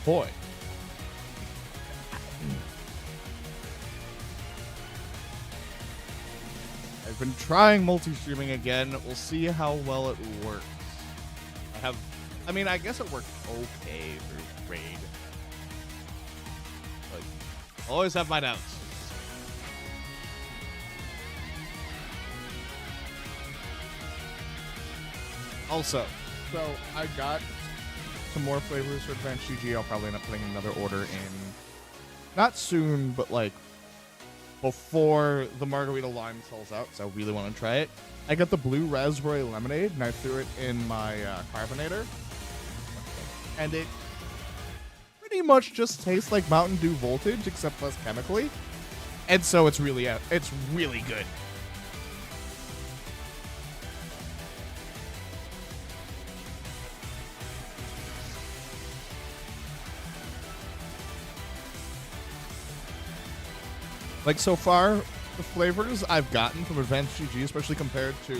boy. I've been trying multi-streaming again. We'll see how well it works. I mean, I guess it worked okay for Raid. Like, always have my doubts. Also, so I got some more flavors for Advanced GG. I'll probably end up putting another order in. Not soon, but like before the margarita lime sells out, because I really want to try it. I got the blue raspberry lemonade, and I threw it in my carbonator. And it pretty much just tastes like Mountain Dew Voltage, except less chemically. And so it's really good. Like, so far, the flavors I've gotten from Advanced GG, especially compared to,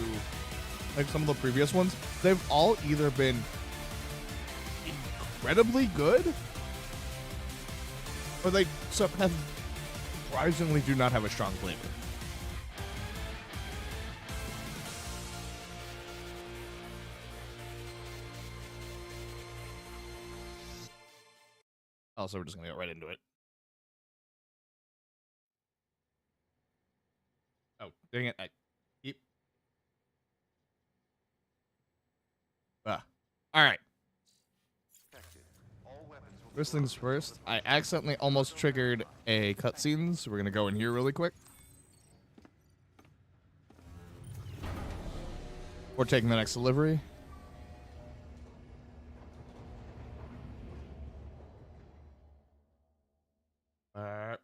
like, some of the previous ones, they've all either been incredibly good, or they surprisingly do not have a strong flavor. Also, we're just going to get right into it. Oh, dang it. I keep... All right. First things first, I accidentally almost triggered a cutscene, so we're going to go in here really quick. We're taking the next delivery. All right.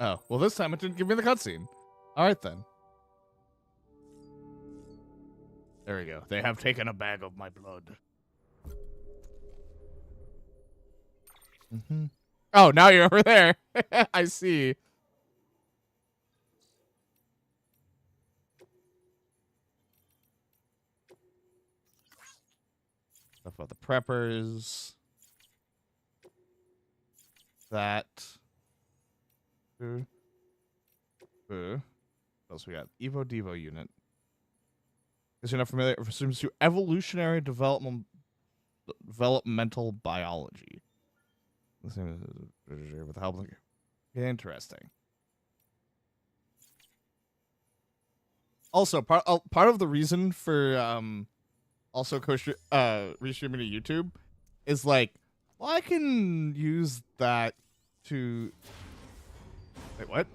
Oh, well, this time it didn't give me the cutscene. All right, then. There we go. They have taken a bag of my blood. Mm-hmm. Oh, now you're over there. I see. Stuff about the preppers. That. What else we got? Evo Devo unit. Is you're not familiar, it refers to evolutionary developmental biology. With the help of interesting. Also, part of the reason for also restreaming to YouTube is like, well, I can use that to. Wait, what?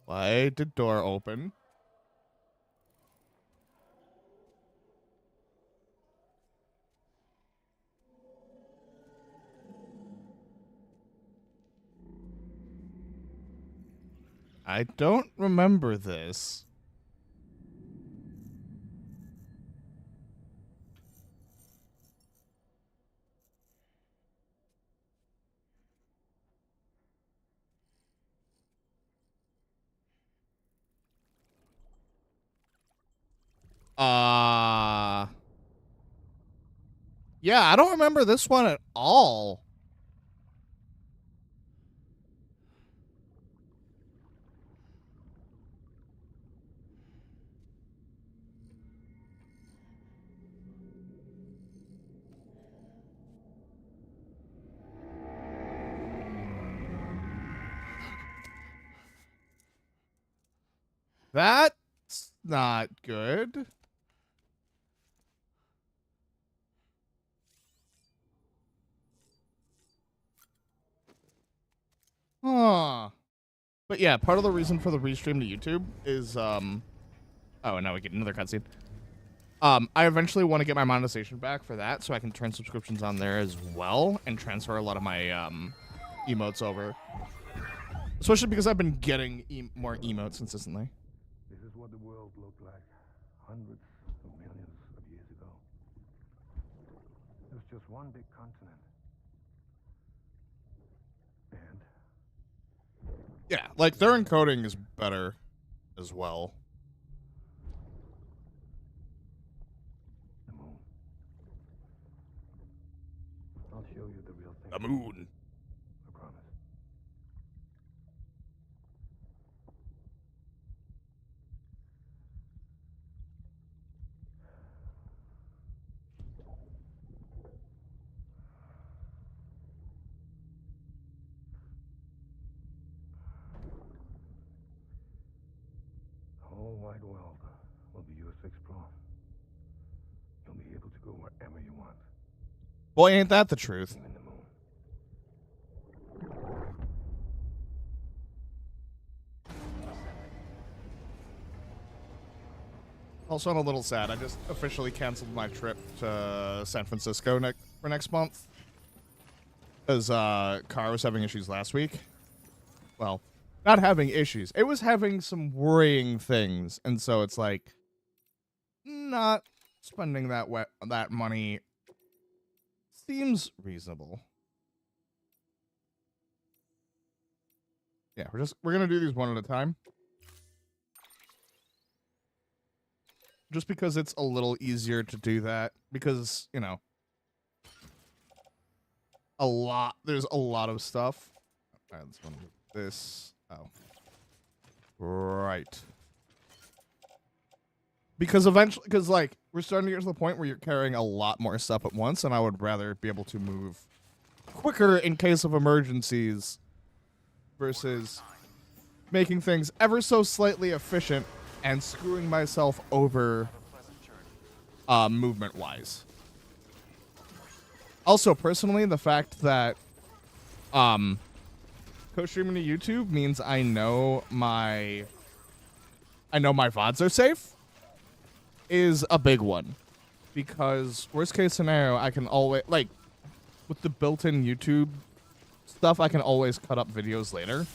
Why did door open? I don't remember this. Yeah, I don't remember this one at all. That's not good. Huh. But yeah, part of the reason for the restream to YouTube is Oh, and now we get another cutscene. I eventually want to get my monetization back for that, so I can turn subscriptions on there as well and transfer a lot of my emotes over. Especially because I've been getting more emotes consistently. This is what the world looked like hundreds of millions of years ago. It was just one big continent. And yeah, like their encoding is better as well. the moon. I'll show you the real thing. The moon. I promise. The whole wide world will be yours to explore. You'll be able to go wherever you want. Boy, ain't that the truth. Even the moon. Also, I'm a little sad. I just officially canceled my trip to San Francisco for next month. Because car was having issues last week. Well, not having issues. It was having some worrying things. And so it's like, not spending that money seems reasonable. Yeah, we're gonna do these one at a time. Just because it's a little easier to do that. Because, you know, there's a lot of stuff. Alright, let's go with this. Oh. Right. Because eventually, like, we're starting to get to the point where you're carrying a lot more stuff at once, and I would rather be able to move quicker in case of emergencies versus making things ever so slightly efficient and screwing myself over movement-wise. Also, personally, the fact that co-streaming to YouTube means I know my VODs are safe is a big one. Because worst case scenario, I can always, like, with the built-in YouTube stuff, I can always cut up videos later.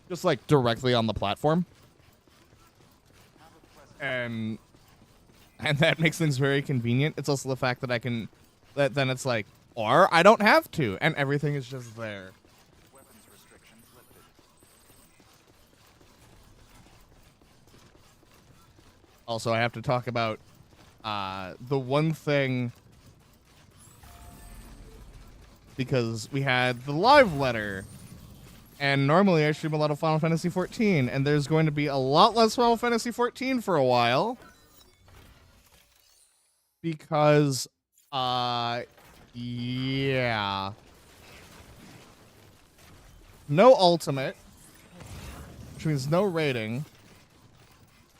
Just, like, directly on the platform. And that makes things very convenient. It's also the fact that I can, then it's like, or I don't have to, and everything is just there. Weapons restrictions lifted. Also, I have to talk about the one thing, because we had the live letter, and normally I stream a lot of Final Fantasy XIV, and there's going to be a lot less Final Fantasy XIV for a while. Because, yeah. No ultimate, which means no rating.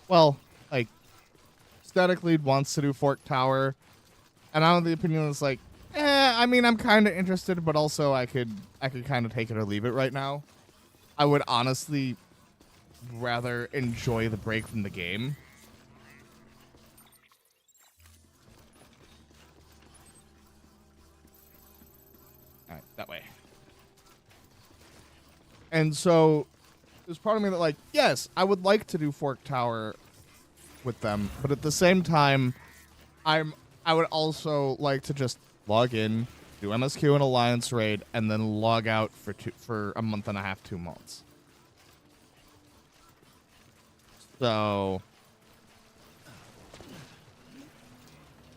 Well, like, Static Lead wants to do Fork Tower, and I'm of the opinion it's like, I mean, I'm kind of interested, but also I could kind of take it or leave it right now. I would honestly rather enjoy the break from the game. Alright, that way. And so, there's part of me that, like, yes, I would like to do Fork Tower with them, but at the same time, I would also like to just log in, do MSQ and Alliance raid, and then log out for a month and a half, 2 months. So,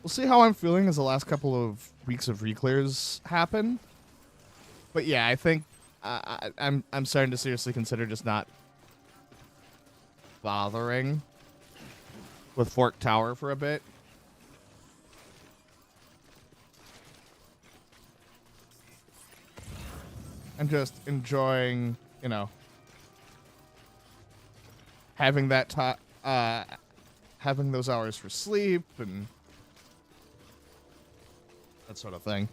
we'll see how I'm feeling as the last couple of weeks of reclears happen. But yeah, I think I'm starting to seriously consider just not bothering with Fork Tower for a bit. And just enjoying, you know, having that having those hours for sleep and that sort of thing.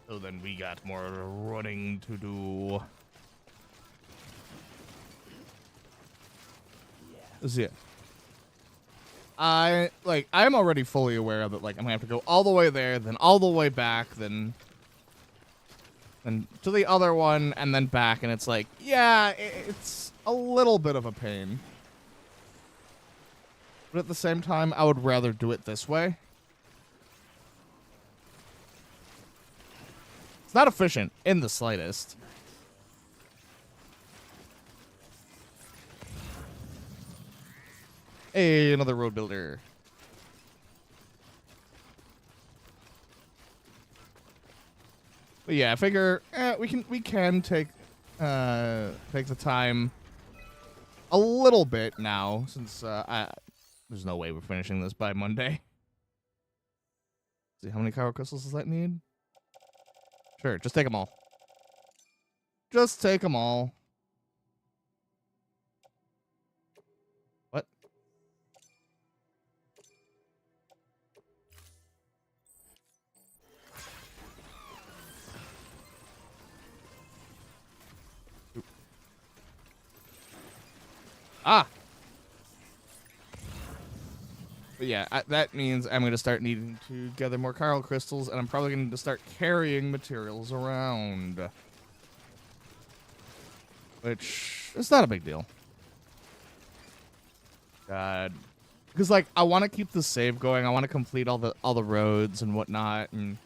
So then we got more running to do. Yeah. I'm already fully aware of it. Like, I'm gonna have to go all the way there, then all the way back, then to the other one, and then back, and it's like, yeah, it's a little bit of a pain. But at the same time, I would rather do it this way. It's not efficient in the slightest. Hey, another road builder. But yeah, I figure we can take the time a little bit now, since there's no way we're finishing this by Monday. See how many Kyro crystals does that need? Sure, just take them all. Just take them all. What? Oop. Ah! But yeah, that means I'm going to start needing to gather more Chiral crystals, and I'm probably going to start carrying materials around. Which is not a big deal. God. Because, like, I want to keep the save going. I want to complete all the roads and whatnot. And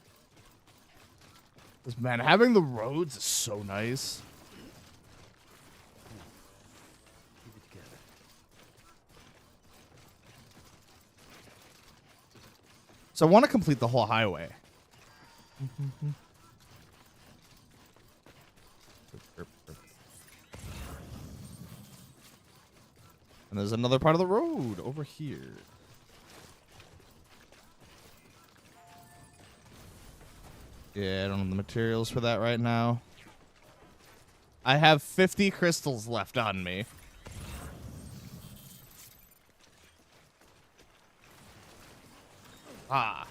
because, man, having the roads is so nice. So I want to complete the whole highway. And there's another part of the road over here. Yeah, I don't have the materials for that right now. I have 50 crystals left on me. Ah.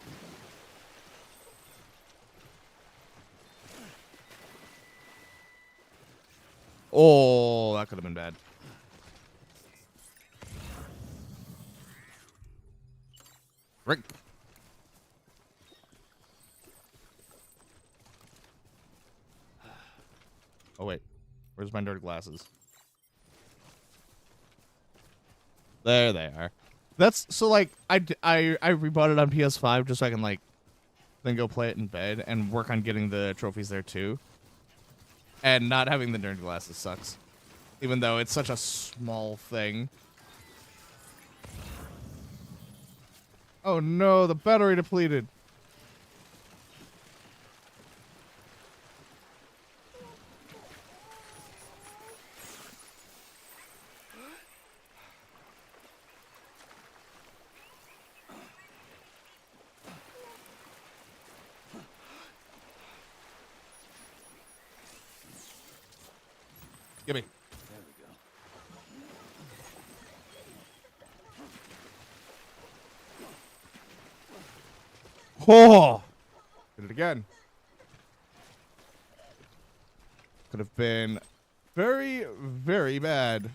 Oh, that could have been bad. Rick. Oh, wait. Where's my nerd glasses? There they are. That's so like I rebought it on PS5 just so I can like then go play it in bed and work on getting the trophies there too. And not having the nerd glasses sucks. Even though it's such a small thing. Oh no, the battery depleted. Gimme. There we go. Oh! Did it again. Could have been very, very bad.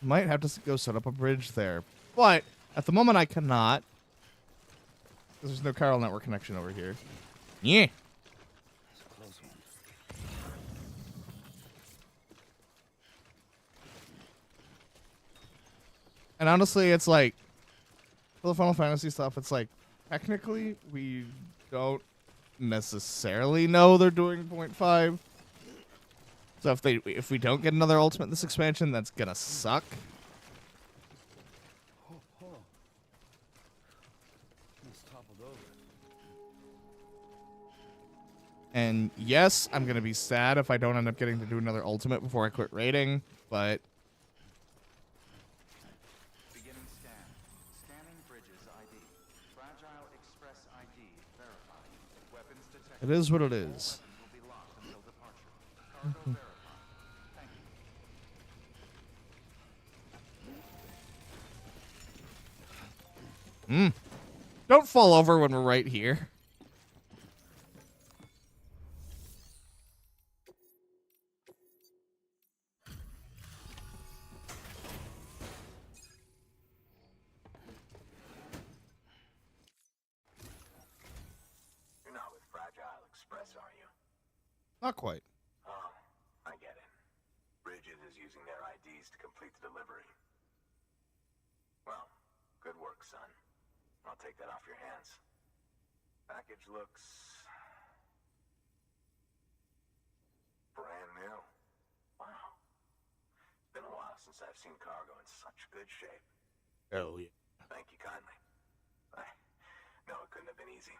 Might have to go set up a bridge there. But at the moment I cannot. Because there's no chiral network connection over here. Yeah. That's a close one. And honestly, it's like, for the Final Fantasy stuff, it's like, technically, we don't necessarily know they're doing 0.5. So if we don't get another Ultimate in this expansion, that's gonna suck. Almost toppled over. And yes, I'm gonna be sad if I don't end up getting to do another Ultimate before I quit raiding, but Beginning scan. Scanning bridges ID. Fragile Express ID verified. Weapons detected. it is what it is. Weapons will be locked until departure. Cargo verified. Thank you. Don't fall over when we're right here. You're not with Fragile Express, are you? Not quite. Oh, I get it. Bridget is using their IDs to complete the delivery. Well, good work, son. I'll take that off your hands. Package looks brand new. Wow. Been a while since I've seen cargo in such good shape. Oh, yeah. Thank you kindly. I know it couldn't have been easy.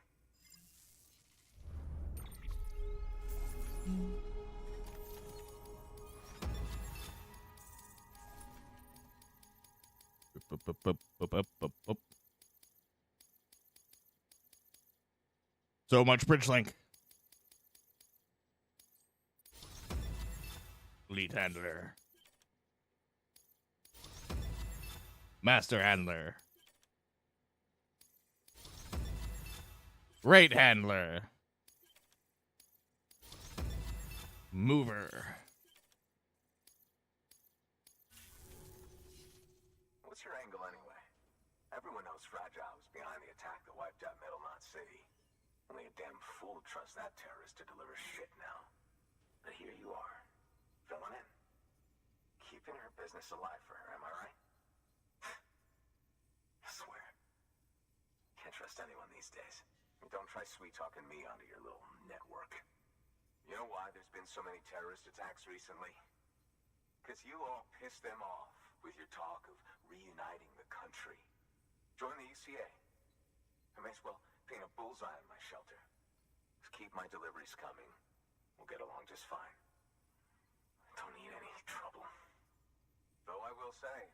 So much bridge link. Lead handler. Master handler. Rate handler. Mover. What's your angle anyway? Everyone knows Fragile was behind the attack that wiped out Middlemount City. Only a damn fool would trust that terrorist to deliver shit now. But here you are, filling in. Keeping her business alive for her, am I right? I swear. Can't trust anyone these days. Don't try sweet-talking me onto your little network. You know why there's been so many terrorist attacks recently? Because you all pissed them off with your talk of reuniting the country. Join the UCA. I may as well paint a bullseye on my shelter. Just keep my deliveries coming. We'll get along just fine. I don't need any trouble. Though I will say,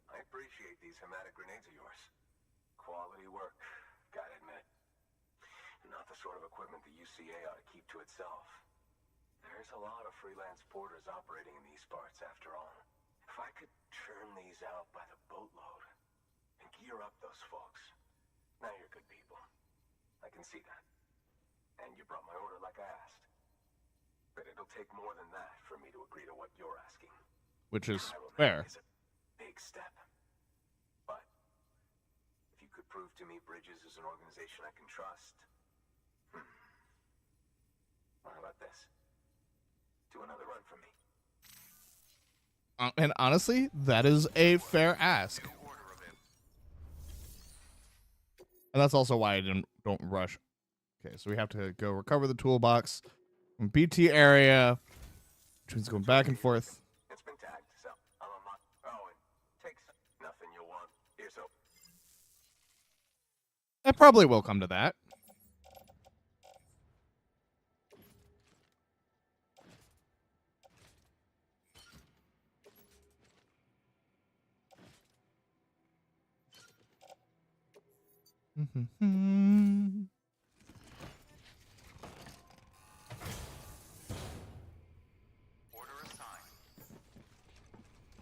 I appreciate these hematic grenades of yours. Quality work, gotta admit. Not the sort of equipment the UCA ought to keep to itself. There's a lot of freelance porters operating in these parts, after all. If I could churn these out by the boatload and gear up those folks. Now you're good people. I can see that. And you brought my order like I asked. But it'll take more than that for me to agree to what you're asking. Which is Pyromancer fair. is a big step. But if you could prove to me Bridges is an organization I can trust. Well, how about this? Do another run for me. And honestly, that is a fair ask. And that's also why I don't rush. Okay, so we have to go recover the toolbox from BT area, which means going back and forth. It's been tagged, so I'm on my... Oh, and takes nothing you'll want. Here's hope. I probably will come to that. Order assigned.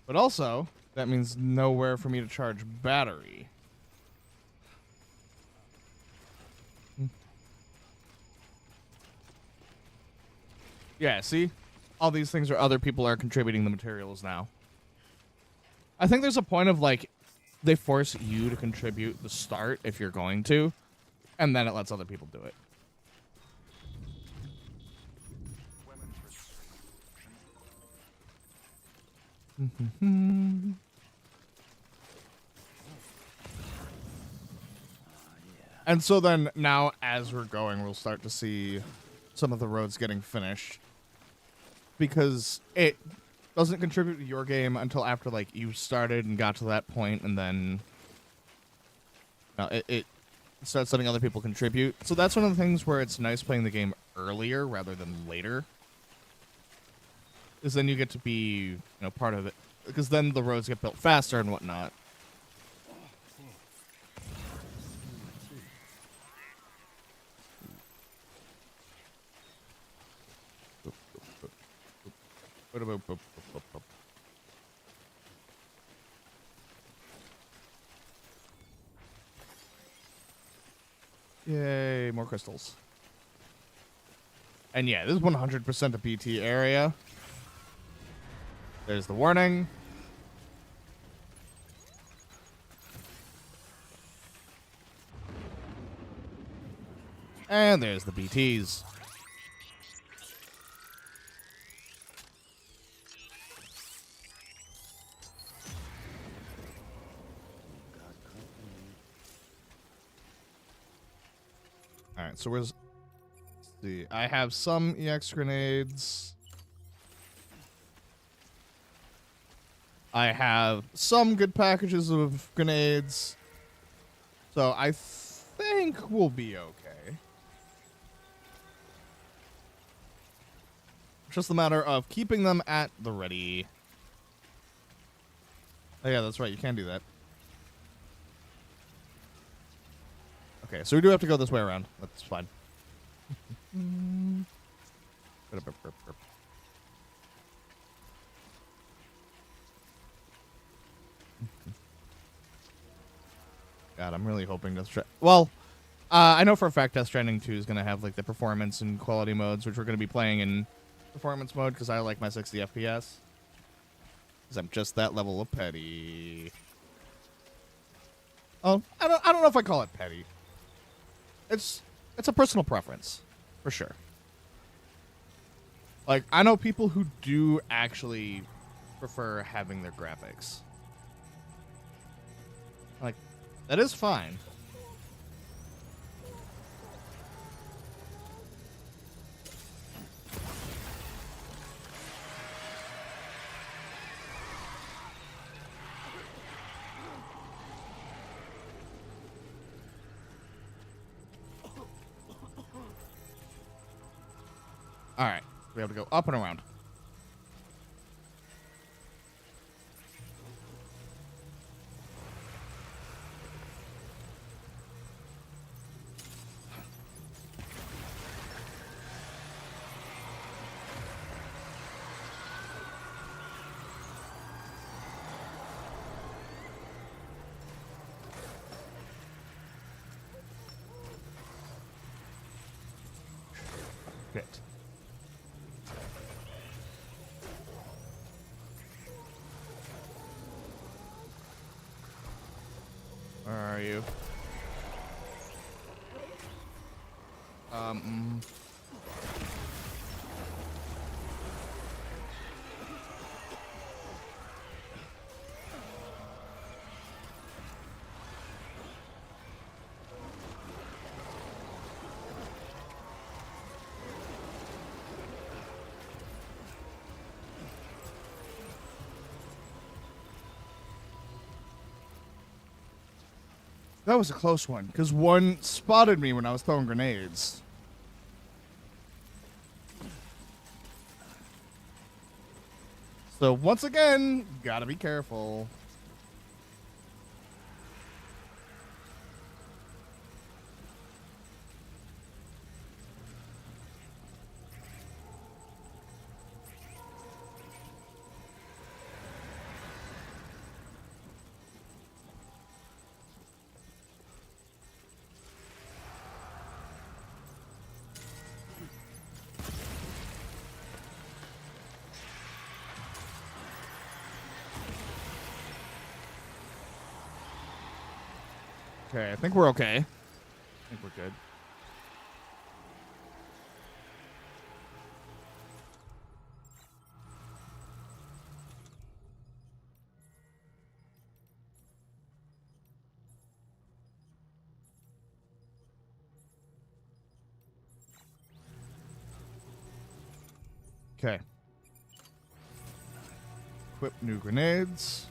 But also, that means nowhere for me to charge battery. Yeah, see? All these things are other people are contributing the materials now. I think there's a point of, like, they force you to contribute the start if you're going to, and then it lets other people do it. Weapons And so then now as we're going, we'll start to see some of the roads getting finished. Because it doesn't contribute to your game until after, like, you started and got to that point, and then it starts letting other people contribute. So that's one of the things where it's nice playing the game earlier rather than later. Is then you get to be, part of it. Because then the roads get built faster and whatnot. crystals. And yeah, this is 100% a PT area. There's the warning. And there's the BTs. Alright, so where's... Let's see. I have some EX grenades. I have some good packages of grenades. So I think we'll be okay. Just a matter of keeping them at the ready. Oh yeah, that's right. You can do that. Okay, so we do have to go this way around. That's fine. God, I'm really hoping Death Stranding... Well, I know for a fact Death Stranding 2 is going to have like the performance and quality modes, which we're going to be playing in performance mode because I like my 60 FPS. Because I'm just that level of petty. Oh, I don't know if I call it petty. It's a personal preference, for sure. Like, I know people who do actually prefer having their graphics. Like, that is fine. Alright, we have to go up and around. Shit. Where are you? That was a close one, because one spotted me when I was throwing grenades. So once again, gotta be careful. Okay, I think we're okay. I think we're good. Okay. Equip new grenades.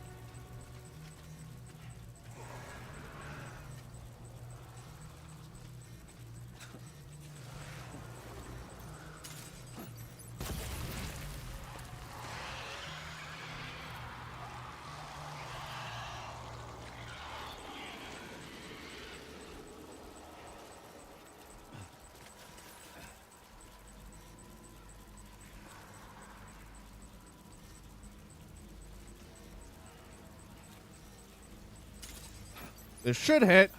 This should hit.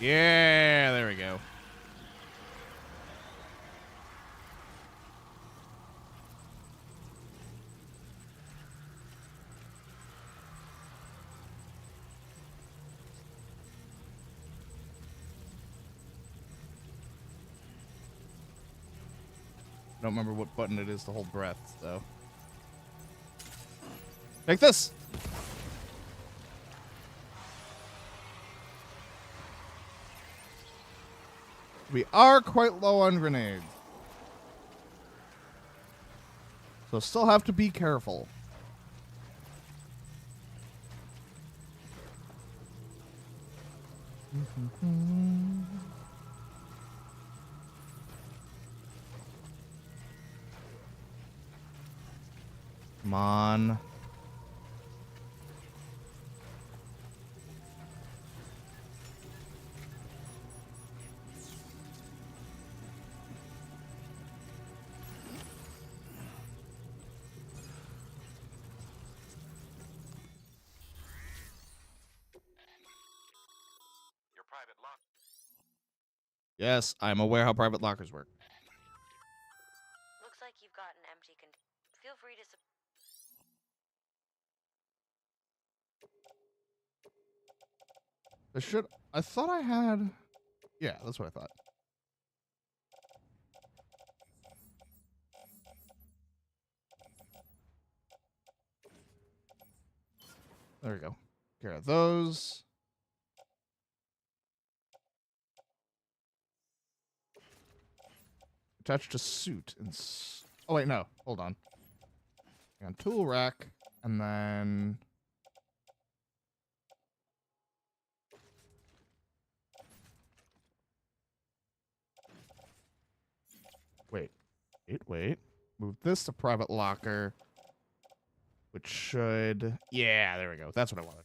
Yeah, there we go. Don't remember what button it is to hold breath, though. Take this! We are quite low on grenades. So still have to be careful. Come on. Your private lock. Yes, I'm aware how private lockers work. Looks like you've got an empty Feel free to I thought I had... Yeah, that's what I thought. There we go. Care of those. Attach to suit. Oh, wait, no. Hold on. Hang on. Tool rack. And then... Wait. Move this to private locker. Which should... Yeah, there we go. That's what I wanted.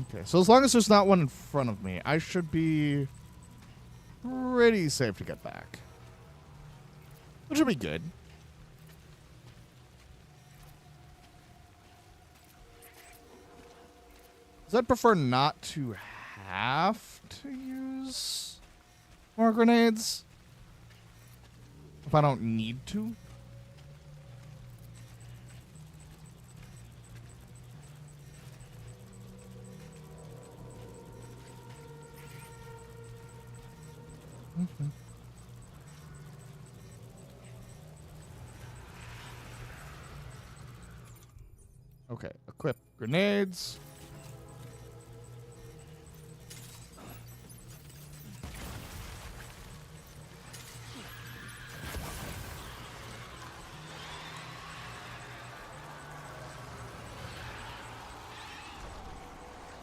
Okay, so as long as there's not one in front of me, I should be pretty safe to get back. Which would be good. Because I'd prefer not to have to use more grenades if I don't need to. Okay, equip grenades.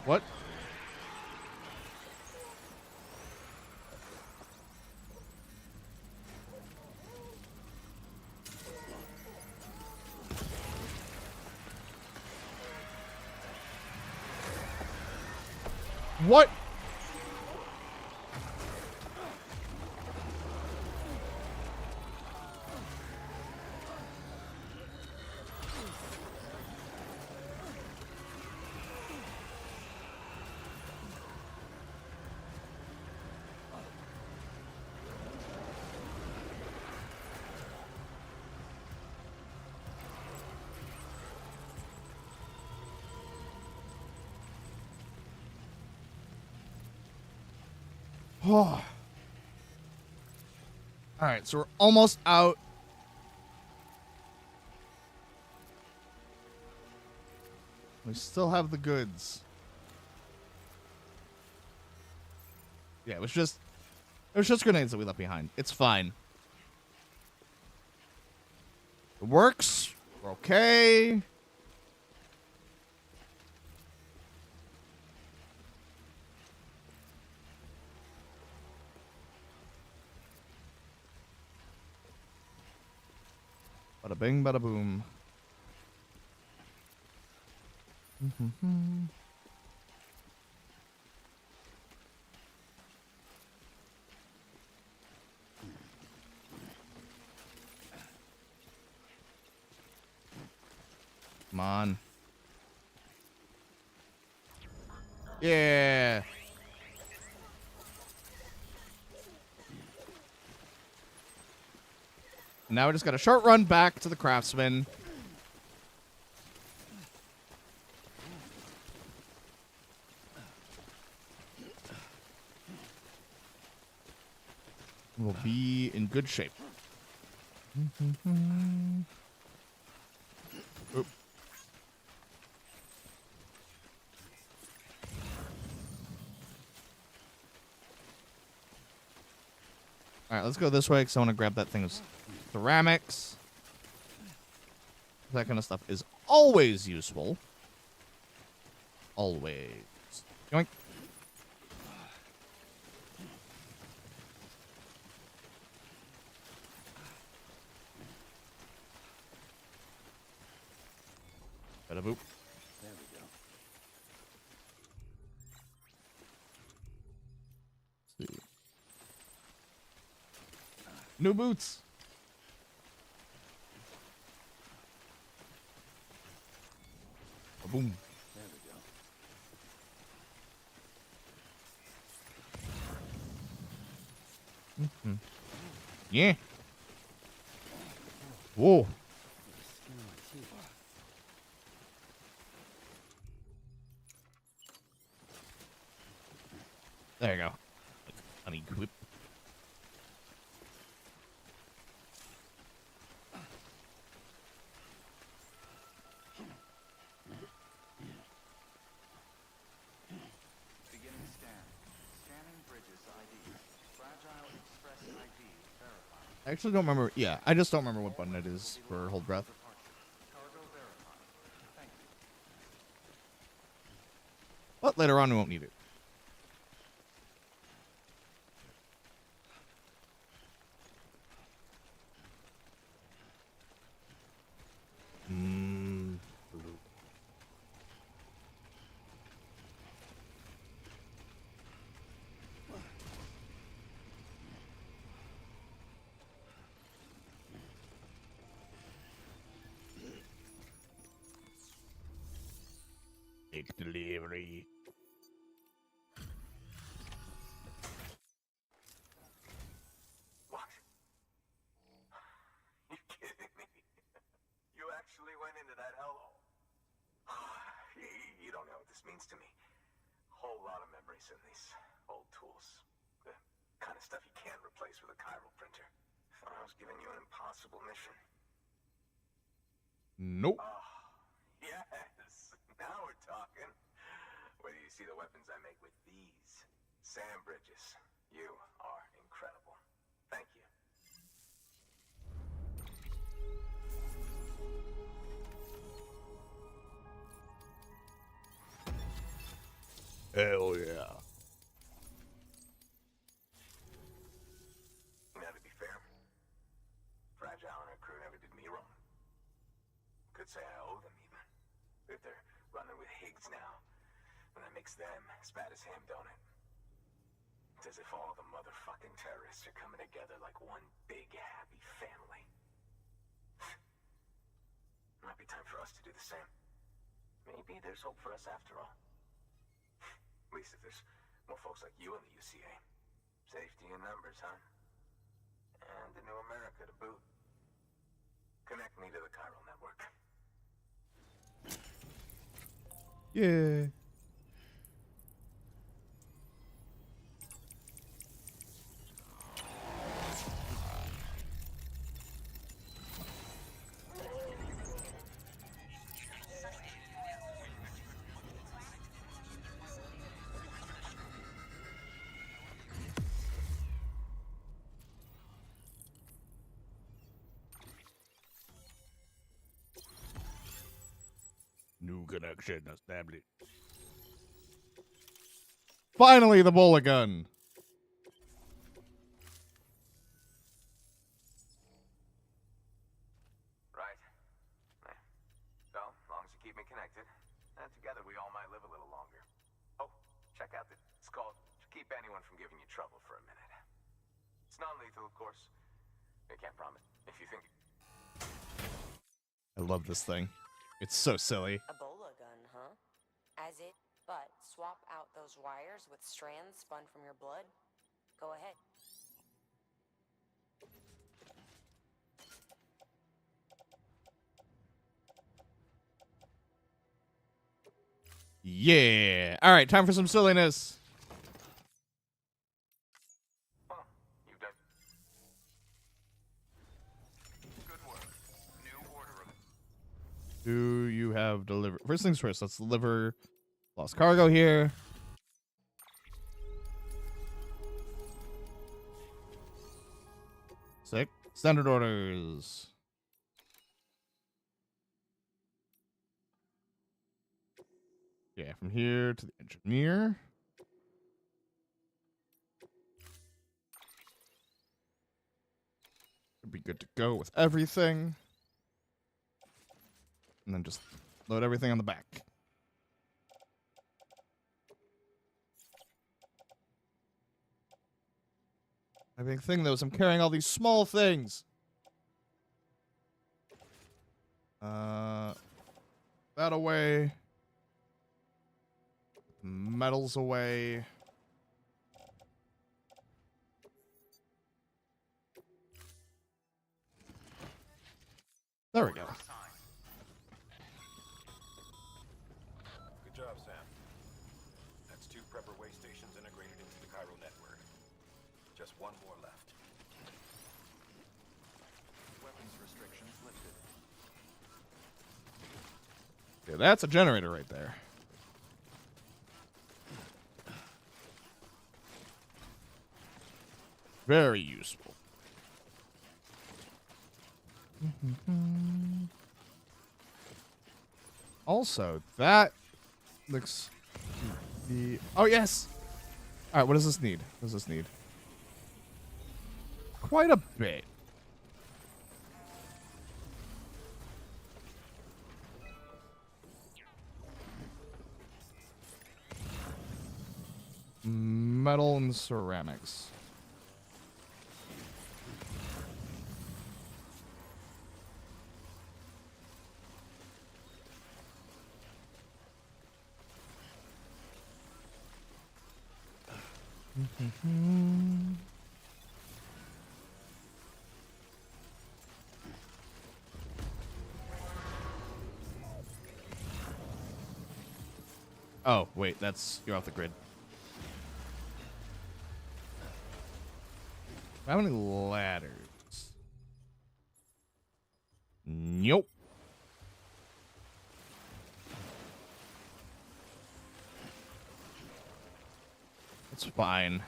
What? What? Oh. Alright, so we're almost out. We still have the goods. Yeah, it was just grenades that we left behind. It's fine. It works. We're okay. Bada bing, bada boom. Come on. Yeah. Now we just got a short run back to the craftsman. We'll be in good shape. Oop. All right, let's go this way because I want to grab that thing of ceramics. That kind of stuff is always useful. Always. Yoink. Bada boop. There we go. Let's see. New boots. Boom. There we go. Yeah. Whoa. Skin on my teeth. There you go. Honey whip. Beginning scan. Scanning bridges ID. Fragile Express ID verified. I actually don't remember. Yeah, I just don't remember what button it is for hold breath. Cargo verified. Thank you. But later on, we won't need it. Take delivery. What? You kidding me? You actually went into that hellhole? You don't know what this means to me. Whole lot of memories in these old tools. The kind of stuff you can't replace with a chiral printer. Thought I was giving you an impossible mission. Nope. Yes, now we're talking. Wait till you see the weapons I make with these sand bridges. You are incredible. Thank you. Hell yeah. Now, to be fair, Fragile and her crew never did me wrong. Could say I owe them even. If they're running with Higgs now, and that makes them as bad as him, don't it? It's as if all the motherfucking terrorists are coming together like one big happy family. Might be time for us to do the same. Maybe there's hope for us after all. At least if there's more folks like you in the UCA. Safety in numbers, huh? And the new America to boot. Connect me to the chiral network. Yeah. New connection established. Finally, the bola gun. Right. So, as long as you keep me connected, and together we all might live a little longer. Oh, check out it's called Keep Anyone from Giving You Trouble for a Minute. It's non-lethal, of course. I can't promise. If you think... I love this thing. It's so silly. A bola gun, huh? As it, but swap out those wires with strands spun from your blood? Go ahead. Yeah. All right, time for some silliness. Huh. You've done. Good work. New order of Do you have deliver? First things first. Let's deliver lost cargo here. Sick. Standard orders. Yeah, from here to the engineer. Should be good to go with everything. And then just load everything on the back. My big thing, though, is I'm carrying all these small things. That away. Metals away. There we go. Good job, Sam. That's 2 prepper way stations integrated into the Cairo network. Just 1 more left. weapons restrictions lifted. Yeah, that's a generator right there. Very useful. Also, that looks the. Oh yes. All right. What does this need? What does this need? Quite a bit. Metal and ceramics. Oh, wait, you're off the grid. How many ladders? Nope. That's fine.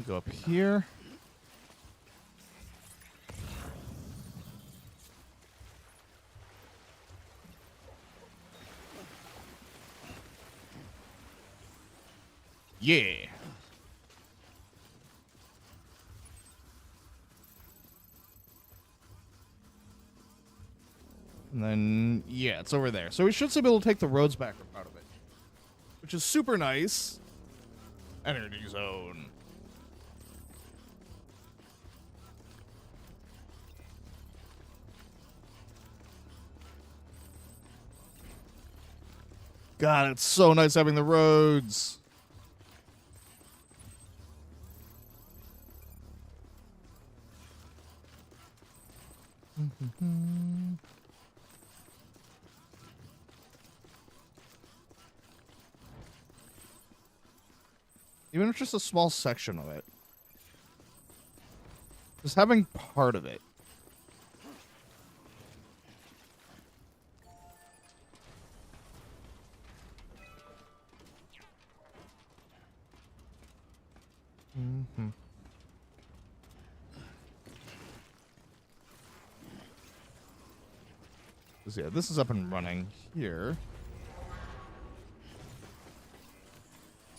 Go up here. Yeah. And then, yeah, it's over there. So we should still be able to take the roads back out of it. Which is super nice. Energy zone. God, it's so nice having the roads. Even if it's just a small section of it. Just having part of it. Mm-hmm. So yeah, this is up and running here.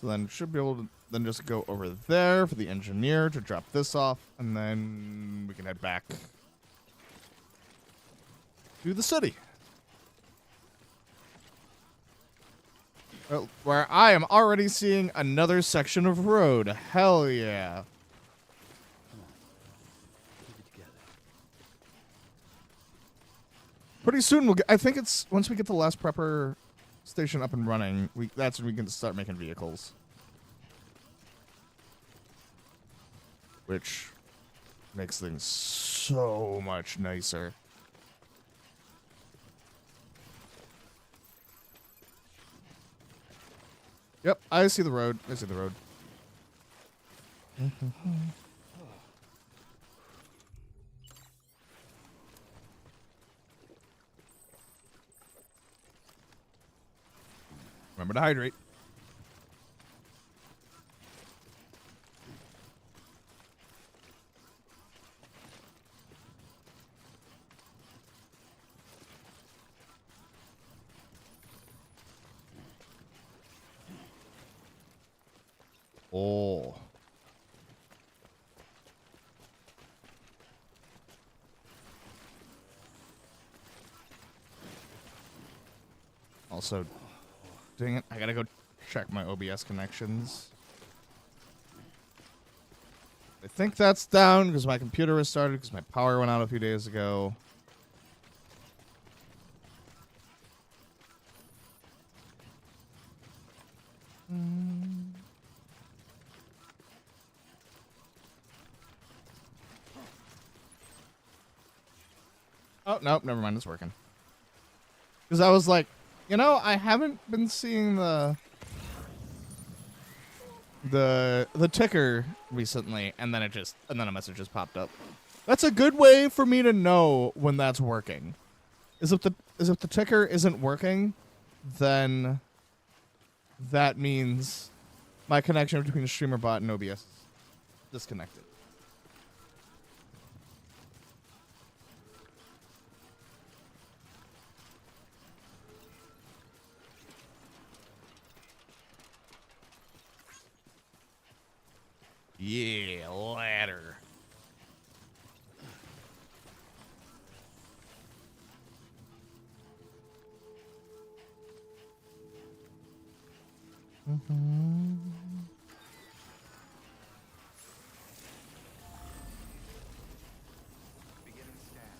So then should be able to then just go over there for the engineer to drop this off, and then we can head back to the city. Where I am already seeing another section of road. Hell yeah. Keep it together. Pretty soon we'll get, I think it's once we get the last prepper station up and running, that's when we can start making vehicles. Which makes things so much nicer. Yep, I see the road. I see the road. Remember to hydrate. Oh. Also, dang it, I gotta go check my OBS connections. I think that's down because my computer restarted because my power went out a few days ago. Oh, nope, never mind, it's working. Because I was like, you know, I haven't been seeing the ticker recently, and then a message just popped up. That's a good way for me to know when that's working. Is if the ticker isn't working, then that means my connection between StreamerBot and OBS is disconnected. Yeah, ladder. Beginning scan.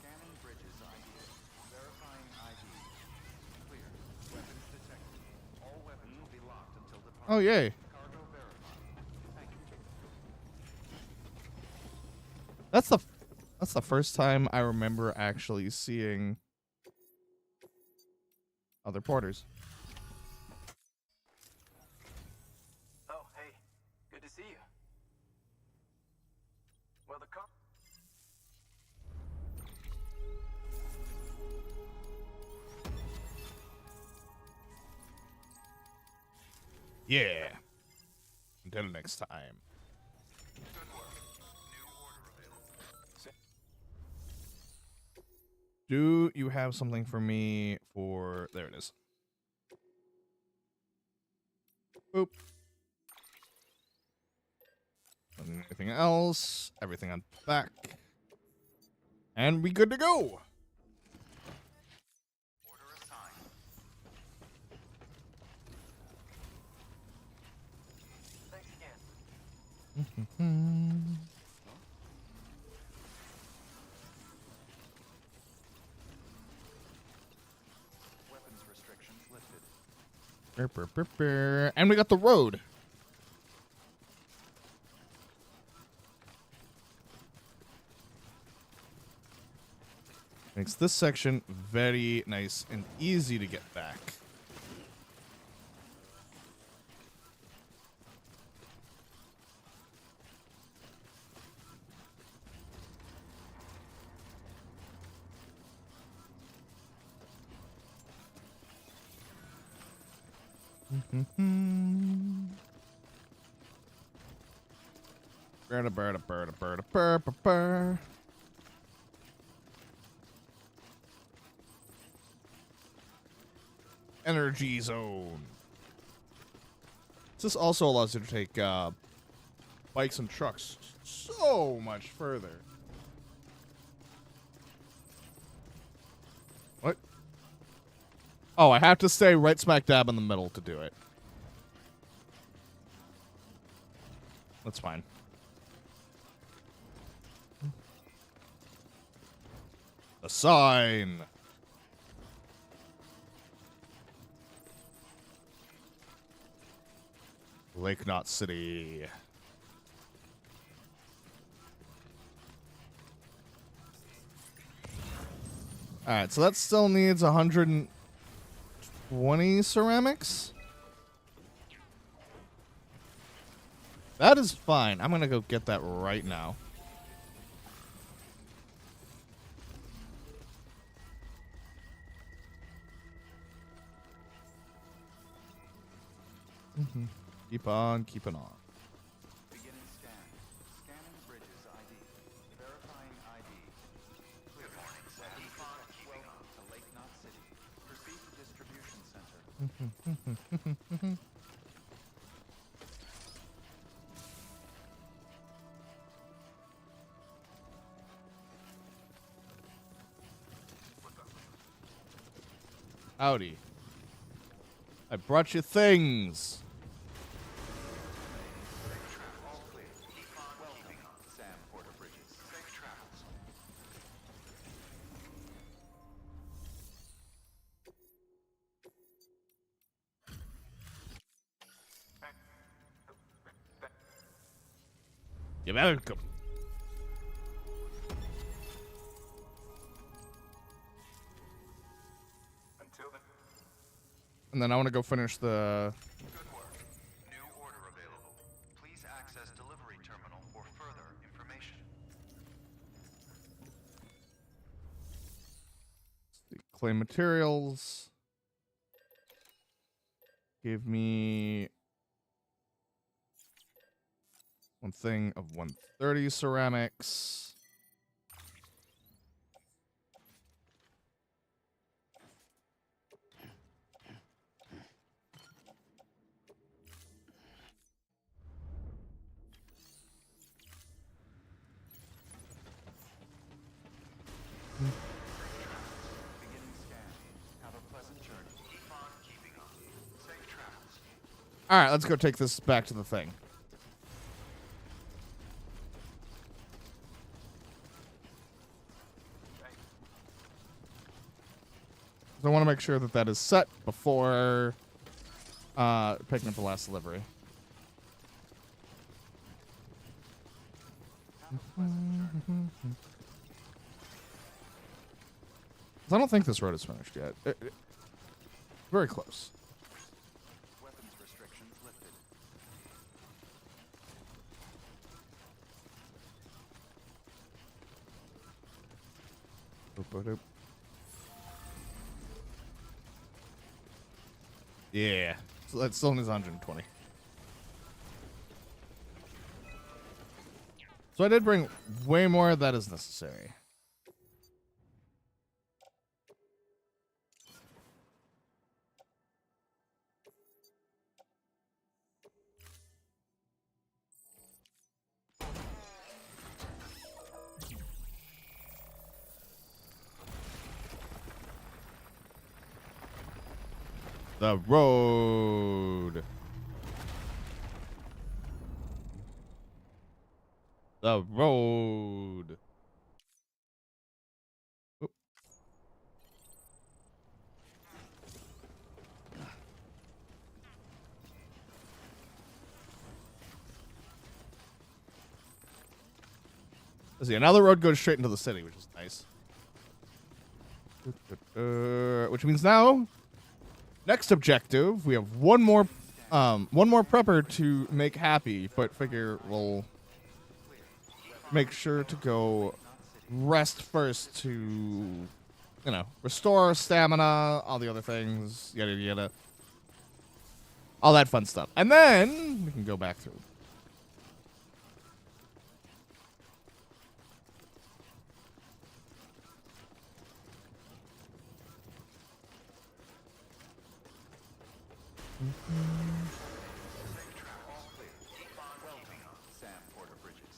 Scanning bridges ID. Verifying ID. Clear. Weapons detected. All weapons will be locked until departure. Oh, yay. Cargo verified. Thank you. That's the first time I remember actually seeing other porters. Oh, hey. Good to see you. Well, the car... Yeah. Until next time. Good work. New order available. Do you have something for me for... There it is. Boop. Anything else? Everything on back. And we good to go. Order assigned. Thanks again. Weapons restrictions lifted. And we got the road. Makes this section very nice and easy to get back. Energy zone. This also allows you to take bikes and trucks so much further. What? Oh, I have to stay right smack dab in the middle to do it. That's fine. A sign. Lake Knot City. Alright, so that still needs 120 ceramics. That is fine. I'm gonna go get that right now. Keep on keeping on. Beginning scan. Scanning bridges ID. Verifying ID. Clear. Weapons detected. Welcome to Lake Knot City. Proceed to distribution center. Howdy. I brought you things. All clear. Welcome, Sam Porter Bridges. Safe travels. You're welcome. Until then, And then I want to go finish the. Good work. New order available. Please access delivery terminal for further information. Clay materials. Give me one thing of 130 ceramics. Beginning scan. Have a pleasant journey. Keep on keeping on. Safe travels. All right, let's go take this back to the thing. So I want to make sure that that is set before picking up the last delivery. I don't think this road is finished yet. Very close. Weapons restrictions lifted. Boop-a-doop. Yeah, so that still needs 120. So I did bring way more that is necessary. The road. The road. Oop. Let's see, another road goes straight into the city, which is nice. Which means now, next objective, we have one more prepper to make happy, but figure we'll make sure to go rest first to, you know, restore stamina, all the other things, yada yada, all that fun stuff, and then we can go back through. All clear. Keep on welcome, Sam Porter Bridges.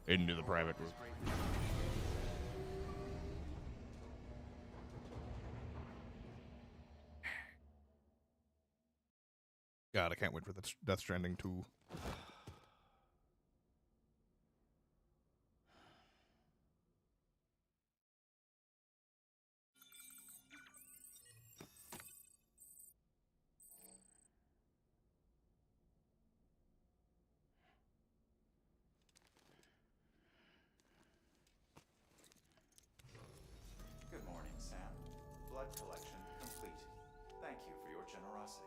Into the private room. God, I can't wait for the Death Stranding 2. Good morning, Sam. Blood collection complete. Thank you for your generosity.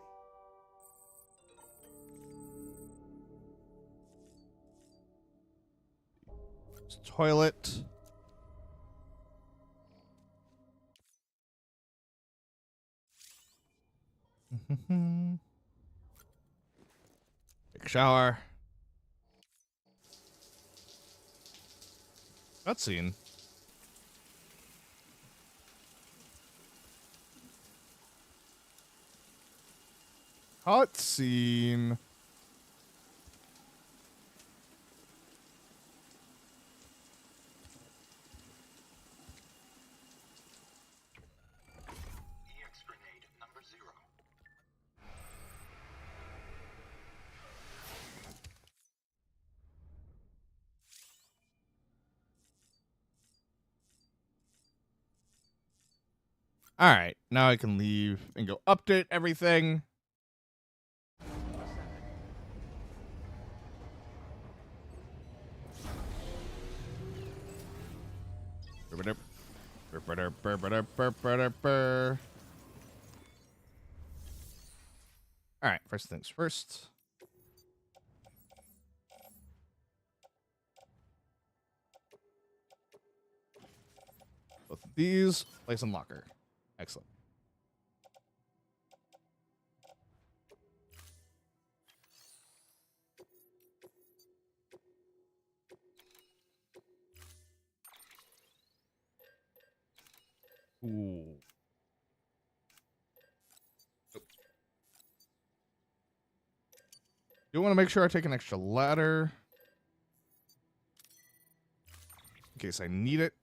Toilet. Take a shower. Cutscene. Cutscene. EX grenade number 0. All right, now I can leave and go update everything. All right, first things first. Both of these, place in locker. Excellent. Ooh. Do want to make sure I take an extra ladder in case I need it.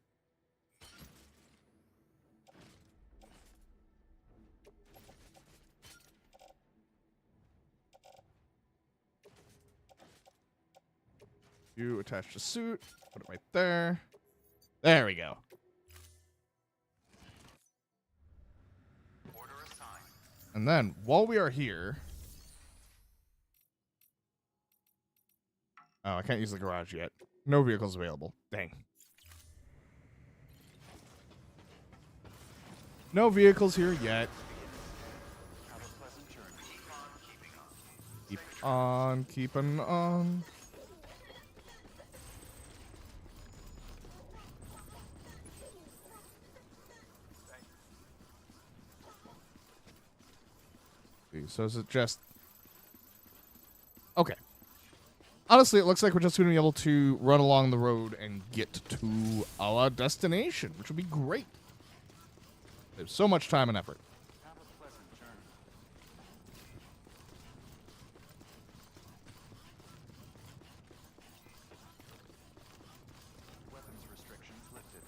You attach the suit, put it right there. There we go. Order assigned. And then while we are here, oh, I can't use the garage yet. No vehicles available. Dang. No vehicles here yet. Have a pleasant journey. Keep on keeping on. Keep on keeping on. So is it just... Okay. Honestly, it looks like we're just going to be able to run along the road and get to our destination, which would be great. There's so much time and effort. Have a pleasant journey. Weapons restrictions lifted.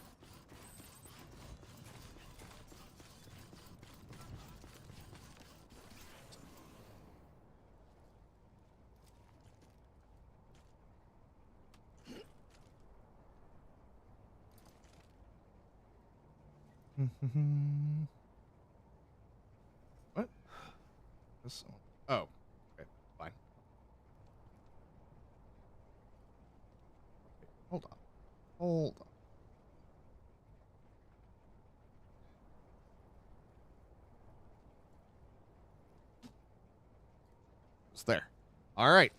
What? This one. Oh. Okay. Fine. Hold on. Hold on. It's there. All right.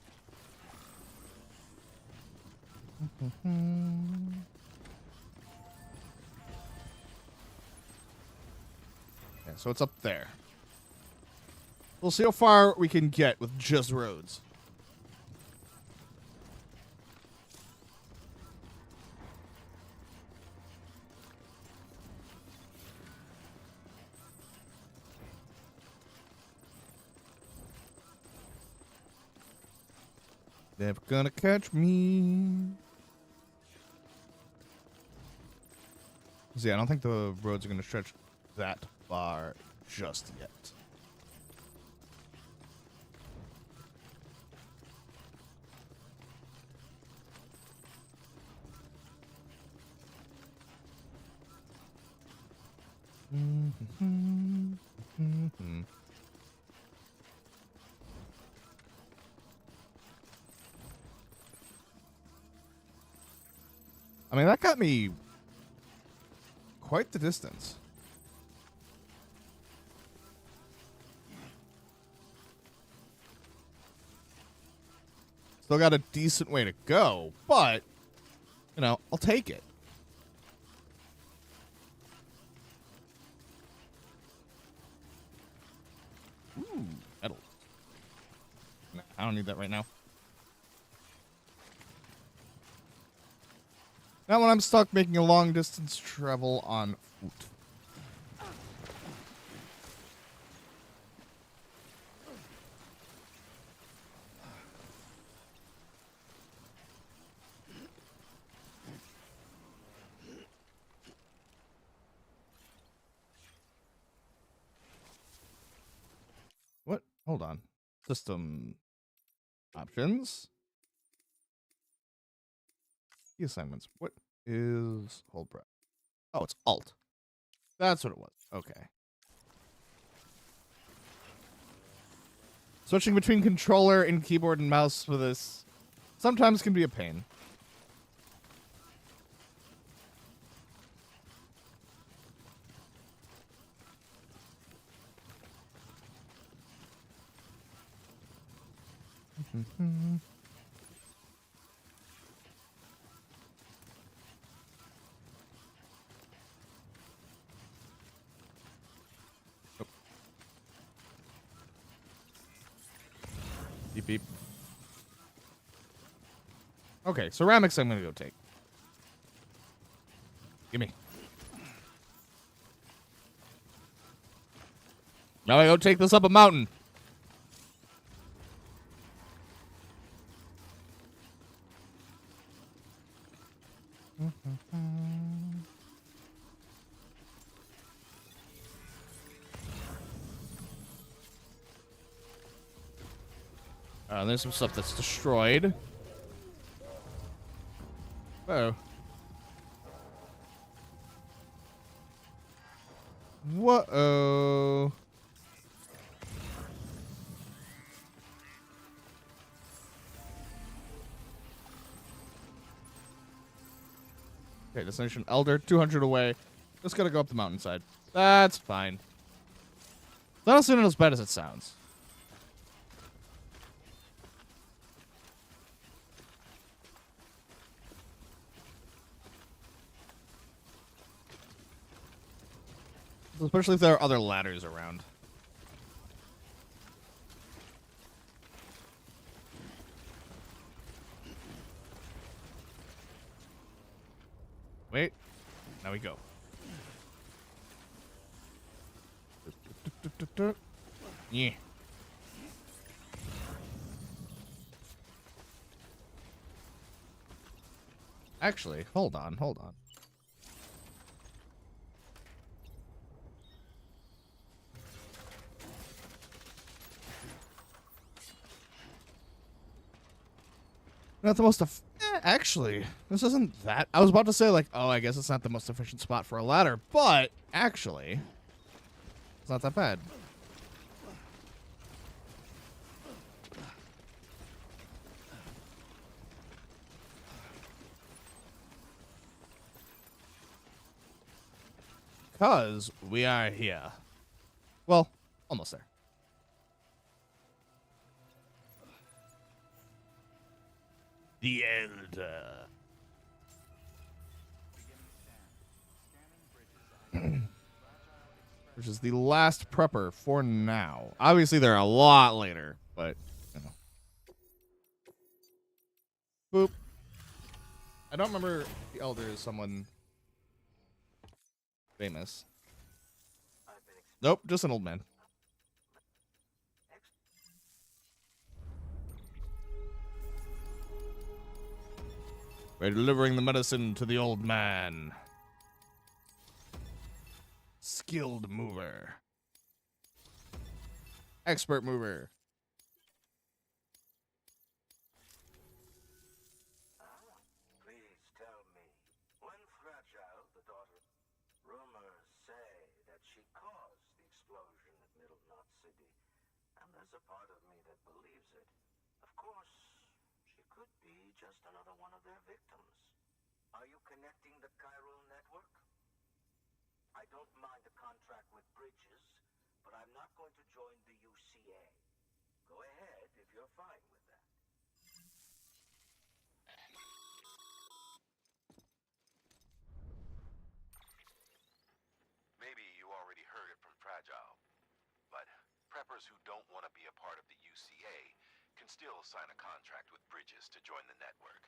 Yeah, so it's up there. We'll see how far we can get with just roads. Never gonna catch me. See, I don't think the roads are gonna stretch that far just yet. I mean, that got me quite the distance. Still got a decent way to go, but you know, I'll take it. Ooh, metal. Nah, I don't need that right now. Not when I'm stuck making a long distance travel on foot. What? Hold on. System options. Key assignments. What is hold breath? Oh, it's Alt. That's what it was. Okay. Switching between controller and keyboard and mouse for this sometimes can be a pain. Oh. Beep beep. Okay, ceramics I'm gonna go take. Gimme. Now I go take this up a mountain. There's some stuff that's destroyed. Oh. Whoa. Okay, destination Elder, 200 away. Just gotta go up the mountainside. That's fine. It's honestly not as bad as it sounds. Especially if there are other ladders around. Wait. Now we go. Yeah. Actually, hold on. Not the most actually, this isn't that. I was about to say, like, oh, I guess it's not the most efficient spot for a ladder, but actually, it's not that bad. Because we are here. Well, almost there. The Elder. Which is the last prepper for now. Obviously, they're a lot later, but, you know. Boop. I don't remember if the Elder is someone famous. Nope, just an old man. We're delivering the medicine to the old man. Skilled mover. Expert mover. Please tell me, when Fragile, the daughter, rumors say that she caused the explosion at Middle Knot City, and there's a part of me that believes it. Of course, she could be just another one of their victims. Are you connecting the chiral network? I don't mind a contract with Bridges, but I'm not going to join the UCA. Go ahead if you're fine with that. customers who don't want to be a part of the UCA can still sign a contract with Bridges to join the network.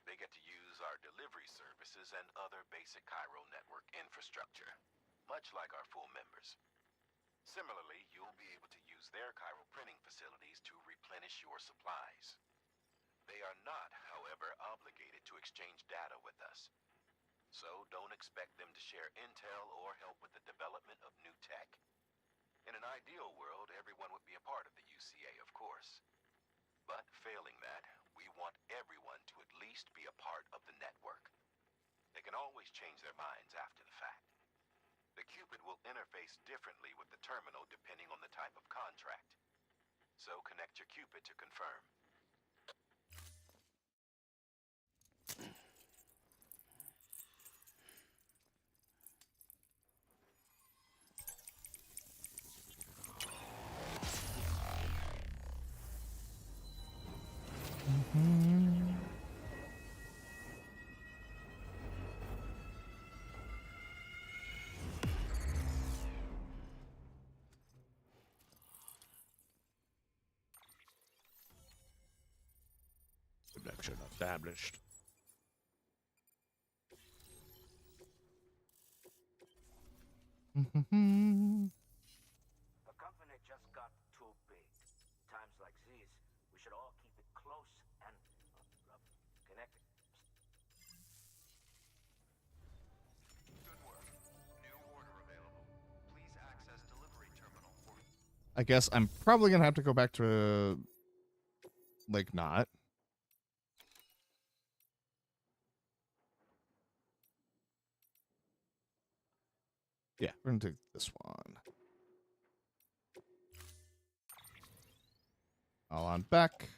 They get to use our delivery services and other basic Cairo network infrastructure, much like our full members. Similarly, you'll be able to use their Cairo printing facilities to replenish your supplies. They are not, however, obligated to exchange data with us. So don't expect them to share intel or help with the development of new tech. In an ideal world, everyone would be a part of the UCA, of course. But failing that, we want everyone to at least be a part of the network. They can always change their minds after the fact. The Cupid will interface differently with the terminal depending on the type of contract. So connect your Cupid to confirm. Connection established. The company just got too big. Times like these, we should all keep it close and connected. Good work. New order available. Please access delivery terminal for... I guess I'm probably gonna have to go back to like not. Yeah, we're gonna take this one. All on back.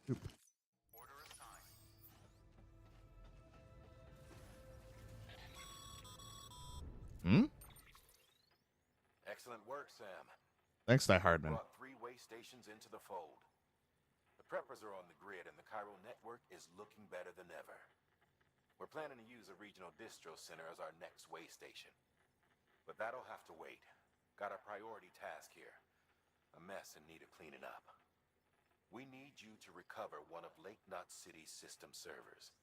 Oop. Order assigned. Hmm? Excellent work, Sam. Thanks, Die Hardman. Brought 3 way stations into the fold. The preppers are on the grid and the Cairo network is looking better than ever. We're planning to use a regional distro center as our next way station. But that'll have to wait. Got a priority task here. A mess in need of cleaning up. We need you to recover one of Lake Knot City's system servers.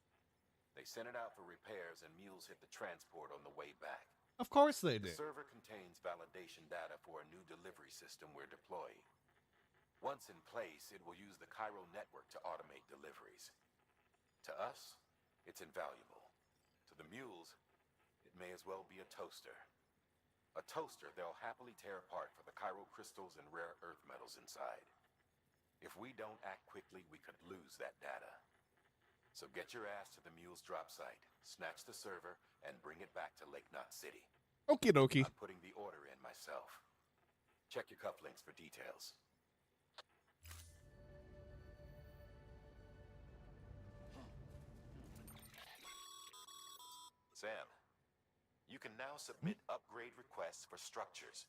They sent it out for repairs and mules hit the transport on the way back. Of course they The did. server contains validation data for a new delivery system we're deploying. Once in place, it will use the Cairo network to automate deliveries. To us, it's invaluable. To the mules, it may as well be a toaster. A toaster they'll happily tear apart for the Cairo crystals and rare earth metals inside. If we don't act quickly, we could lose that data. So get your ass to the mule's drop site, snatch the server, and bring it back to Lake Knot City. Okie dokie. I'm putting the order in myself. Check your cufflinks for details. Sam, you can now submit upgrade requests for structures.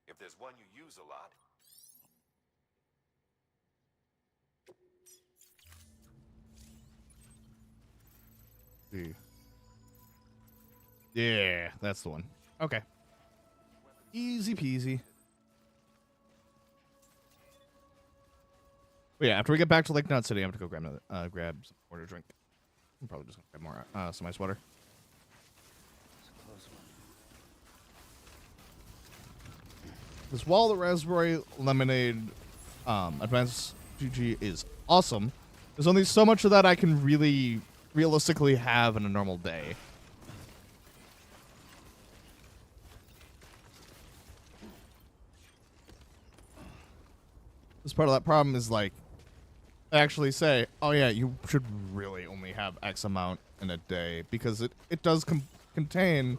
If there's one you use a lot, See. Yeah, that's the one. Okay. Easy peasy. But yeah, after we get back to Lake Knot City, I have to go grab another, grab some water drink. I'm probably just gonna grab more, some ice water. It's a close one. Because while the raspberry lemonade, advanced GG is awesome, there's only so much of that I can really realistically have in a normal day. This part of that problem is like, I actually say, oh yeah, you should really only have X amount in a day because it does contain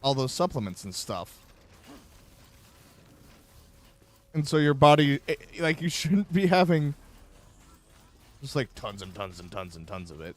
all those supplements and stuff. And so your body, like, you shouldn't be having just like tons and tons and tons and tons of it.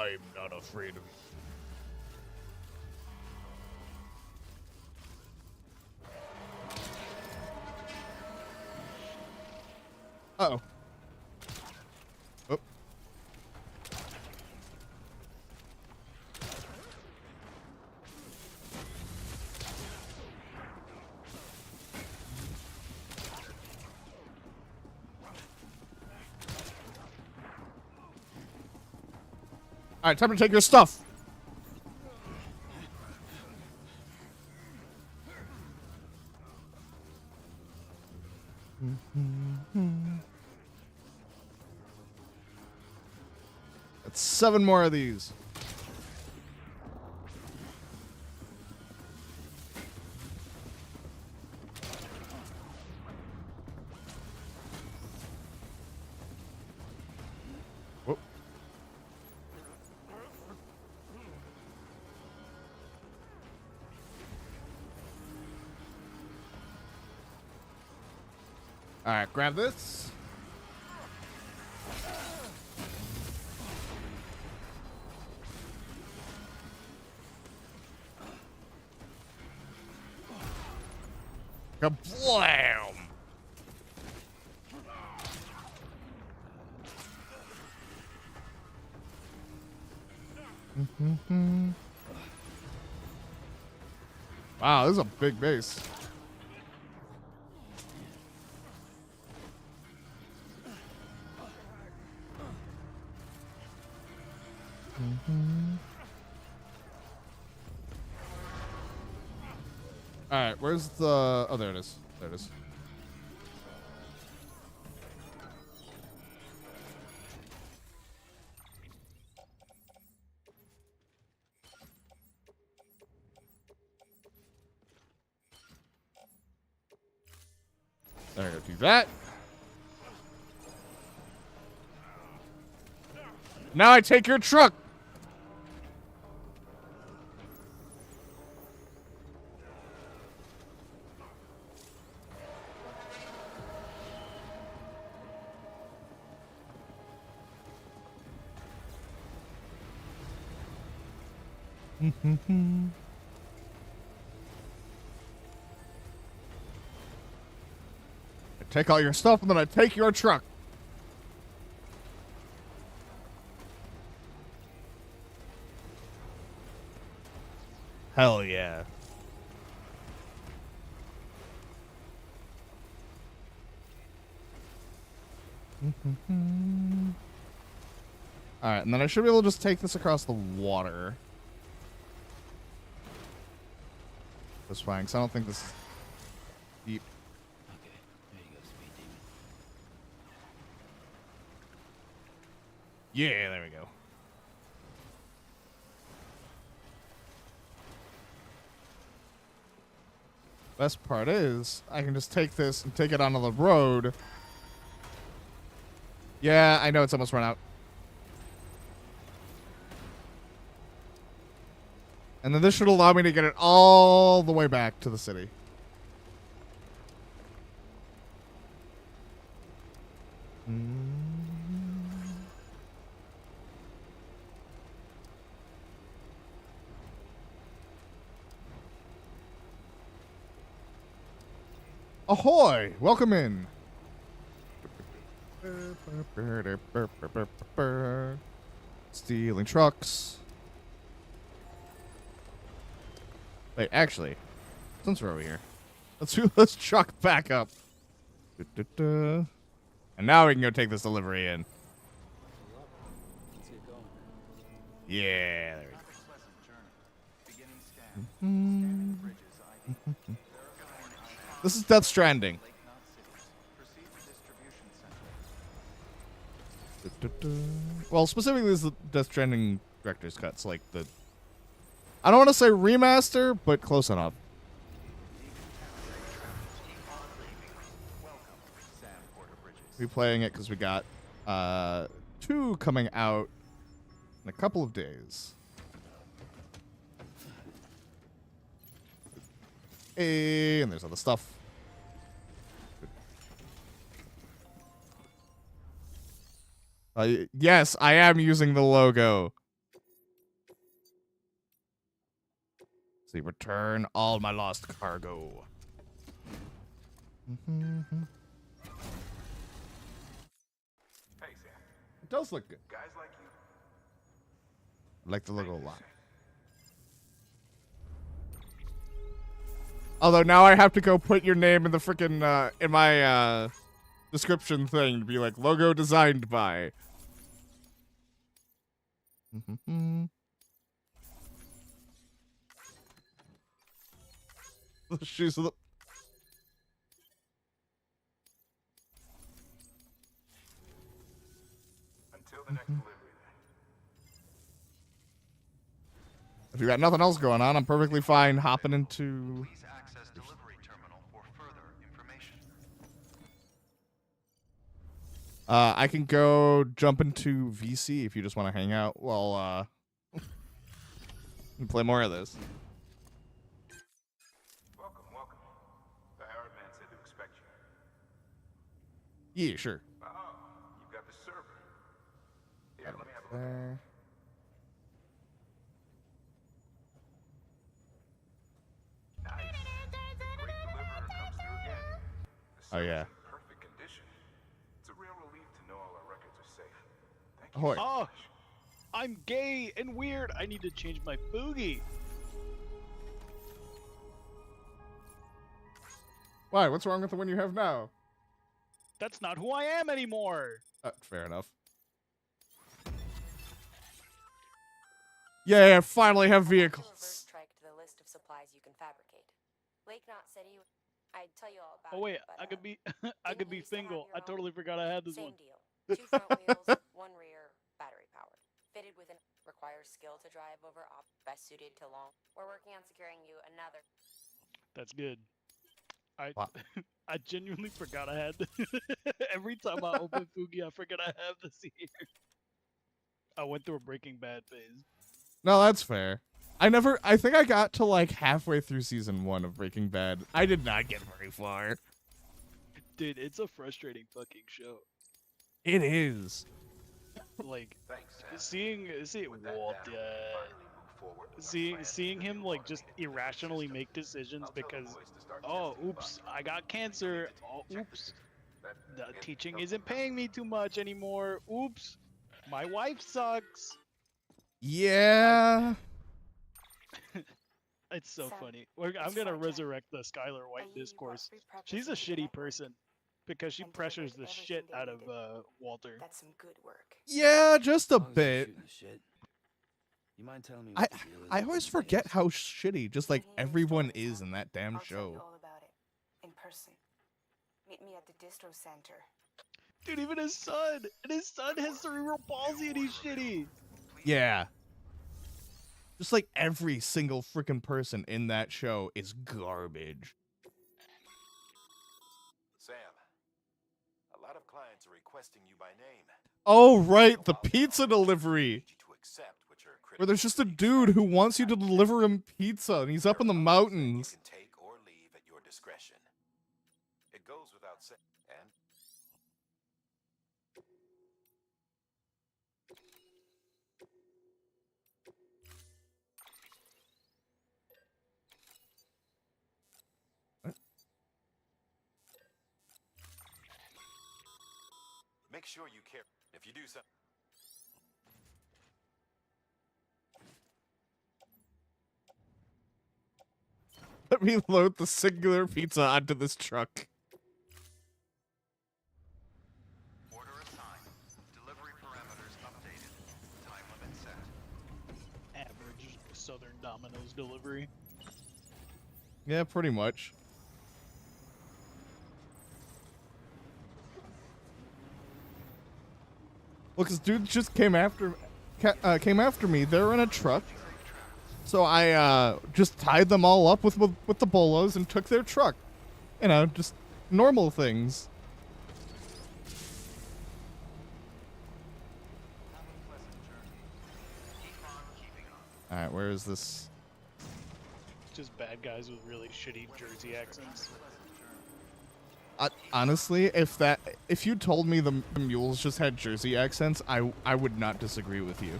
I'm not afraid of you. Uh-oh. Oh. Alright, time to take your stuff. That's 7 more of these. Whoop. Alright, grab this. Kablam! Wow, this is a big base. Alright, where's the... Oh, there it is. There it is. There you go. Do that. Now I take your truck. I take all your stuff and then I take your truck. Hell yeah. Alright, and then I should be able to just take this across the water. That's fine, because I don't think this is deep. Okay, there you go, Speed Demon. Yeah, there we go. Best part is, I can just take this and take it onto the road. Yeah, I know it's almost run out. And then this should allow me to get it all the way back to the city. Ahoy! Welcome in. Stealing trucks. Wait, actually, since we're over here, let's truck back up. And now we can go take this delivery in. Let's get going. Yeah, there we go. Have a pleasant journey. Beginning scan. Scanning bridges ID. Verifying ID. This is Death Stranding. Lake Knot City. Proceed to distribution center. Well, specifically, this is the Death Stranding director's cuts, like the. I don't want to say remaster, but close enough. Sam Porter Bridges. We're playing it because we got 2 coming out in a couple of days. Hey, and there's other stuff. Yes, I am using the logo. See, return all my lost cargo. Hey, Sam. It does look good. Guys like you. I like the logo a lot. Although now I have to go put your name in the freaking in my description thing to be like logo designed by. The shoes of the. Until the next delivery, then. If you got nothing else going on, I'm perfectly fine hopping into. Please access delivery terminal for further information. I can go jump into VC if you just want to hang out while and play more of this. Welcome, welcome. The Howard man said to expect you. Yeah, sure. Oh, you've got the server. Here, let me have a look. Nice. Great deliverer comes through again. The Oh, yeah. server's in perfect condition. It's a real relief to know all our records are safe. Thank you. Ahoy. Oh, I'm gay and weird. I need to change my boogie. Why? What's wrong with the one you have now? That's not who I am anymore. Fair enough. Yeah, I finally have Reverse vehicles. strike to the list of supplies you can fabricate. Lake Knot City, I'd tell you all about Oh wait, it, but, I could be I didn't could you be used to have single. your I totally own? forgot I had this Same one. deal. 2 front wheels, 1 rear, battery powered. Fitted with an requires skill to drive over best suited to long. We're working on securing you another. That's good. I Wow. I genuinely forgot I had every time I open Fugi, I forget I have this here. I went through a Breaking Bad phase. No, that's fair. I think I got to like halfway through season 1 of Breaking Bad. I did not get very far. Dude, it's a frustrating fucking show. It is. Like Thanks, Sam. seeing With that what down, we can finally move forward with our plans seeing for the him new like just automated delivery irrationally system. make decisions I'll tell the because boys to start oh testing oops, bugs. I got cancer. Oh Check oops. this. That The again, teaching no, isn't no. paying me too much anymore. Oops. My wife sucks. Yeah. It's so Sam, funny. I'm it's gonna fine, Jack. resurrect the Skylar I White hear you brought discourse. 3 preppers She's a into the shitty network person because she and pressures delivered the everything shit they out of needed. Walter. That's some good work. Yeah, just a Oh, long as you're bit. shooting the shit. You mind telling me I what the deal is I with always these forget names? how shitty just like Been hearing everyone stories, is huh? in that damn I'll tell you show. all about it in person. Meet me at the distro center. Dude, even his son! And his son has cerebral palsy and he's shitty! Yeah. Just like every single freaking person in that show is garbage. Sam, a lot of clients are requesting you by name. Oh, right, the pizza delivery. Need you to accept what your Where there's critical just a critics dude say who you wants you to cannot deliver him pizza and he's up in the There are others that mountains. You can take or leave at your discretion. It goes without saying. And make sure you care. If you do something. Let me load the singular pizza onto this truck. Order assigned. Delivery parameters updated. Time limit set. Average Southern Domino's delivery. Yeah, pretty much. Well, because dude just came after me. They're in a truck. So I just tied them all up with the bolos and took their truck. You know, just normal things. Have a pleasant journey. Keep on keeping on. All right, where is this? Just bad guys with really shitty Jersey accents. Honestly, if you told me the mules just had Jersey accents, I would not disagree with you.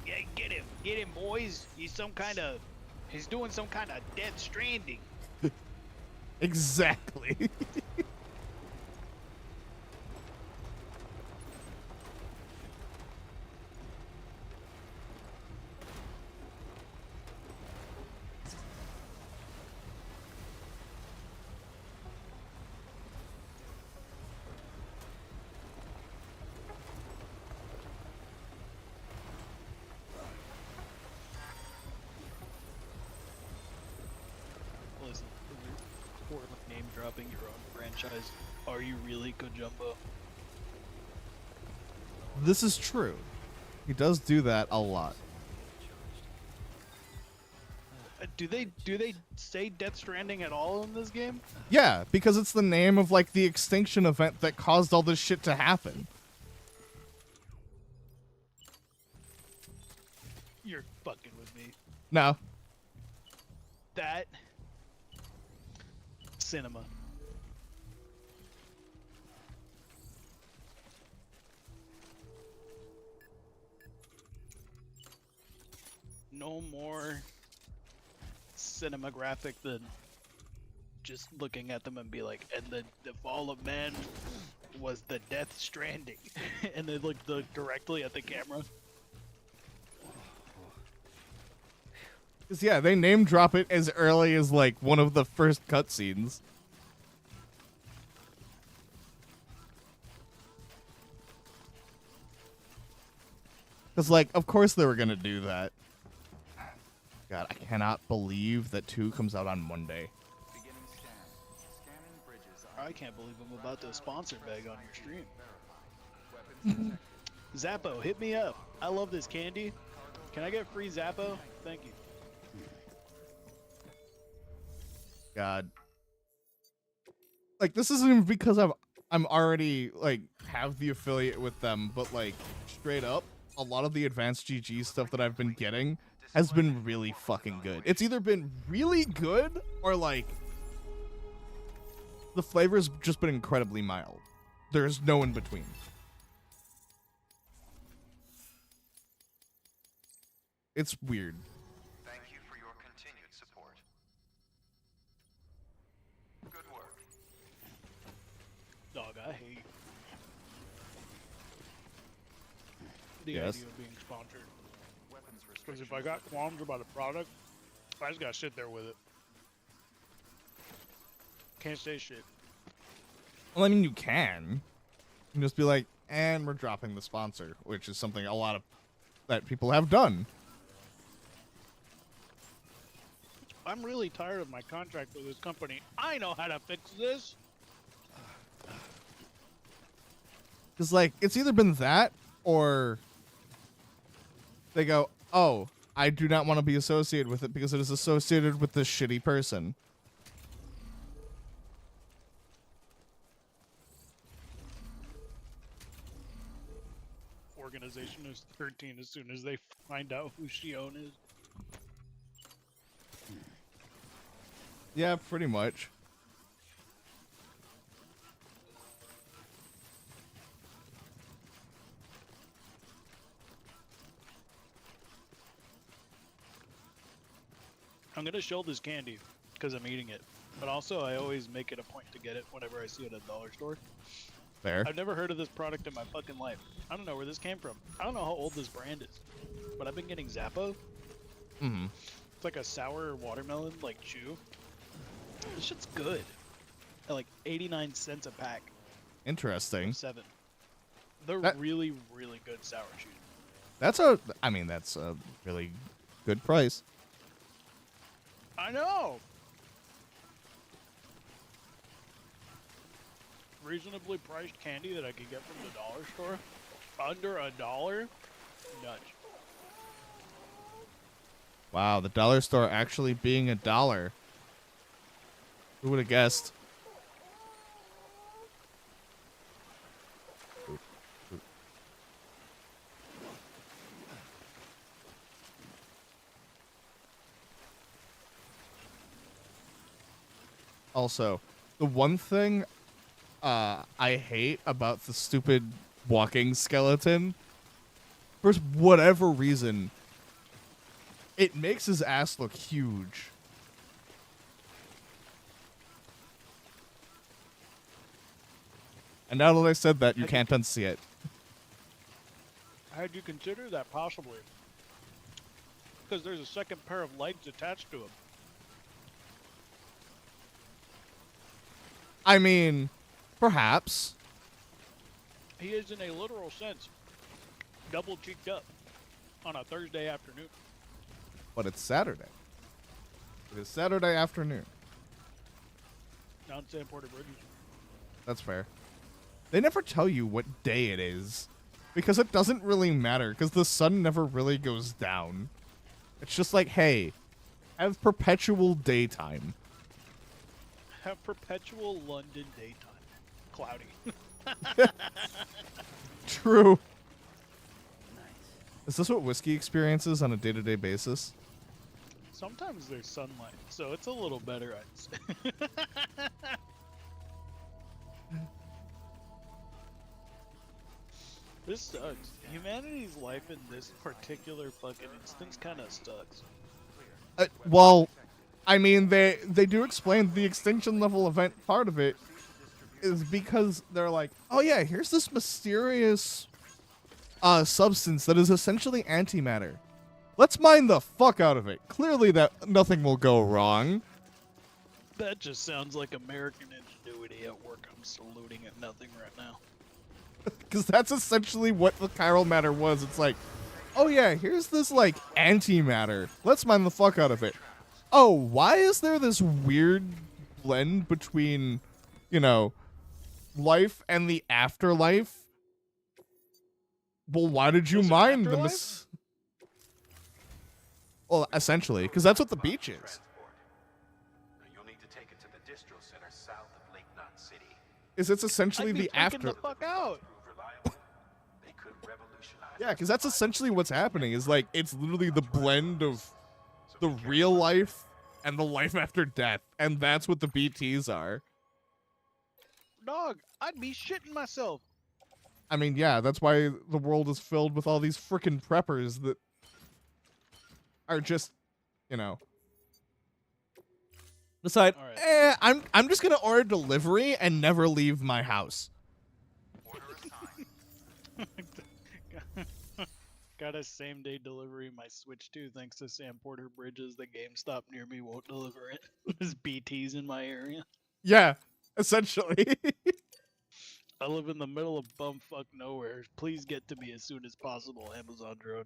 Yeah, get him. get him, boys. He's doing some kind of Death Stranding. Exactly. Listen, for name dropping your own franchise, are you really Kojumbo? This is true. He does do that a lot. Do they say Death Stranding at all in this game? Yeah, because it's the name of like the extinction event that caused all this shit to happen. You're fucking with me. No. That cinema. No more cinematographic than just looking at them and be like, and the fall of man was the Death Stranding. And they look directly at the camera. Cause yeah, they name drop it as early as like one of the first cutscenes. Cause like, of course they were gonna do that. God, I cannot believe that 2 comes out on Monday. Beginning scan. Scanning bridges. I can't believe I'm about to sponsor bag on your stream. Weapons detected. Zappo, hit me up. I love this candy. Can I get free Zappo? Thank you. God. Like, this isn't even because I'm already like have the affiliate with them, but like straight up, a lot of the advanced GG stuff that I've been getting has been really fucking good. It's either been really good or like the flavor's just been incredibly mild. There's no in between. It's weird. Thank you for your continued support. Good work. Dog, I hate the Yes. idea of being sponsored. Weapons Because if restrictions. I got qualms about a product, I just gotta sit there with it. Can't say shit. Well, I mean, you can. You can just be like, and we're dropping the sponsor, which is something a lot of that people have done. I'm really tired of my contract with this company. I know how to fix this. Because, like, it's either been that or they go, oh, I do not want to be associated with it because it is associated with this shitty person. Organization is 13 as soon as they find out who Shion is. Yeah, pretty much. I'm gonna show this candy because I'm eating it, but also I always make it a point to get it whenever I see it at a dollar store. Fair. I've never heard of this product in my fucking life. I don't know where this came from. I don't know how old this brand is, but I've been getting Zappo. Mm-hmm. It's like a sour watermelon, like chew. This shit's good. At like 89 cents a pack. Interesting. 7. They're That- really, really good sour chews. That's a really good price. I know. Reasonably priced candy that I could get from the dollar store, under $1. Nuts. Wow, the dollar store actually being $1. Who would have guessed? Also, the one thing I hate about the stupid walking skeleton, for whatever reason, It makes his ass look huge. And now that I said that, you can't unsee it. Had you consider that possibly? Because there's a second pair of legs attached to him. I mean, perhaps. He is, in a literal sense, double cheeked up on a Thursday afternoon. But it's Saturday. It is Saturday afternoon. Down San Porter Bridge. That's fair. They never tell you what day it is. Because it doesn't really matter. Because the sun never really goes down. It's just like, hey, have perpetual daytime. Have perpetual London daytime. Cloudy. True. Is this what whiskey experiences on a day-to-day basis? Sometimes there's sunlight, so it's a little better, I'd say. This sucks. Humanity's life in this particular fucking instance kind of sucks. Well, I mean, they do explain the extinction level event part of it is because they're like, oh yeah, here's this mysterious substance that is essentially antimatter. Let's mine the fuck out of it. Clearly that nothing will go wrong. That just sounds like American ingenuity at work. I'm saluting at nothing right now. Because that's essentially what the chiral matter was. It's like, oh yeah, here's this like antimatter. Let's mine the fuck out of it. Oh, why is there this weird blend between, you know, life and the afterlife? Well, why did you Was it mine the afterlife? Well, essentially, because that's what the beach is. Transport. Now you'll need to take it to the distro center south of Lake Knot City. Is it's essentially I'd be the freaking after. the fuck out. Prove reliable. They could revolutionize. Yeah, because that's essentially what's happening. Is like it's literally the blend of the real life and the life after death, and that's what the BTs are. Dog, I'd be shitting myself. I mean, yeah, that's why the world is filled with all these frickin' preppers that are just, you know, decide, All right. I'm just gonna order delivery and never leave my house. Order assigned. Got a same day delivery my Switch 2 thanks to Sam Porter Bridges. The GameStop near me won't deliver it. There's BTs in my area. Yeah, essentially. I live in the middle of bumfuck nowhere. Please get to me as soon as possible, Amazon drone.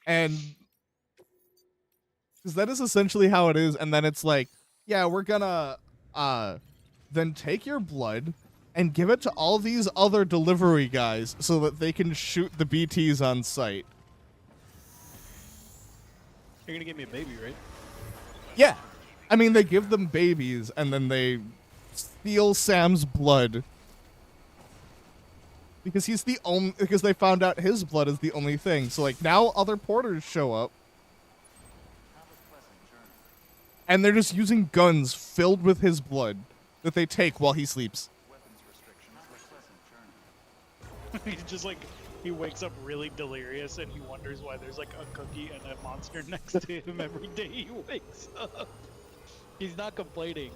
And because that is essentially how it is, and then it's like, yeah, we're gonna then take your blood and give it to all these other delivery guys so that they can shoot the BTs on site. You're gonna give me a baby, right? Yeah. I mean, they give them babies and then they steal Sam's blood. Because he's the only, because they found out his blood is the only thing. So like now other porters show up Have a pleasant journey. and they're just using guns filled with his blood that they take while he sleeps. Weapons restrictions. Have a pleasant journey. He's just like, he wakes up really delirious and he wonders why there's like a cookie and a monster next to him every day he wakes up. He's not complaining,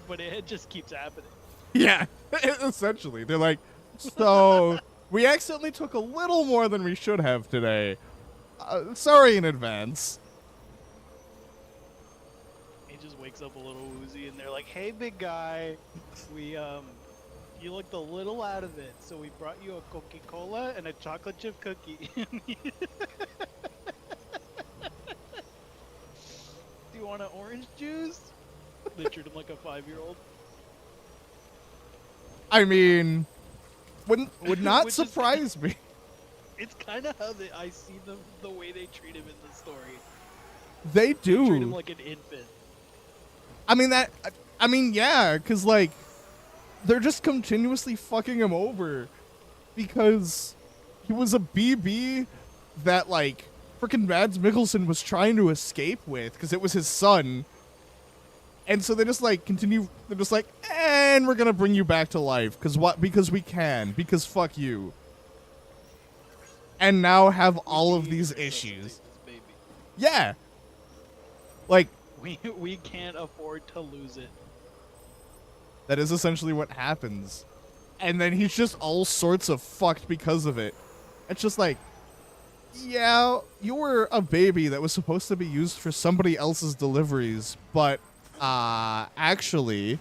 but it just keeps happening. Yeah, essentially. They're like, so we accidentally took a little more than we should have today. Sorry in advance. He just wakes up a little woozy and they're like, hey big guy, we you looked a little out of it, so we brought you a Coca-Cola and a chocolate chip cookie. Do you want an orange juice? They treat him like a 5-year-old. I mean, would not Which is- surprise me. It's kind of how I see them, the way they treat him in the story. They They treat him do. like an infant. I mean yeah, because like they're just continuously fucking him over because he was a BB that like freaking Mads Mikkelsen was trying to escape with because it was his son. And so they just like continue. They're just like, and we're gonna bring you back to life because what? Because we can. Because fuck you. and now have all of We these hate ourselves to issues. take this baby. Yeah. Like, We can't afford to lose it. that is essentially what happens. And then he's just all sorts of fucked because of it. It's just like, yeah, you were a baby that was supposed to be used for somebody else's deliveries, but actually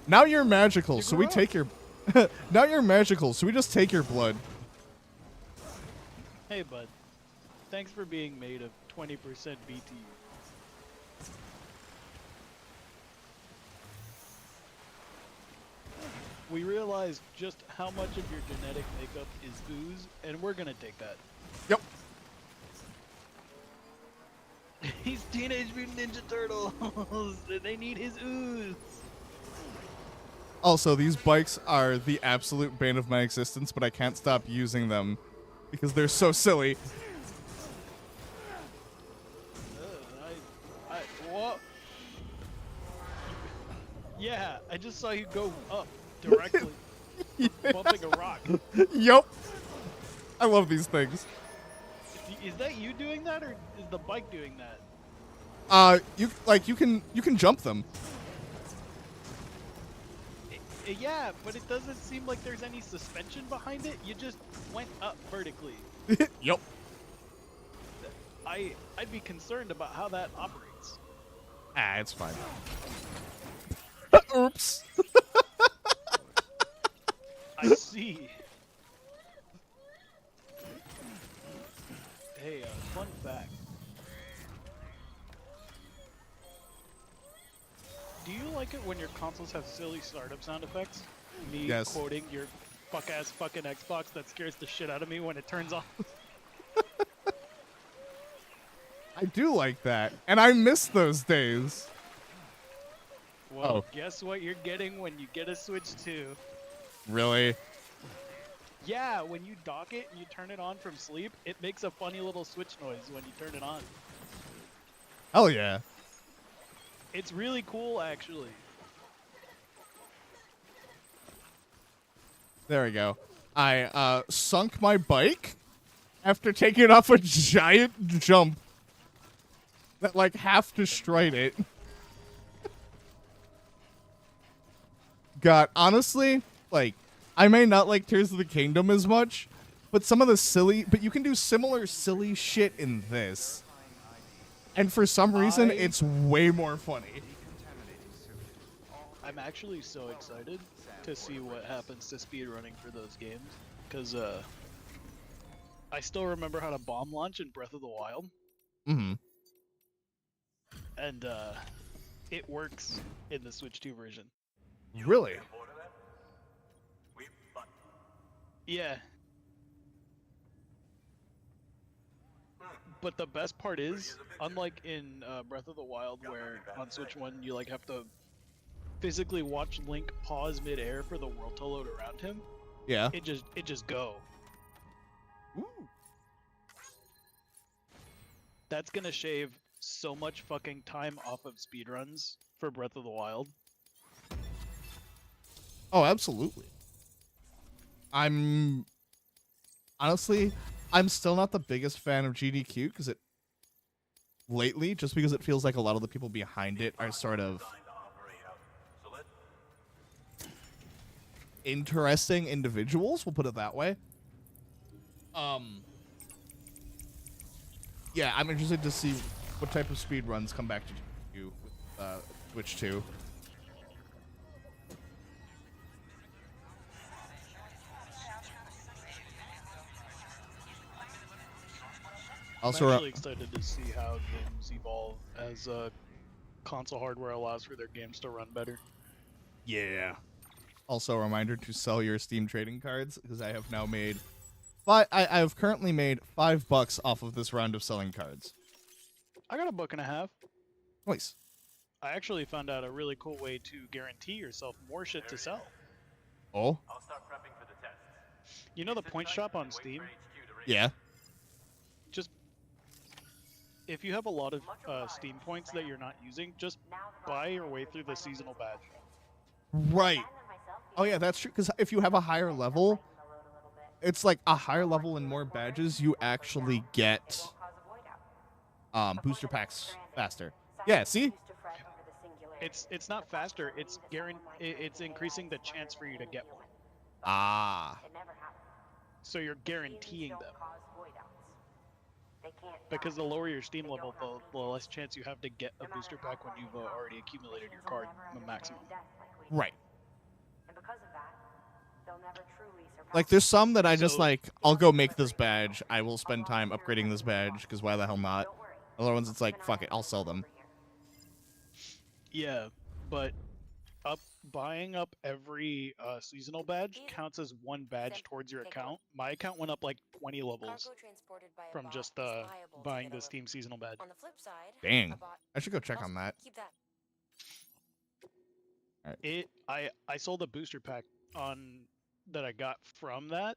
now you're magical, You so we grew up. take your now you're magical, so we just take your blood. Hey, bud. Thanks for being made of 20% BTU. We realized just how much of your genetic makeup is ooze, and we're gonna take that. Yep. He's Teenage Mutant Ninja Turtles! They need his ooze! Also, these bikes are the absolute bane of my existence, but I can't stop using them because they're so silly. What? Yeah, I just saw you go up directly, bumping a rock. Yup. I love these things. Is that you doing that, or is the bike doing that? You can jump them. Yeah, but it doesn't seem like there's any suspension behind it. You just went up vertically. Yup. I'd be concerned about how that operates. Ah, it's fine. Oops. I see. Hey, fun fact. Do you like it when your consoles have silly startup sound effects? Me Yes. quoting your fuck-ass fucking Xbox that scares the shit out of me when it turns off. I do like that, and I miss those days. Well, guess what you're getting when you get a Switch 2? Really? Yeah, when you dock it and you turn it on from sleep, it makes a funny little Switch noise when you turn it on. Hell yeah. It's really cool, actually. There we go. I sunk my bike after taking off a giant jump that like half destroyed it. God, honestly, like, I may not like Tears of the Kingdom as much, but you can do similar silly shit in this. And for some reason, it's way more funny. I'm actually so excited to see what happens to speedrunning for those games, because I still remember how to bomb launch in Breath of the Wild, Mm-hmm. and it works in the Switch 2 version. Really? Yeah. But the best part is, unlike in Breath of the Wild, where on Switch 1 you like have to physically watch Link pause mid-air for the world to load around him, Yeah. it just go. Ooh. That's gonna shave so much fucking time off of speedruns for Breath of the Wild. Oh, absolutely. Honestly, I'm still not the biggest fan of GDQ because just because it feels like a lot of the people behind it are sort of interesting individuals, we'll put it that way. Yeah, I'm interested to see what type of speed runs come back to GDQ with Twitch 2. Also, I'm actually excited to see how games evolve as console hardware allows for their games to run better. yeah. Also, a reminder to sell your Steam trading cards because I have now made, I've currently made $5 off of this round of selling cards. I got $1.50. Nice. I actually found out a really cool way to guarantee yourself more shit to sell. Oh. I'll start prepping for the tests. You know the point shop on Steam? Yeah. Just if you have a lot of Steam points that you're not using, just buy your way through the seasonal badge. Right. Oh yeah, that's true. Because if you have a higher level, it's like a higher level and more badges, you actually get booster packs faster. Yeah, see? It's not faster. It's increasing the chance for you to get one. Ah. So you're guaranteeing them. Because the lower your Steam level, the less chance you have to get a booster pack when you've already accumulated your card maximum. Right. And because of that, they'll never truly surpass. Like, there's some that I just, So- like, I'll go make this badge. I will spend time upgrading this badge, because why the hell not? Other ones, it's like, fuck it, I'll sell them. Yeah, but buying up every seasonal badge counts as one badge towards your account. My account went up like 20 levels from just buying the Steam seasonal badge. On the flip side, Dang. I should go check on that. keep that. I sold a booster pack that I got from that,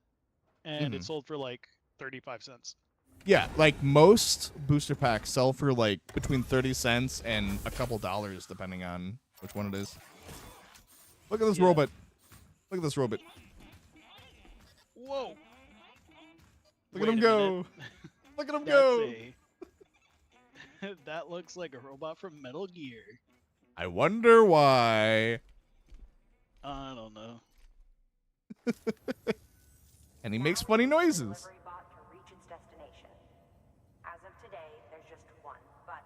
and it sold for like 35 cents. Yeah, like, most booster packs sell for, like, between 30 cents and a couple dollars, depending on which one it is. Look at this robot. Look at this robot. Whoa! Look at him go. Look at him go. That looks like a robot from Metal Gear. I wonder why. I don't know. And he makes funny noises. Delivery bot to reach its destination. As of today, there's just one. But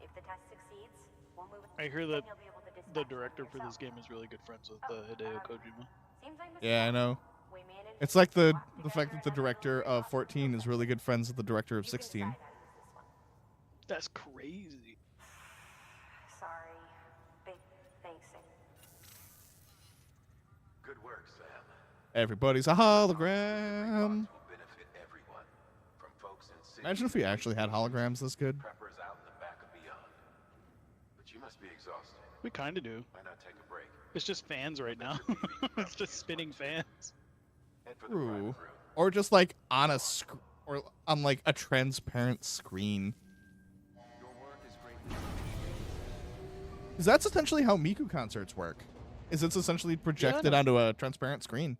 if the test succeeds, we'll move. I hear that then you'll be able to dispatch the one director for yourself. this game is really good friends with Hideo Kojima. Seems like Yeah, I know. we managed It's like the fact that the director of 14 is really good friends with the director of 16. That's crazy. Sorry. Big thanks. Good work, Sam. Everybody's a hologram. Will benefit everyone, from folks in cities Imagine if we actually had holograms this good. preppers out in the back and beyond. But you must be exhausted. We kind of do. Why not take a break? It's just fans right now. It's just spinning fans. Head for the True. private room. Or just like on a or on like a transparent screen. Your work is greatly Because that's essentially how Miku concerts work. Is it's essentially projected no. onto a transparent screen.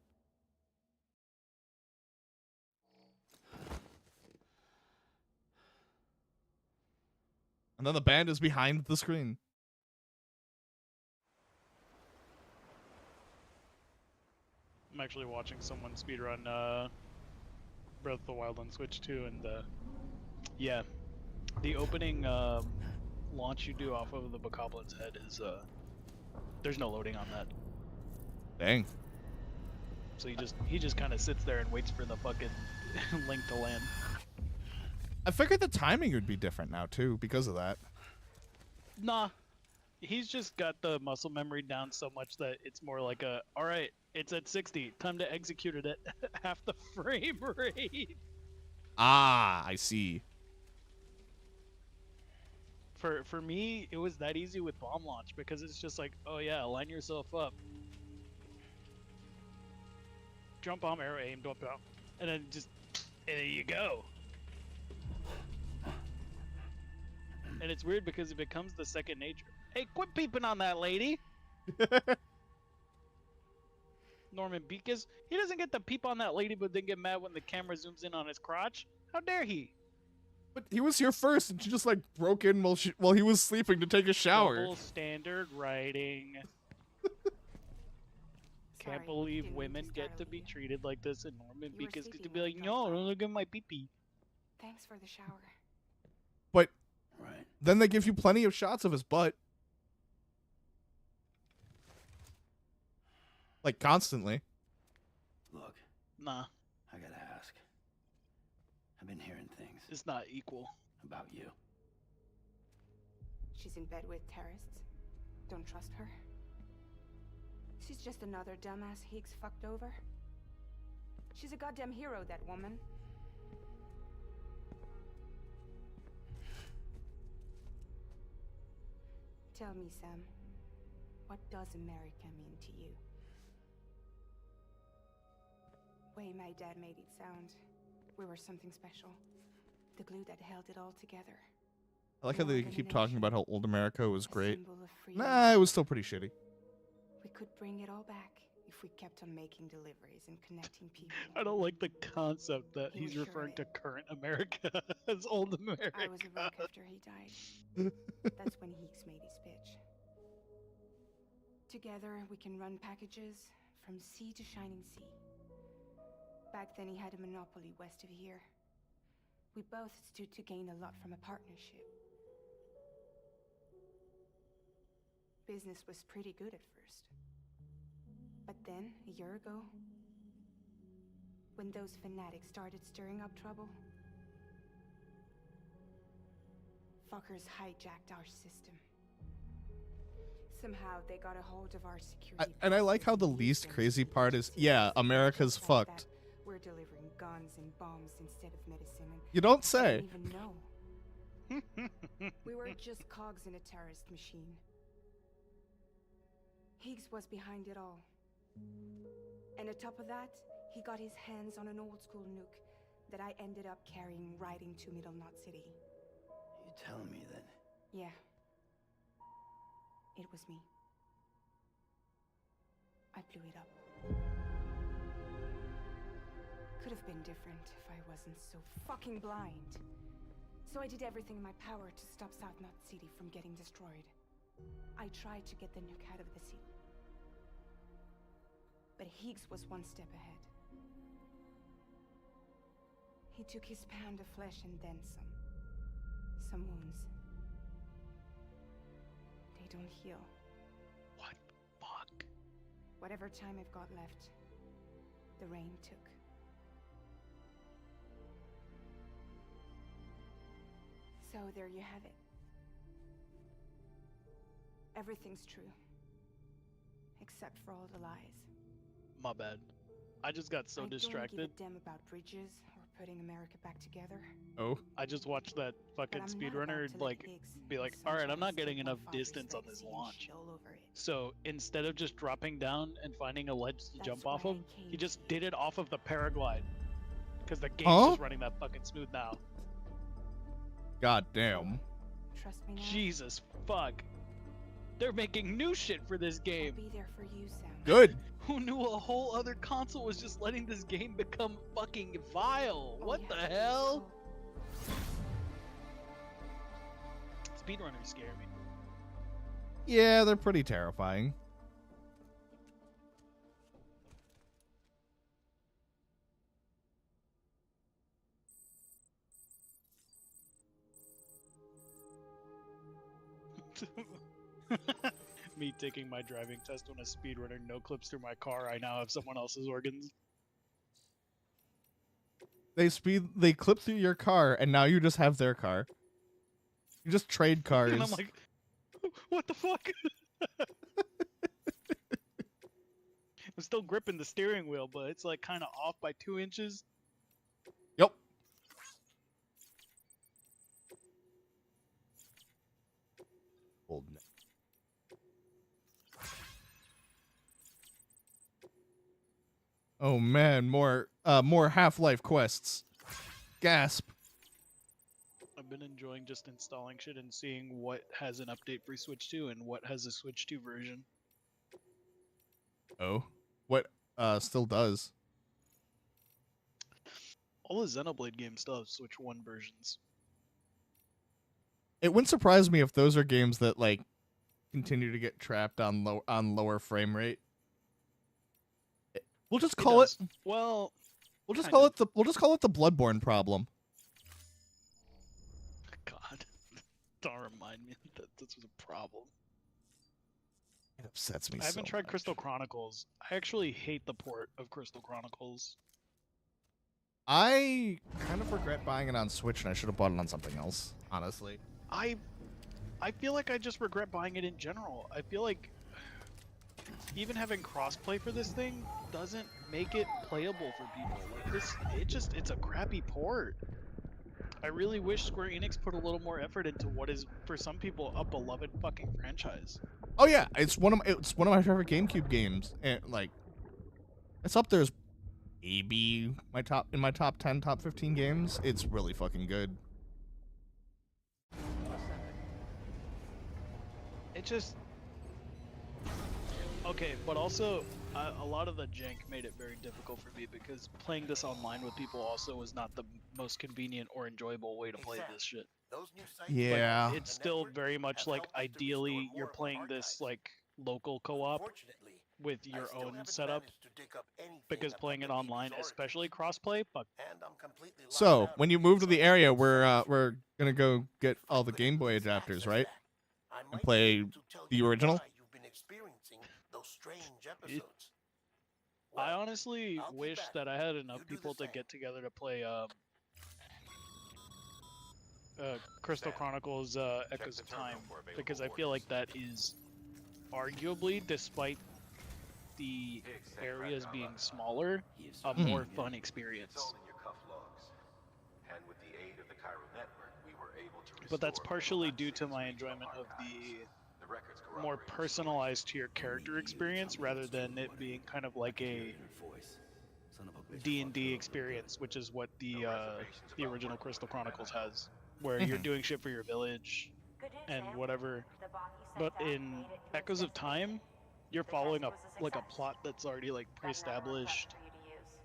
And then the band is behind the screen. I'm actually watching someone speedrun Breath of the Wild on Switch 2, and yeah, the opening launch you do off of the Bokoblin's head is there's no loading on that. Dang. So he just kind of sits there and waits for the fucking link to land. I figured the timing would be different now too because of that. Nah, he's just got the muscle memory down so much that it's more like a, all right, it's at 60, time to execute it at half the frame rate. Ah, I see. For me, it was that easy with bomb launch because it's just like, oh yeah, line yourself up. Jump bomb, arrow aim, dump out, and then and there you go. And it's weird because it becomes the second nature. Hey, quit peeping on that lady! Norman Beekis, he doesn't get to peep on that lady but then get mad when the camera zooms in on his crotch. How dare he? But he was here first, and she just like broke in while he was sleeping to take a shower. Double standard writing. Can't believe women get to be treated like this, and Norman You were Beekis gets to sleeping be when like, you no, got don't look at my pee-pee. Thanks for the shower. But Right. then they give you plenty of shots of his butt. Like constantly. Look, Nah, I gotta ask. I've been hearing things it's not equal. about you. She's in bed with terrorists. Don't trust her. She's just another dumbass Higgs fucked over. She's a goddamn hero, that woman. Tell me, Sam, what does America mean to you? Way my dad made it sound, we were something special. The glue that held it all together. I like how they keep talking about how old America was A great. symbol of freedom. Nah, it was still pretty shitty. We could bring it all back if we kept on making deliveries and connecting people. I don't like the concept that He was he's sure referring it. to current America as old America. I was a wreck after he died. That's when Heeks made his pitch. Together, we can run packages from sea to shining sea. Back then, he had a monopoly west of here. We both stood to gain a lot from a partnership. Business was pretty good at first. But then, a year ago, when those fanatics started stirring up trouble, fuckers hijacked our system. Somehow they got a hold of our security. And I like how the least crazy part is, yeah, America's fucked. We're delivering guns and bombs instead of medicine. And You don't I say. didn't even know. We were just cogs in a terrorist machine. Higgs was behind it all. And on top of that, he got his hands on an old-school nuke that I ended up carrying right into Middle Knot City. You telling me then? Yeah. It was me. I blew it up. Could have been different if I wasn't so fucking blind. So I did everything in my power to stop South Knot City from getting destroyed. I tried to get the nuke out of the city. But Higgs was one step ahead. He took his pound of flesh and then some. Some wounds. They don't heal. What the fuck? Whatever time I've got left, the rain took. So there you have it. Everything's true. Except for all the lies. My bad. I just got so I distracted. don't give a damn about bridges or putting America back together. Oh. I just watched that But fucking I'm not speedrunner about to let like Higgs be like, and all right, I'm not Sanchez getting take my enough father's distance on this legacy and launch. shit all over it. So instead of just dropping down and finding a ledge to That's jump off why I of, he came just to you. did it off of the paraglide. Because the game's Huh? just running that fucking smooth now. God damn. Trust me now. Jesus fuck. They're making new shit for this I'll game. be there for you, Sam. Good. Who knew a whole other console was just letting this game become fucking vile? All What you the have to do is hell? call. Speedrunners scare me. Yeah, they're pretty terrifying. Me taking my driving test when a speedrunner no clips through my car, I now have someone else's organs. They clip through your car, and now you just have their car. You just trade cars. And I'm like, what the fuck? I'm still gripping the steering wheel, but it's like kind of off by 2 inches. Yep. Old neck. Oh man, more Half-Life quests. Gasp. I've been enjoying just installing shit and seeing what has an update for Switch 2 and what has a Switch 2 version. Oh. What still does? All the Xenoblade games still have Switch 1 versions. It wouldn't surprise me if those are games that like continue to get trapped on lower frame rate. We'll just call it. Well, We'll just kind call of. it the. We'll just call it the Bloodborne problem. God, don't remind me that this was a problem. It upsets me. I haven't so tried much. Crystal Chronicles. I actually hate the port of Crystal Chronicles. I kind of regret buying it on Switch, and I should have bought it on something else. Honestly. I feel like I just regret buying it in general. I feel like even having crossplay for this thing doesn't make it playable for people. Like this, it's a crappy port. I really wish Square Enix put a little more effort into what is for some people a beloved fucking franchise. Oh yeah, it's one of my favorite GameCube games, and like, it's up there as maybe my top 10, top 15 games. It's really fucking good. It just okay, but also A lot of the jank made it very difficult for me because playing this online with people also was not the most convenient or enjoyable way to play this shit. Those new sites Yeah. It's still very much like ideally you're playing this like local co-op Unfortunately, with I your still own haven't setup managed to dig up anything because about playing the it online, League's especially origins, crossplay, fuck. and I'm completely locked So out when of you the move to the inside area, source. we're gonna go get all the But Game Boy as fast adapters, as right? that, I And might play be able to tell the you original? why you've been experiencing those strange episodes. I Well, honestly I'll be wish back. that I had enough You do the people to same. get together to play Crystal Sam, Chronicles check Echoes the of terminal Time for available because I feel orders. like that is arguably, despite the Higgs sent areas Kraken being online. smaller, a Mhm. more fun It's experience. all in your cuff logs. And with the aid of the Cairo network, we were able to restore But that's partially Knot due to City's my regional enjoyment of archives. the The records more corroborate your story. personalized to your character experience rather than it being kind of like a D&D experience, which is what the original Crystal Chronicles has, where you're Mhm. doing shit for your village Good news, and Sam. whatever. The bot you sent But out in made it to its Echoes of destination. Time, you're The following test up was a like a success. plot that's already like Got another one prepped pre-established. for you to use.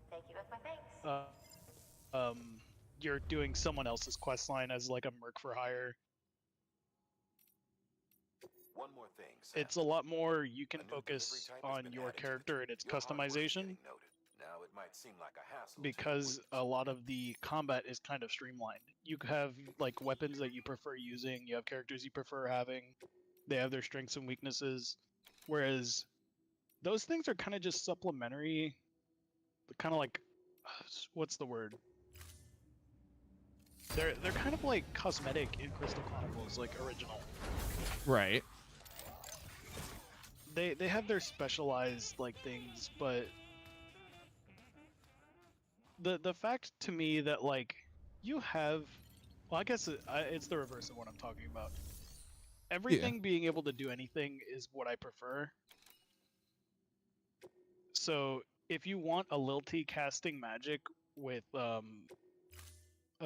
Thank you with my thanks. You're doing someone else's quest line as like a merc for hire. One more thing, Sam. It's a lot more you can A new delivery focus type has on been your added to the character queue. and its Your hard work's customization getting noted. Now, it might seem like a hassle to because Williams. a lot of the combat is kind of streamlined. You have like weapons that you prefer using, you have characters you prefer having, they have their strengths and weaknesses, whereas those things are kind of just supplementary, kind of like what's the word? They're kind of like cosmetic in Crystal Chronicles, like original. Right. They have their specialized like things, but the fact to me that like you have, well, I guess it's the reverse of what I'm talking about. Everything being able to do anything is what I prefer. So if you want a Lilty casting magic with a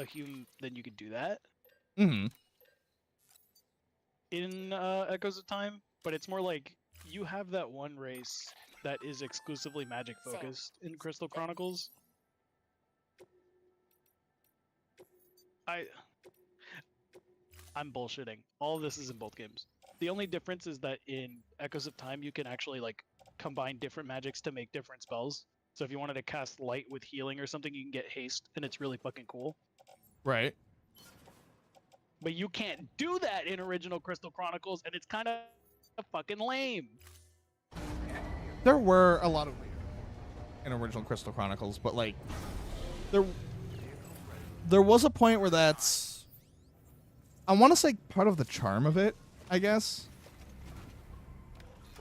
human, then you could do that Mhm. in Echoes of Time. But it's more like you have that one race that is exclusively magic focused in Crystal Chronicles. I'm bullshitting. All of this is in both games. The only difference is that in Echoes of Time, you can actually like combine different magics to make different spells. So if you wanted to cast light with healing or something, you can get haste, and it's really fucking cool. Right. But you can't do that in original Crystal Chronicles, and it's kind of fucking lame. There were a lot of in original Crystal Chronicles, but like there was a point where that's, I want to say, part of the charm of it, I guess.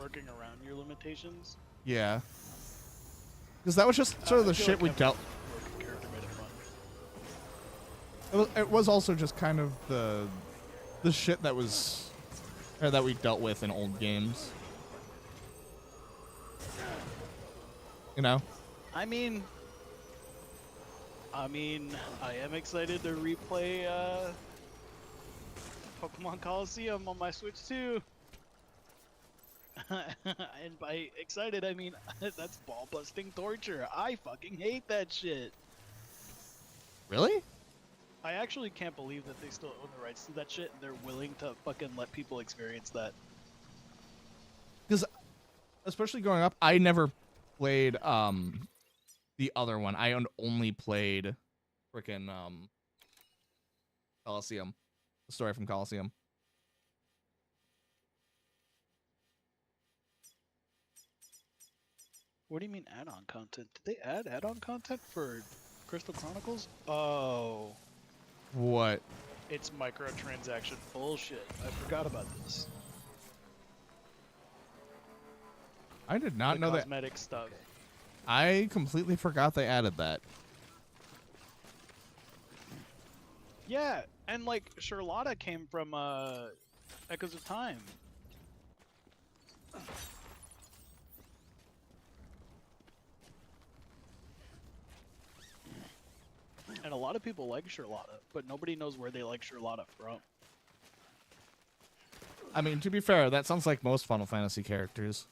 Working around your limitations. Yeah. Because that was just sort of the shit we dealt. Character made it fun. It was also just kind of the shit that was, or that we dealt with in old games. You know? I mean, I am excited to replay Pokemon Coliseum on my Switch too. And by excited, I mean that's ball-busting torture. I fucking hate that shit. Really? I actually can't believe that they still own the rights to that shit and they're willing to fucking let people experience that. Because, especially growing up, I never played the other one. I only played frickin' Coliseum, the story from Coliseum. What do you mean add-on content? Did they add add-on content for Crystal Chronicles? Oh. What? It's microtransaction bullshit. I forgot about this. I did not know that. Cosmetic stuff. I completely forgot they added that. Yeah, and like Charlotta came from Echoes of Time. And a lot of people like Charlotta, but nobody knows where they like Charlotta from. I mean, to be fair, that sounds like most Final Fantasy characters.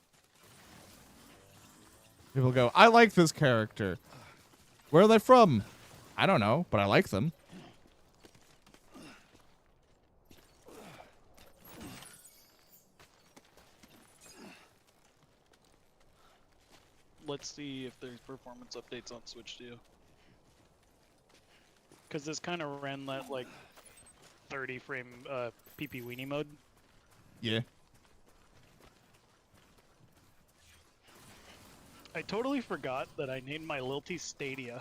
People go, I like this character. Where are they from? I don't know, but I like them. Let's see if there's performance updates on Switch too. Because this kind of ran that like 30 frame PP weenie mode. Yeah. I totally forgot that I named my Lilty Stadia.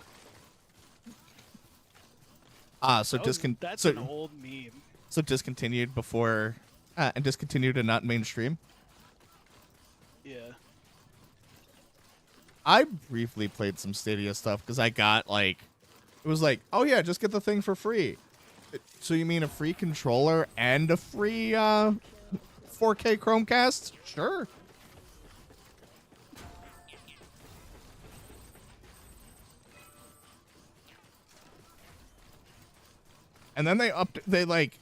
So That's an old meme. So discontinued before, and discontinued and not mainstream. Yeah. I briefly played some Stadia stuff because I got like, it was like, oh yeah, just get the thing for free. So you mean a free controller and a free 4K Chromecast? Sure. And then they like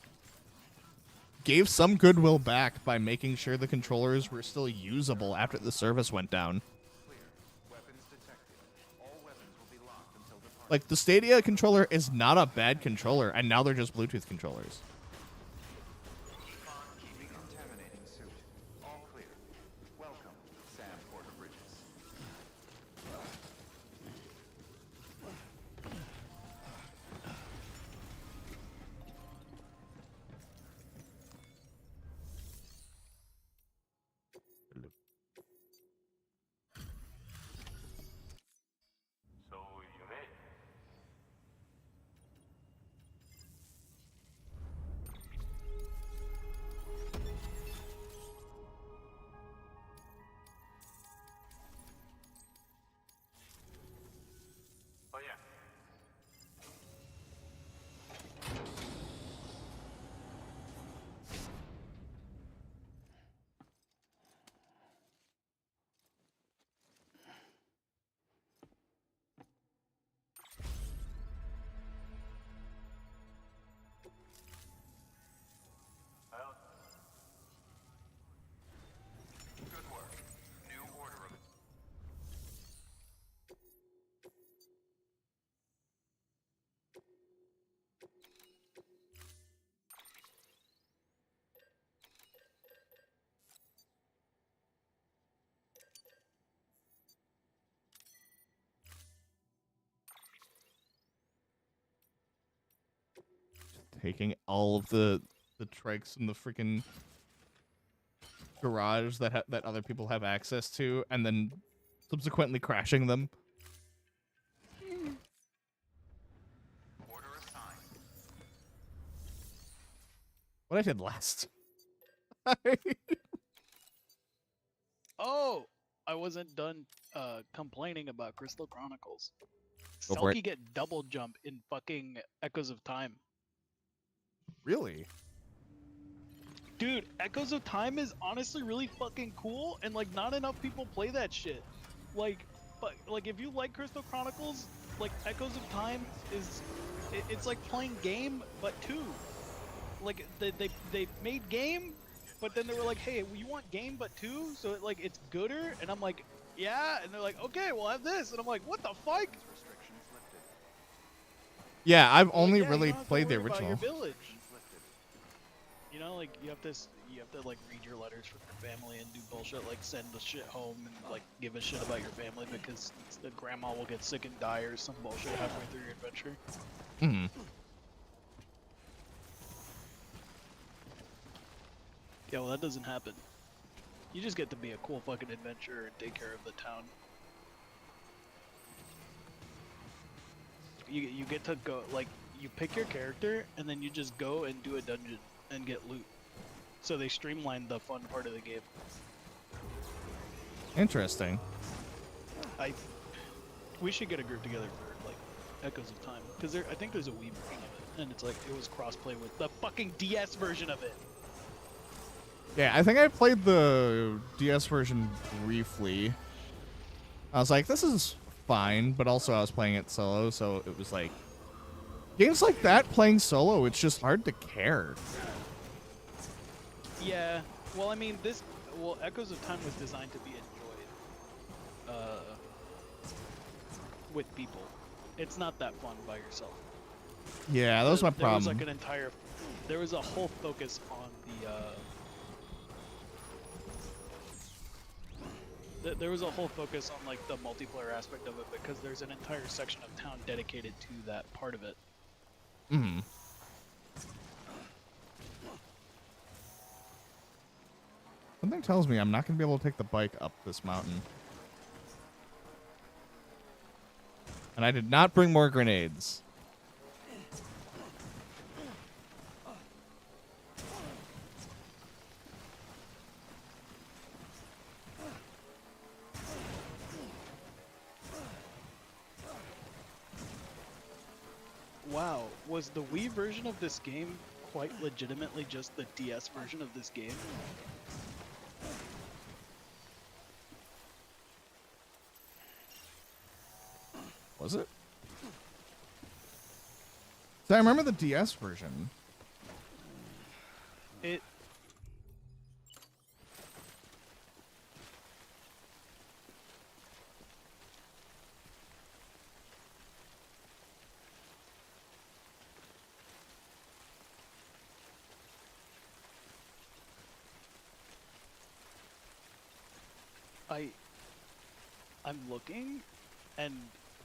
gave some goodwill back by making sure the controllers were still usable after the service went down. Like, the Stadia controller is not a bad controller, and now they're just Bluetooth controllers. Decontaminating suit. All clear. Welcome, Sam Porter Bridges. So you made it. Oh yeah. Well, Good work. New order of Taking all of the trikes from the freaking garage that that other people have access to, and then subsequently crashing them. order assigned. What I did last. Oh, I wasn't done complaining about Crystal Chronicles. Go for it. Selkie get double jump in fucking Echoes of Time. Really? Dude, Echoes of Time is honestly really fucking cool, and like not enough people play that shit. Like, but like if you like Crystal Chronicles, like Echoes of Time is, it's like playing Game but 2. Like they made Game, but then they were like, hey, you want Game but 2? So it, like it's gooder, and I'm like, yeah, and they're like, okay, we'll have this, and I'm like, what the fuck? Restrictions lifted. Yeah, I've Like, only yeah, you really don't have to played the worry about your original. village. You know, like you have to like read your letters from your family and do bullshit like send the shit home and like give a shit about your family because the grandma will get sick and die or some bullshit halfway through your adventure. Hmm. Yeah, well that doesn't happen. You just get to be a cool fucking adventurer and take care of the town. You get to go, like, you pick your character and then you just go and do a dungeon and get loot. So they streamlined the fun part of the game. Interesting. We should get a group together for like Echoes of Time because I think there's a Wii version of it, and it's like it was crossplay with the fucking DS version of it. Yeah, I think I played the DS version briefly. I was like, this is fine, but also I was playing it solo, so it was like, games like that playing solo, it's just hard to care. Yeah, well, I mean, Echoes of Time was designed to be enjoyed. with people. It's not that fun by yourself. Yeah, that was my There was problem. like there was a whole focus on there was a whole focus on like the multiplayer aspect of it because there's an entire section of town dedicated to that part of it. Hmm. Something tells me I'm not going to be able to take the bike up this mountain. And I did not bring more grenades. Wow, was the Wii version of this game quite legitimately just the DS version of this game? Was it? So I remember the DS version. It I'm looking, and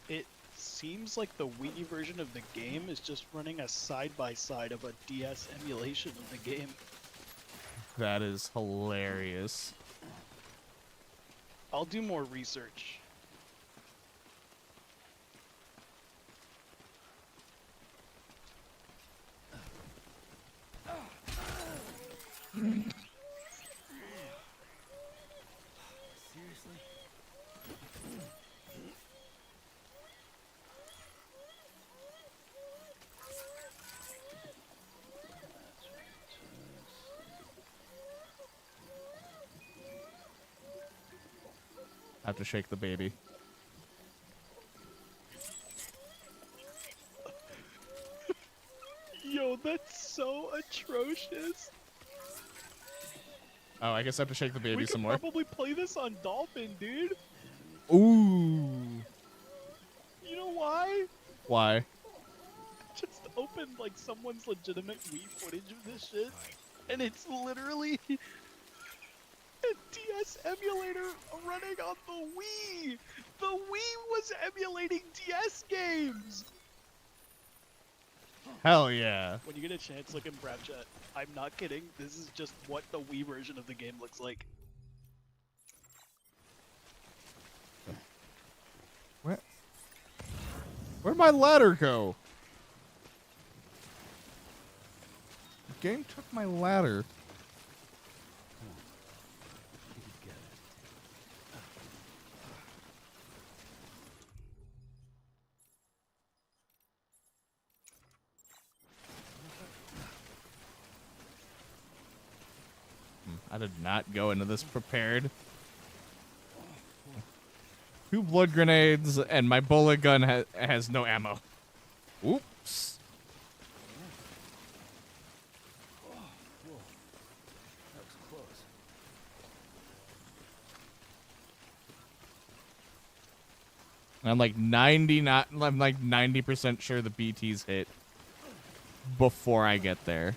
it seems like the Wii version of the game is just running a side-by-side of a DS emulation of the game. That is hilarious. I'll do more research. Seriously? I have to shake the baby. Yo, that's so atrocious. Oh, I guess I have to shake the baby We some could more. probably play this on Dolphin, dude. Ooh. You know why? Why? Just open like someone's legitimate Wii footage of this shit, and it's literally a DS emulator running on the Wii. The Wii was emulating DS games. Hell yeah. When you get a chance, look in Brad chat. I'm not kidding. This is just what the Wii version of the game looks like. Where'd my ladder go? The game took my ladder. I did not go into this prepared. 2 blood grenades, and my bullet gun has no ammo. Oops. That was close. I'm like 90% sure the BT's hit before I get there.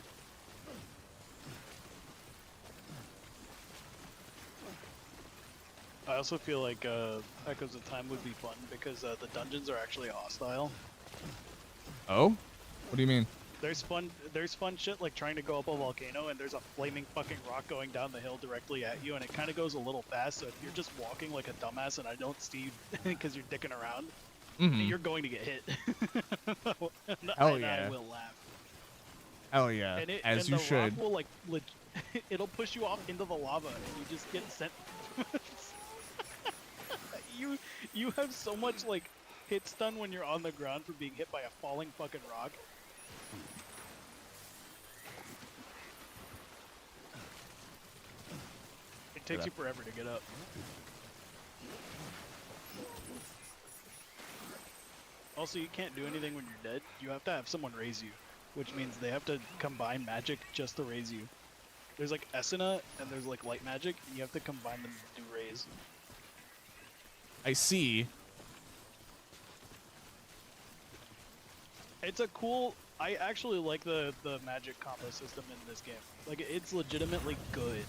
I also feel like Echoes of Time would be fun because the dungeons are actually hostile. Oh? What do you mean? There's fun shit like trying to go up a volcano and there's a flaming fucking rock going down the hill directly at you, and it kind of goes a little fast, so if you're just walking like a dumbass and I don't see you because you're dicking around, you're going to get hit. Hell yeah. I will laugh. Hell yeah. And As you the should. rock will like it'll push you off into the lava and you just get sent. You have so much like hit stun when you're on the ground from being hit by a falling fucking rock. It takes you forever to get up. Also, you can't do anything when you're dead. You have to have someone raise you, which means they have to combine magic just to raise you. There's like Esuna and there's like light magic, and you have to combine them to do raise. I see. It's a cool. I actually like the magic combo system in this game. Like, it's legitimately good.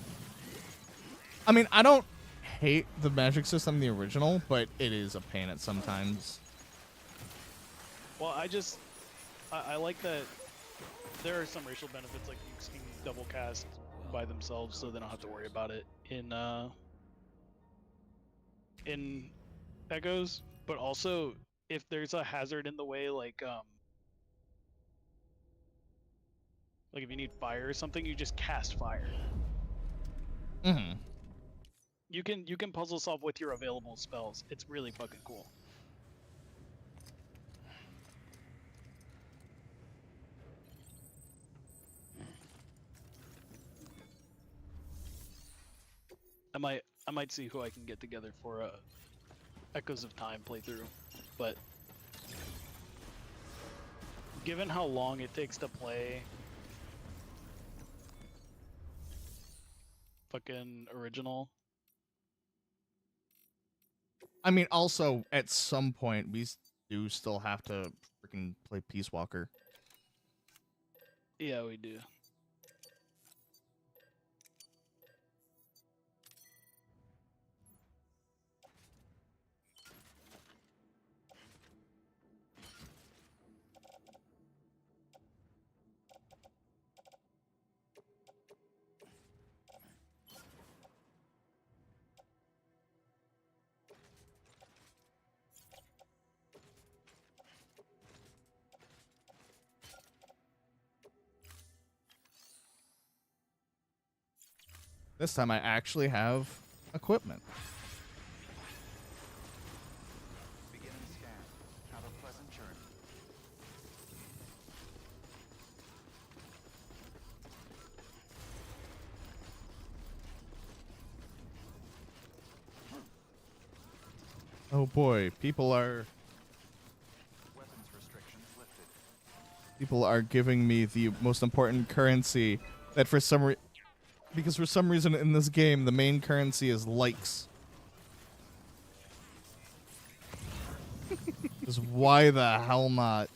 I mean, I don't hate the magic system in the original, but it is a pain at sometimes. Well, I like that there are some racial benefits, like you can double cast by themselves, so they don't have to worry about it in Echoes. But also, if there's a hazard in the way, like if you need fire or something, you just cast fire. Mm-hmm. You can puzzle solve with your available spells. It's really fucking cool. I might see who I can get together for a Echoes of Time playthrough, but given how long it takes to play fucking original. I mean, also at some point we do still have to freaking play Peace Walker. Yeah, we do. This time I actually have equipment. Begin and scan. Have a pleasant journey. Oh boy, people are Weapons restrictions lifted. people are giving me the most important currency that for some because for some reason in this game the main currency is likes. Just why the hell not?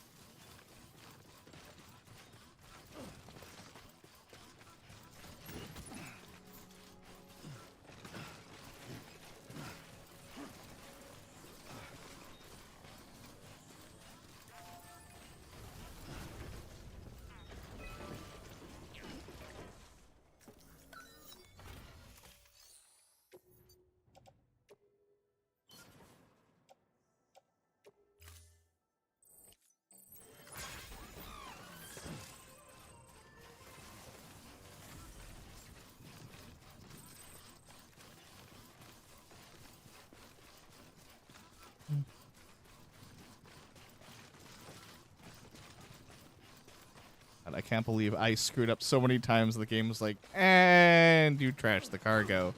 And I can't believe I screwed up so many times. The game was like, and you trashed the cargo.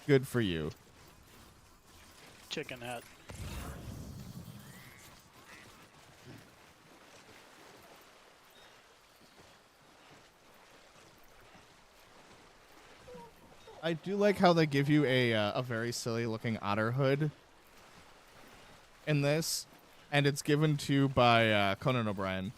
Good for you. Chicken hat. I do like how they give you a very silly looking otter hood in this, and it's given to you by Conan O'Brien.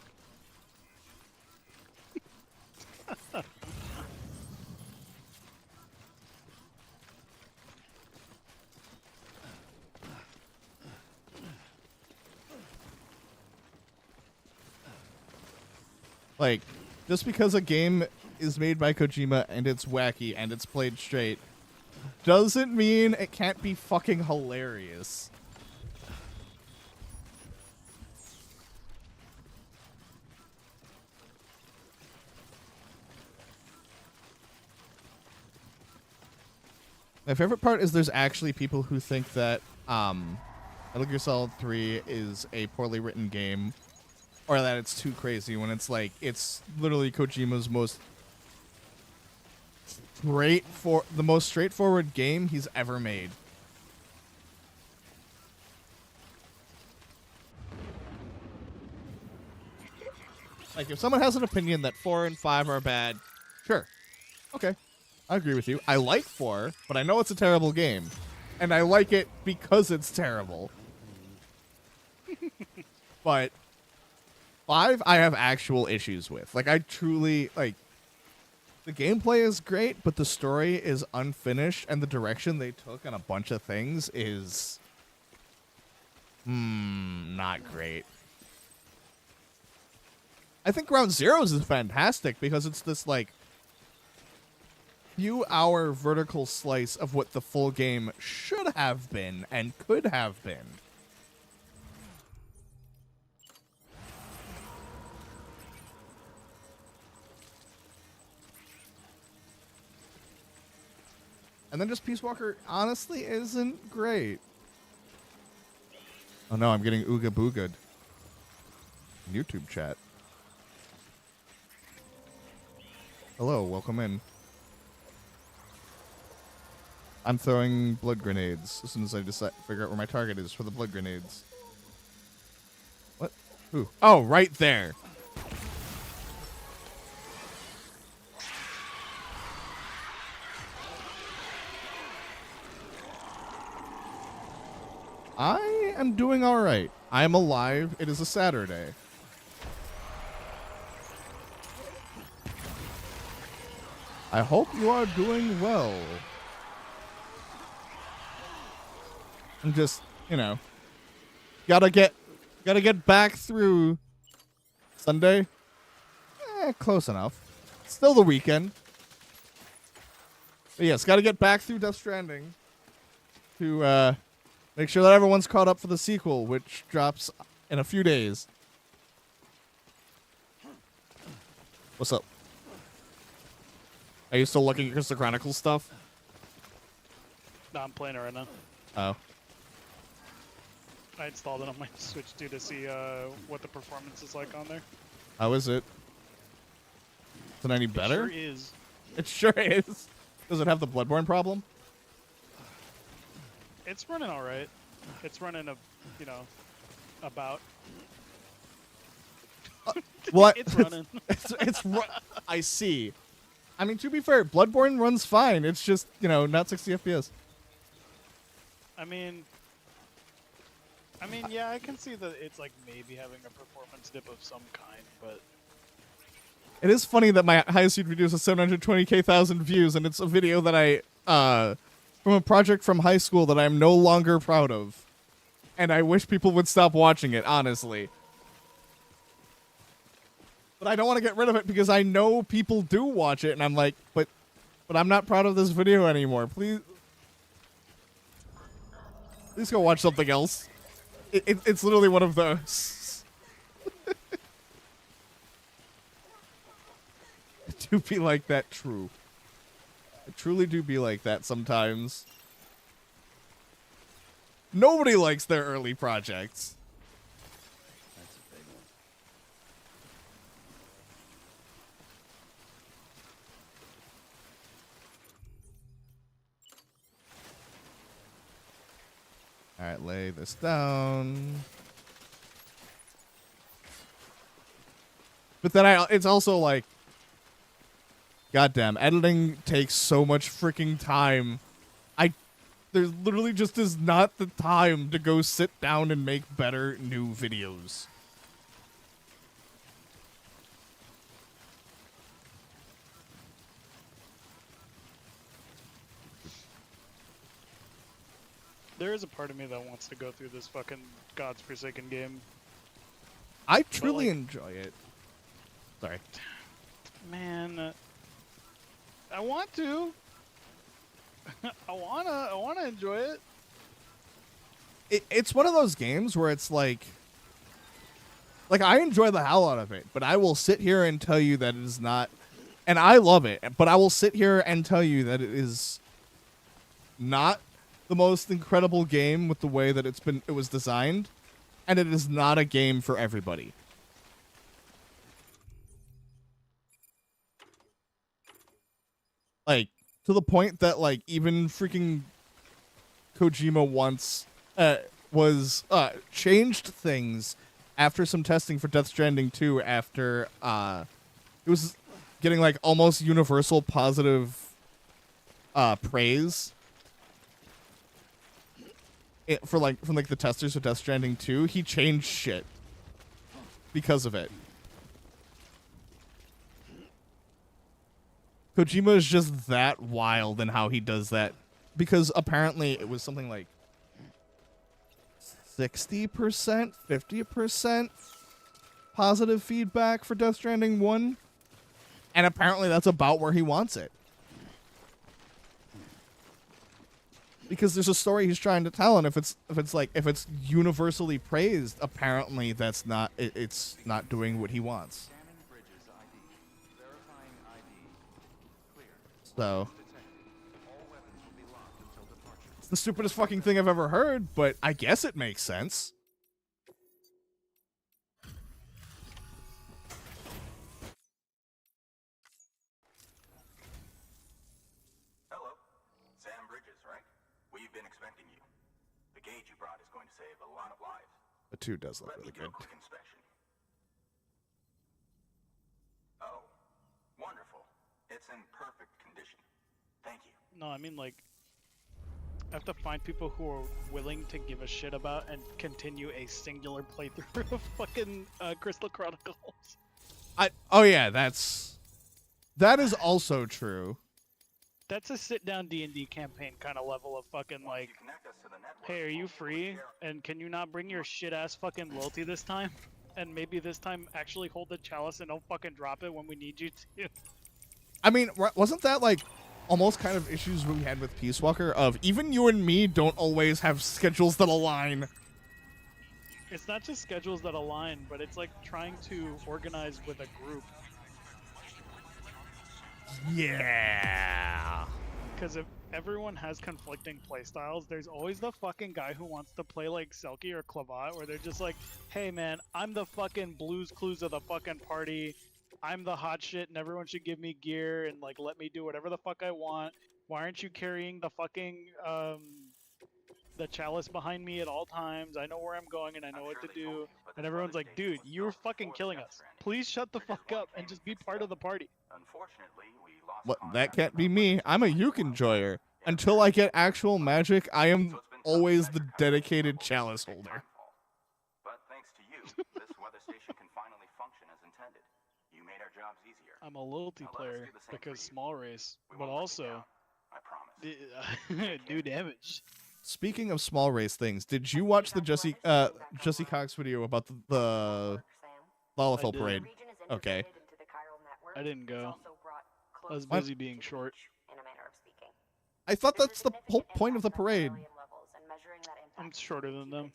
Like, just because a game is made by Kojima and it's wacky and it's played straight doesn't mean it can't be fucking hilarious. My favorite part is there's actually people who think that Metal Gear Solid 3 is a poorly written game, or that it's too crazy, when it's like, it's literally Kojima's the most straightforward game he's ever made. Like, if someone has an opinion that 4 and 5 are bad, sure. Okay. I agree with you. I like 4, but I know it's a terrible game. And I like it because it's terrible. But 5 I have actual issues with. Like, I truly, like, the gameplay is great, but the story is unfinished, and the direction they took on a bunch of things is, not great. I think Ground Zeroes is fantastic because it's this, like, few-hour vertical slice of what the full game should have been and could have been. And then just Peace Walker honestly isn't great. Oh no, I'm getting ooga booga'd. YouTube chat. Hello, welcome in. I'm throwing blood grenades as soon as I decide figure out where my target is for the blood grenades. What? Who? Oh, right there. I am doing all right. I am alive. It is a Saturday. I hope you are doing well. I'm just, you know, gotta get back through Sunday. Close enough. Still the weekend. But yes, gotta get back through Death Stranding to make sure that everyone's caught up for the sequel, which drops in a few days. What's up? Are you still looking at Crystal Chronicles stuff? No, I'm playing it right now. Oh. I installed it on my Switch too to see what the performance is like on there. How is it? Is it any better? It sure is. It sure is. Does it have the Bloodborne problem? It's running all right. It's running about. What? It's running. I see. I mean, to be fair, Bloodborne runs fine. It's just, not 60 FPS. I mean, yeah, I can see that it's like maybe having a performance dip of some kind, but it is funny that my highest viewed video is 720,000 views, and it's a video that I, from a project from high school that I'm no longer proud of. And I wish people would stop watching it, honestly. But I don't want to get rid of it because I know people do watch it, and I'm like, but I'm not proud of this video anymore. Please go watch something else. It's literally one of those. I do be like that, true. I truly do be like that sometimes. Nobody likes their early projects. That's a big one. Alright, lay this down. But then it's also like, goddamn, editing takes so much freaking time. There literally just is not the time to go sit down and make better new videos. there is a part of me that wants to go through this fucking God's Forsaken game. I truly enjoy it. Sorry. Man, I want to. I wanna enjoy it. It's one of those games where it's like I enjoy the hell out of it, but I will sit here and tell you that it is not, and I love it, but I will sit here and tell you that it is not the most incredible game with the way that it was designed, and it is not a game for everybody. Like, to the point that, like, even freaking Kojima once changed things after some testing for Death Stranding 2 after it was getting, like, almost universal positive praise from the testers of Death Stranding 2. He changed shit. because of it. Kojima is just that wild in how he does that. Because apparently it was something like 60%, 50% positive feedback for Death Stranding 1. And apparently that's about where he wants it. Because there's a story he's trying to tell, and if it's universally praised, apparently that's not it's not doing what he wants. Scanning bridges ID. Verifying ID. Clear. So Detected. All weapons will be locked until departure. it's the stupidest fucking thing I've ever heard, but I guess it makes sense. Hello. Sam Bridges, right? We've been expecting you. The gauge you brought is going to save a lot of lives. The 2 does look Let really me do good. a quick inspection. Oh, wonderful. It's in perfect condition. Thank you. No, I mean like I have to find people who are willing to give a shit about and continue a singular playthrough of fucking Crystal Chronicles. Oh yeah, that is also true. That's a sit-down D&D campaign kind of level of fucking like, Connect us to the network. hey, are you free? And can you not bring your shit-ass fucking loyalty this time? And maybe this time actually hold the chalice and don't fucking drop it when we need you to. I mean, wasn't that like almost kind of issues we had with Peace Walker of even you and me don't always have schedules that align? It's not just schedules that align, but it's like trying to organize with a group. Yeah. Because if everyone has conflicting playstyles, there's always the fucking guy who wants to play like Selkie or Clavat, where they're just like, hey man, I'm the fucking Blues Clues of the fucking party. I'm the hot shit and everyone should give me gear and like let me do whatever the fuck I want. Why aren't you carrying the fucking the chalice behind me at all times? I know where I'm going and I know what to do. And everyone's like, dude, you're fucking killing us. Please shut the fuck up and just be part of the party. Unfortunately, we lost What? That contact can't with be our me. logistics I'm a system uke while enjoyer. we Until I get actual magic, I am always the dedicated chalice holder. But thanks to you, this weather station can finally function as intended. You made our jobs easier. I'm a loyalty Now let us player do the same because for you. small race, We but won't let you also down, I promise. do damage. Speaking of small race things, did you watch the Jesse Cox video about the Lalafell did. parade? Okay. I didn't go. I was busy being short. I thought that's the whole point of the parade. I'm shorter than them.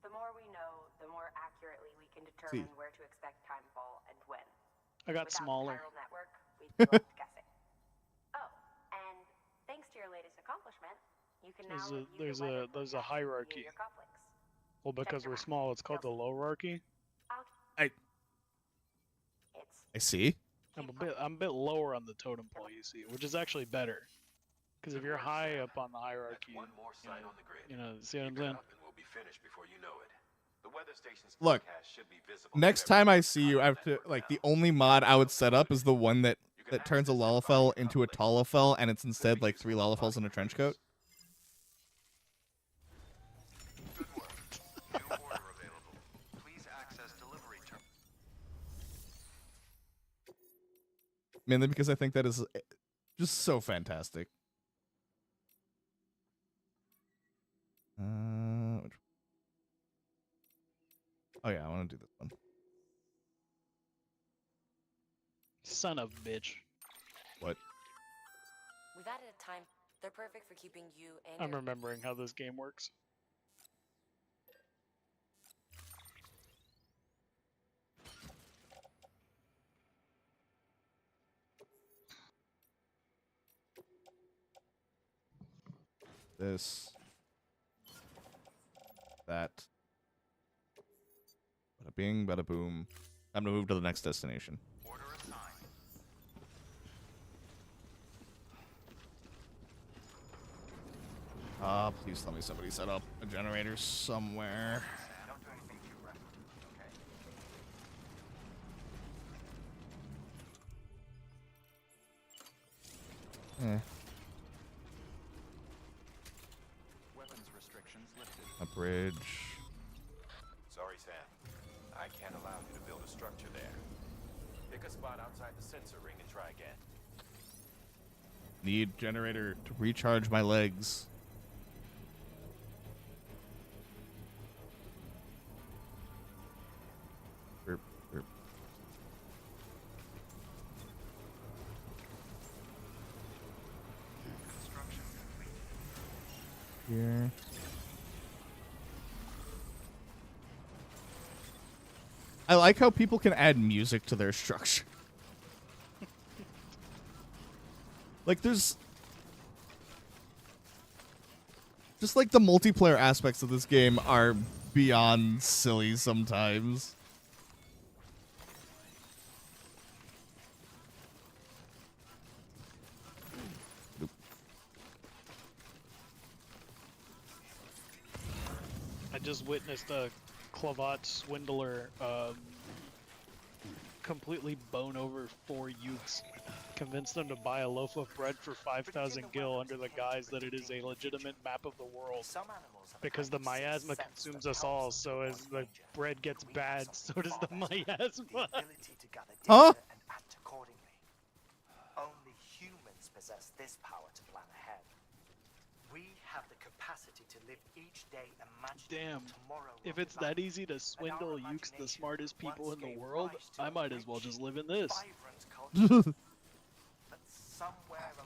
The more we know, the more accurately we can determine where to expect timefall and when. I got Without smaller. the chiral network, we'd be left guessing. Oh, and thanks to your latest accomplishment, you can now There's a hierarchy. your conflicts. Well, because we're small, it's called the lowerarchy. I see. I'm a bit lower on the totem pole, you see, which is actually better. Because if you're high up on the hierarchy, One more site on the grid. you know, see what I'm saying? And we'll be finished before you know it. The weather station's Look, forecast should be visible next time I see you, I have to like the only mod I would set up is the one that turns a Lalafell into a Talafell, and it's instead like 3 Lalafells in a trench coat. Good work. New order available. Please access delivery terminal. Mainly because I think that is just so fantastic. Oh yeah, I want to do this one. Son of a bitch. What? We've added a time. They're perfect for keeping you and I'm your remembering how this game works. This. That. Bada bing, bada boom. Time to move to the next destination. Order assigned. Please tell me somebody set up a generator somewhere. Don't do anything too reckless, okay? Weapons restrictions lifted. A bridge. Sorry, Sam. a structure there. Pick a spot outside the sensor ring and try again. Need generator to recharge my legs. Burp, burp. Construction complete. Here. I like how people can add music to their structure. Like, there's... Just, like, the multiplayer aspects of this game are beyond silly sometimes. I just witnessed a Clavat swindler completely bone over 4 youths, convince them to buy a loaf of bread for 5,000 gil under the guise that it is a legitimate map of the world. Because the miasma consumes us all, so as the bread gets bad, so does the miasma. Huh? And act accordingly. Only humans possess this power to plan ahead. We have the capacity to live each day imagining Damn, tomorrow. if it's that easy to swindle Ukes, the smartest people in the world, I might as well just live in this.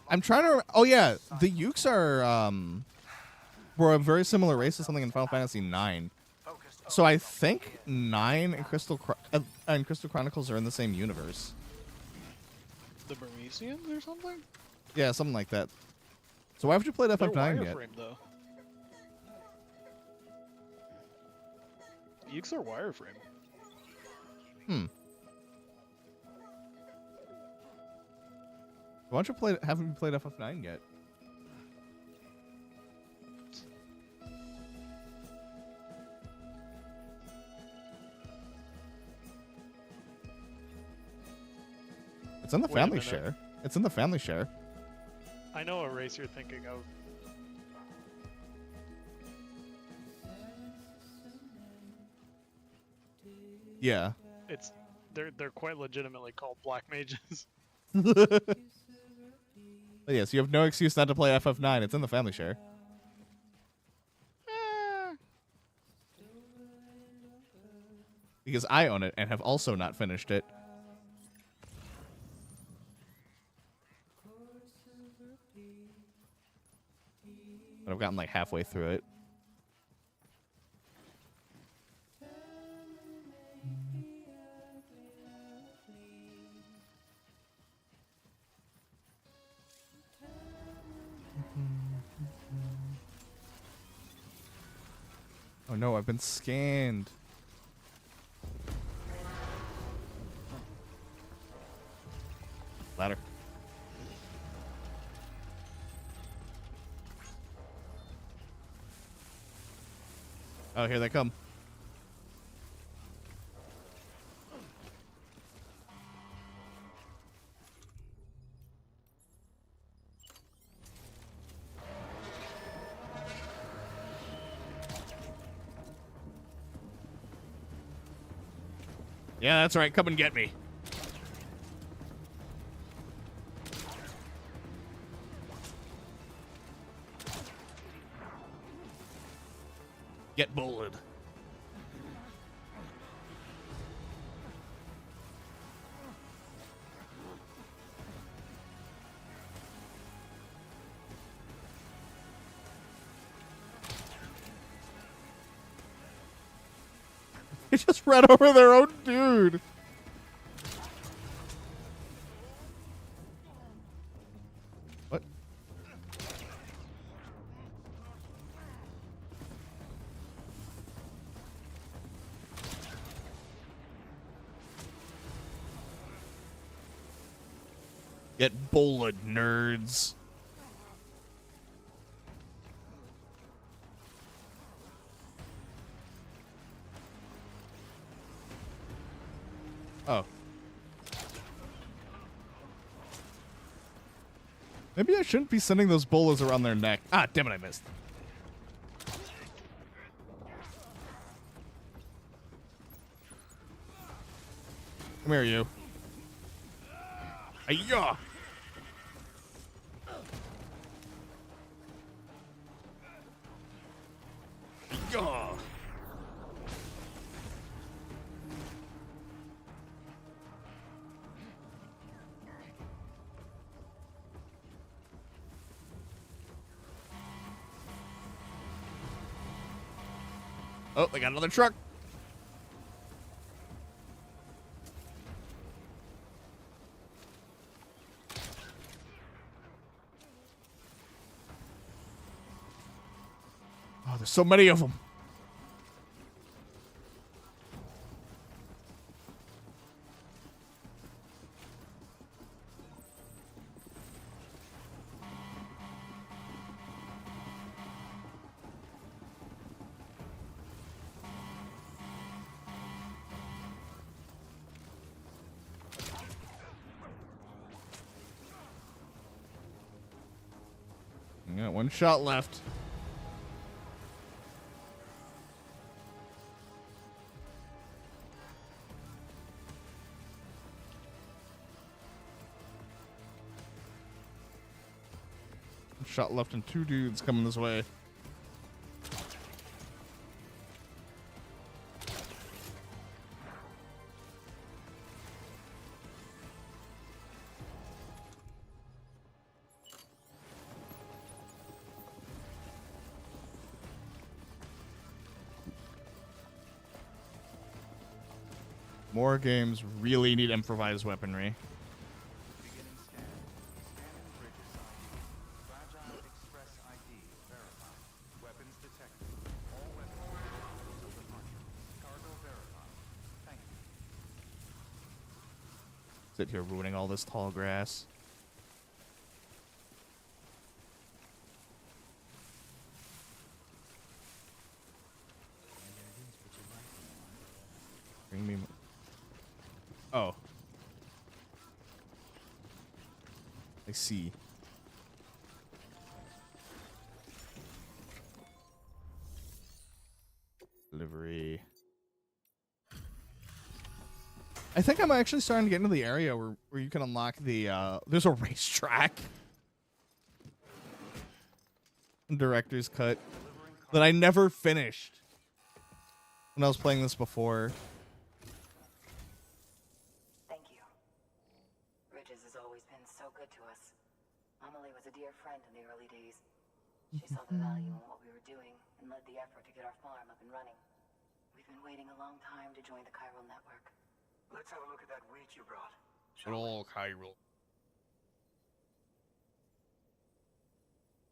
I'm trying to... Oh, yeah. The Ukes are, were a very similar race to something in Final Fantasy IX. So I think 9 and Crystal Chronicles are in the same universe. The Burmesians or something? Yeah, something like that. So why haven't you played They're FF9 yet? wireframe, though. Ukes are wireframe. Hmm. Why don't you play? Haven't you played FF9 yet? It's in the Wait a family minute. share. It's in the family share. I know a race you're thinking of. Yeah. It's they're quite legitimately called black mages. But yes, you have no excuse not to play FF9. It's in the family share. Because I own it and have also not finished it. But I've gotten like halfway through it. Oh no, I've been scanned. Ladder. Oh, here they come. Yeah, that's right. Come and get me. Get bullied. They just ran over their own dude. What? Get bullied, nerds. Oh. Maybe I shouldn't be sending those bolas around their neck. Ah, damn it, I missed. Come here, you. Ayah! Ayah! Oh, they got another truck. Oh, there's so many of them. I got one shot left. One shot left and 2 dudes coming this way. More games really need improvised weaponry. Beginning scan. Scanning bridges ID. Fragile Express ID verified. Weapons detected. All weapons until departure. Cargo verified. Thank you. Sit here ruining all this tall grass. Bring me. Oh. I see. Delivery. I think I'm actually starting to get into the area where you can unlock the there's a racetrack. Director's cut that I never finished when I was playing this before. Thank you. Ridges has always been so good to us. Amelie was a dear friend in the early days. She saw the value in what we were doing and led the effort to get our farm up and running. We've been waiting a long time to join the chiral network. Let's have a look at that wheat you brought. Good old chiral.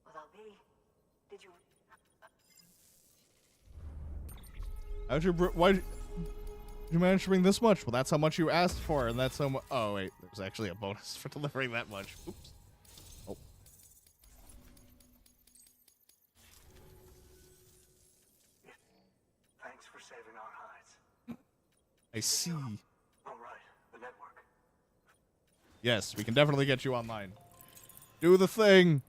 Well, I'll be. Did you? How'd you why did you manage to bring this much? Well, that's how much you asked for, and that's how much. Oh wait, there's actually a bonus for delivering that much. Oops. Oh. Yeah. Thanks for saving our hides. I see. All right, the network. Yes, we can definitely get you online. Do the thing.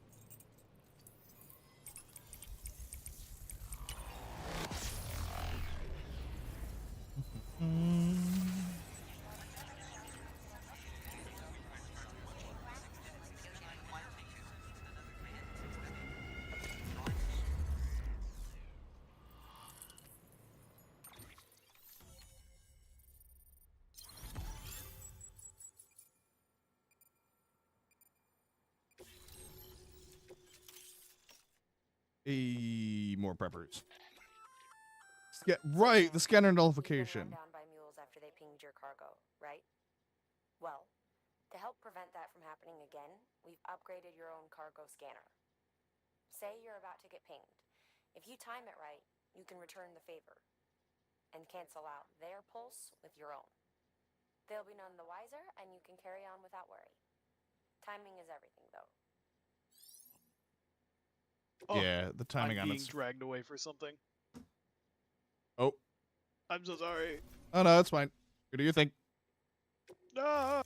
More preppers. Right, the scanner nullification. Down by mules after they pinged your cargo, right? Well, to help prevent that from happening again, we've upgraded your own cargo scanner. Say you're about to get pinged. If you time it right, you can return the favor and cancel out their pulse with your own. They'll be none the wiser, and you can carry on without worry. Timing is everything, though. Oh, Yeah, the timing I'm on being it's. dragged away for something. Oh. I'm so sorry. Oh no, it's fine. You do your thing. No.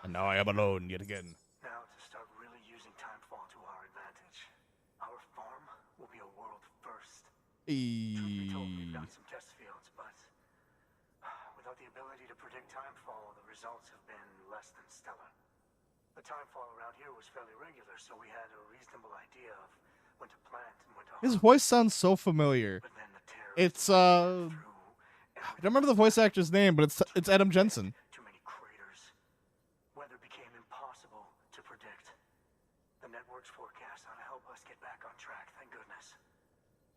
And now I am alone yet again. Now to start really using timefall to our advantage. Our farm will be a world first. Truth be told, we've got some test fields, but without the ability to predict timefall, the results have been less than stellar. The timefall around here was fairly regular, so we had a reasonable idea of when to plant and when to His harvest. voice sounds so familiar. But then the terrorists It's I don't remember the voice actor's name, but it's Adam Jensen. Too many craters. Weather became impossible to predict. The network's forecast ought to help us get back on track, thank goodness.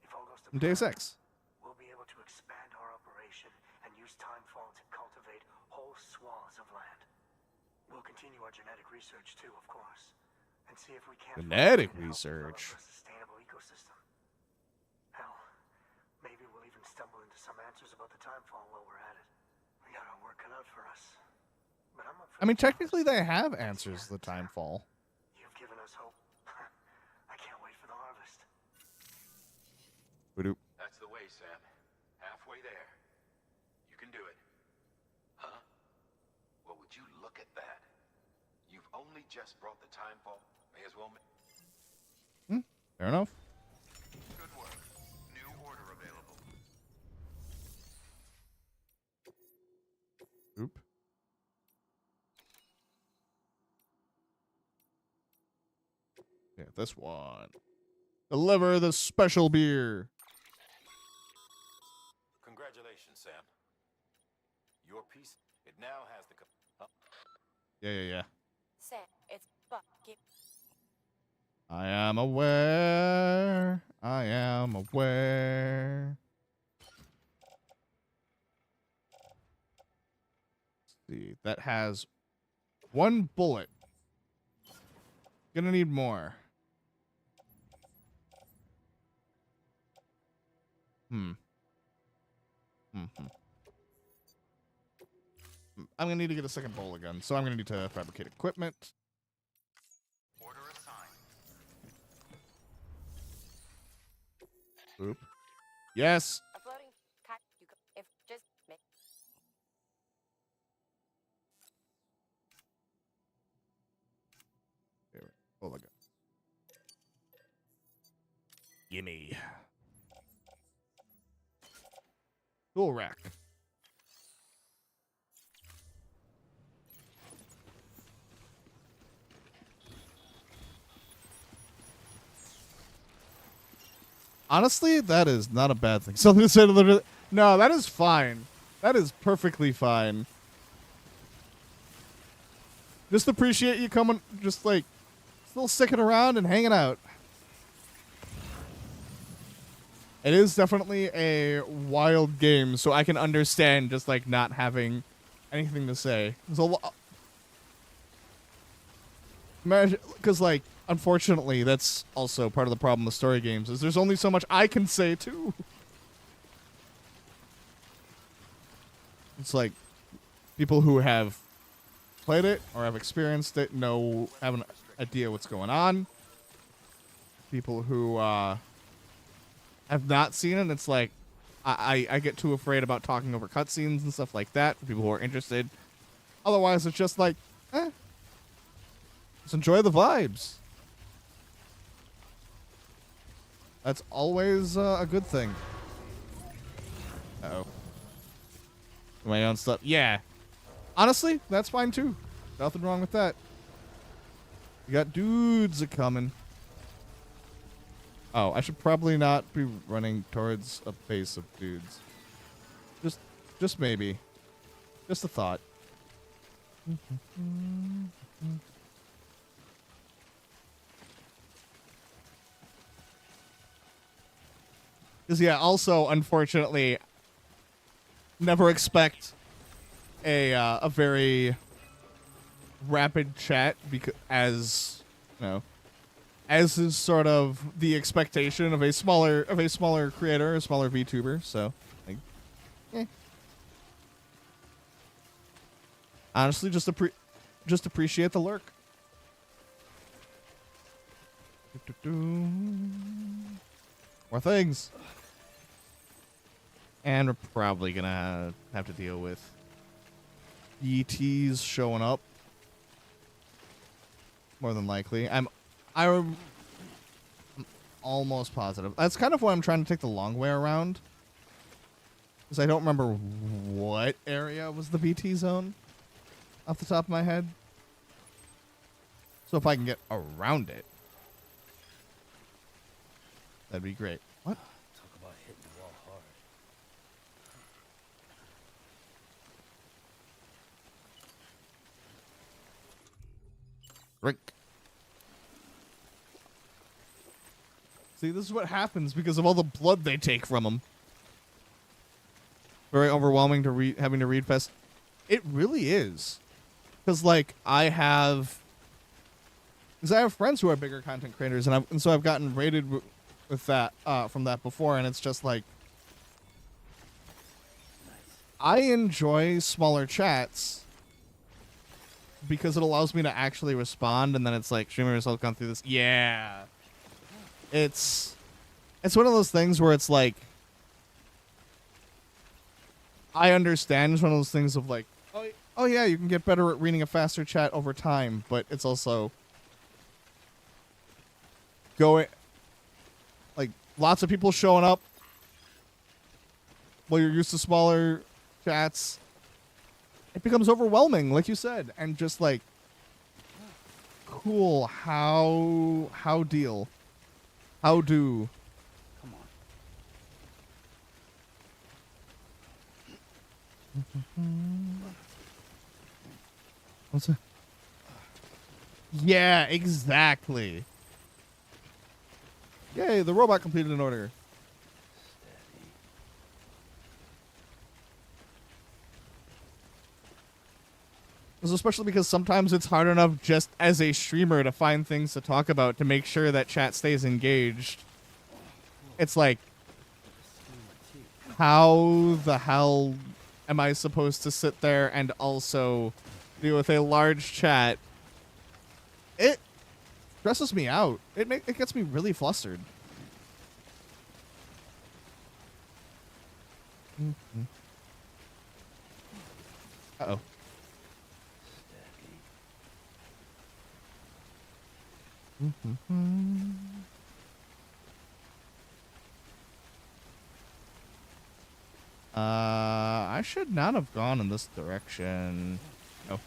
If all goes to In Deus plan, Ex. we'll be able to expand our operation and use timefall to cultivate whole swaths of land. We'll continue our genetic research too, of course, and see if we can't Genetic find a way to help research. develop a sustainable ecosystem. Hell, maybe we'll even stumble into some answers about the timefall while we're at it. We got our work cut out for us. But I'm up for I mean, the challenge. technically they have answers to the timefall. You've given us hope. I can't wait for the harvest. Badoop. That's the way, Sam. Halfway there. You can do it. Huh? Well, would you look at that? You've only just brought the timefall. May as well... Fair enough. Good work. New order available. Oop. Yeah, this one. Deliver the special beer. Congratulations, Sam. Your piece, it now has the... Yeah. Sam, it's Bucky. I am aware. I am aware. Let's see, that has one bullet. Gonna need more. I'm gonna need to get a second bowl gun, so I'm gonna need to fabricate equipment. Order assigned. Oop. Yes. A floating kite. You could, if just make. Here, bowl gun. Gimme. Tool rack. Honestly, that is not a bad thing. Something said literally. No, that is fine. That is perfectly fine. Just appreciate you coming, just like, still sticking around and hanging out. It is definitely a wild game, so I can understand just like not having anything to say. There's a lot. Imagine, because like, unfortunately, that's also part of the problem with story games, is there's only so much I can say too. It's like people who have played it or have experienced it have an idea what's going on. People who have not seen it, it's like I get too afraid about talking over cutscenes and stuff like that for people who are interested. Otherwise, it's just like, just enjoy the vibes. That's always a good thing. Uh-oh. My own stuff. Yeah. Honestly, that's fine too. Nothing wrong with that. You got dudes a-coming. Oh, I should probably not be running towards a base of dudes. Just maybe. Just a thought. Because, yeah, also, unfortunately, never expect a very rapid chat because, as is sort of the expectation of a smaller creator, a smaller VTuber. So, like, honestly, just appreciate the lurk. More things. And we're probably gonna have to deal with ETs showing up. More than likely. I'm almost positive. That's kind of why I'm trying to take the long way around. Because I don't remember what area was the BT zone off the top of my head. So if I can get around it, that'd be great. What? Talk about hitting the wall hard. Drink. See, this is what happens because of all the blood they take from them. Very overwhelming to read, having to read fast. It really is. Because, like, I have friends who are bigger content creators, and so I've gotten rated with that from that before, and it's just like I enjoy smaller chats because it allows me to actually respond, and then it's like streamers have gone through this. Yeah, it's one of those things where it's like I understand. It's one of those things of like, oh yeah, you can get better at reading a faster chat over time, but it's also going like lots of people showing up while you're used to smaller chats. It becomes overwhelming, like you said, and just like, cool. How do? Come on. What's that? Yeah, exactly. Yay, the robot completed an order. Especially because sometimes it's hard enough just as a streamer to find things to talk about to make sure that chat stays engaged. It's like, how the hell am I supposed to sit there and also deal with a large chat? It stresses me out. It gets me really flustered. Uh-oh. I should not have gone in this direction. Oh.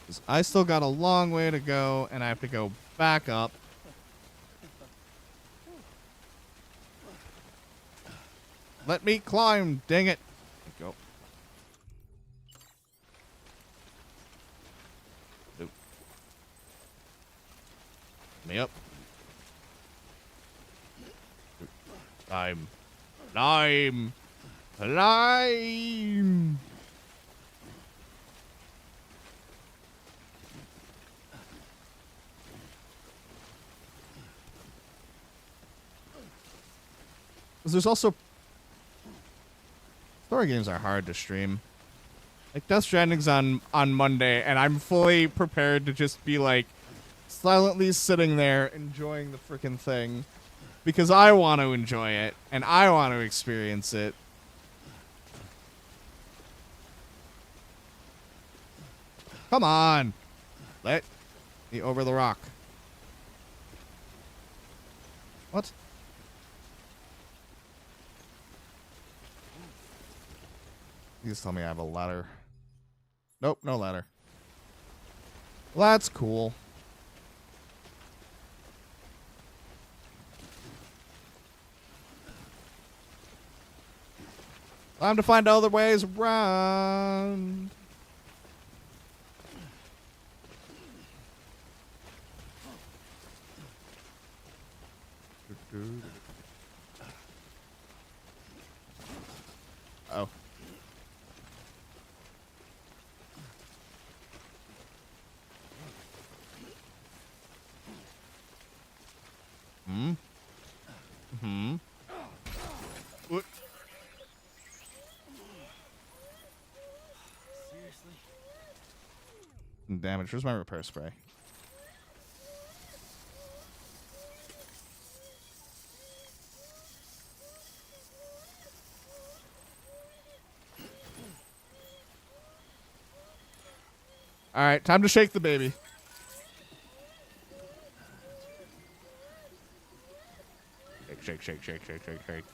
'Cause I still got a long way to go, and I have to go back up. Let me climb, dang it. There you go. Nope. Me up. Climb. Climb. Climb. There's also story games are hard to stream. Like Death Stranding's on Monday, and I'm fully prepared to just be like silently sitting there enjoying the freaking thing because I want to enjoy it and I want to experience it. Come on, let me over the rock. What? You just tell me I have a ladder. Nope, no ladder. Well, that's cool. Time to find other ways around. Oh. What? Seriously? Damage. Where's my repair spray? All right, time to shake the baby. shake, shake, shake, shake, shake, shake.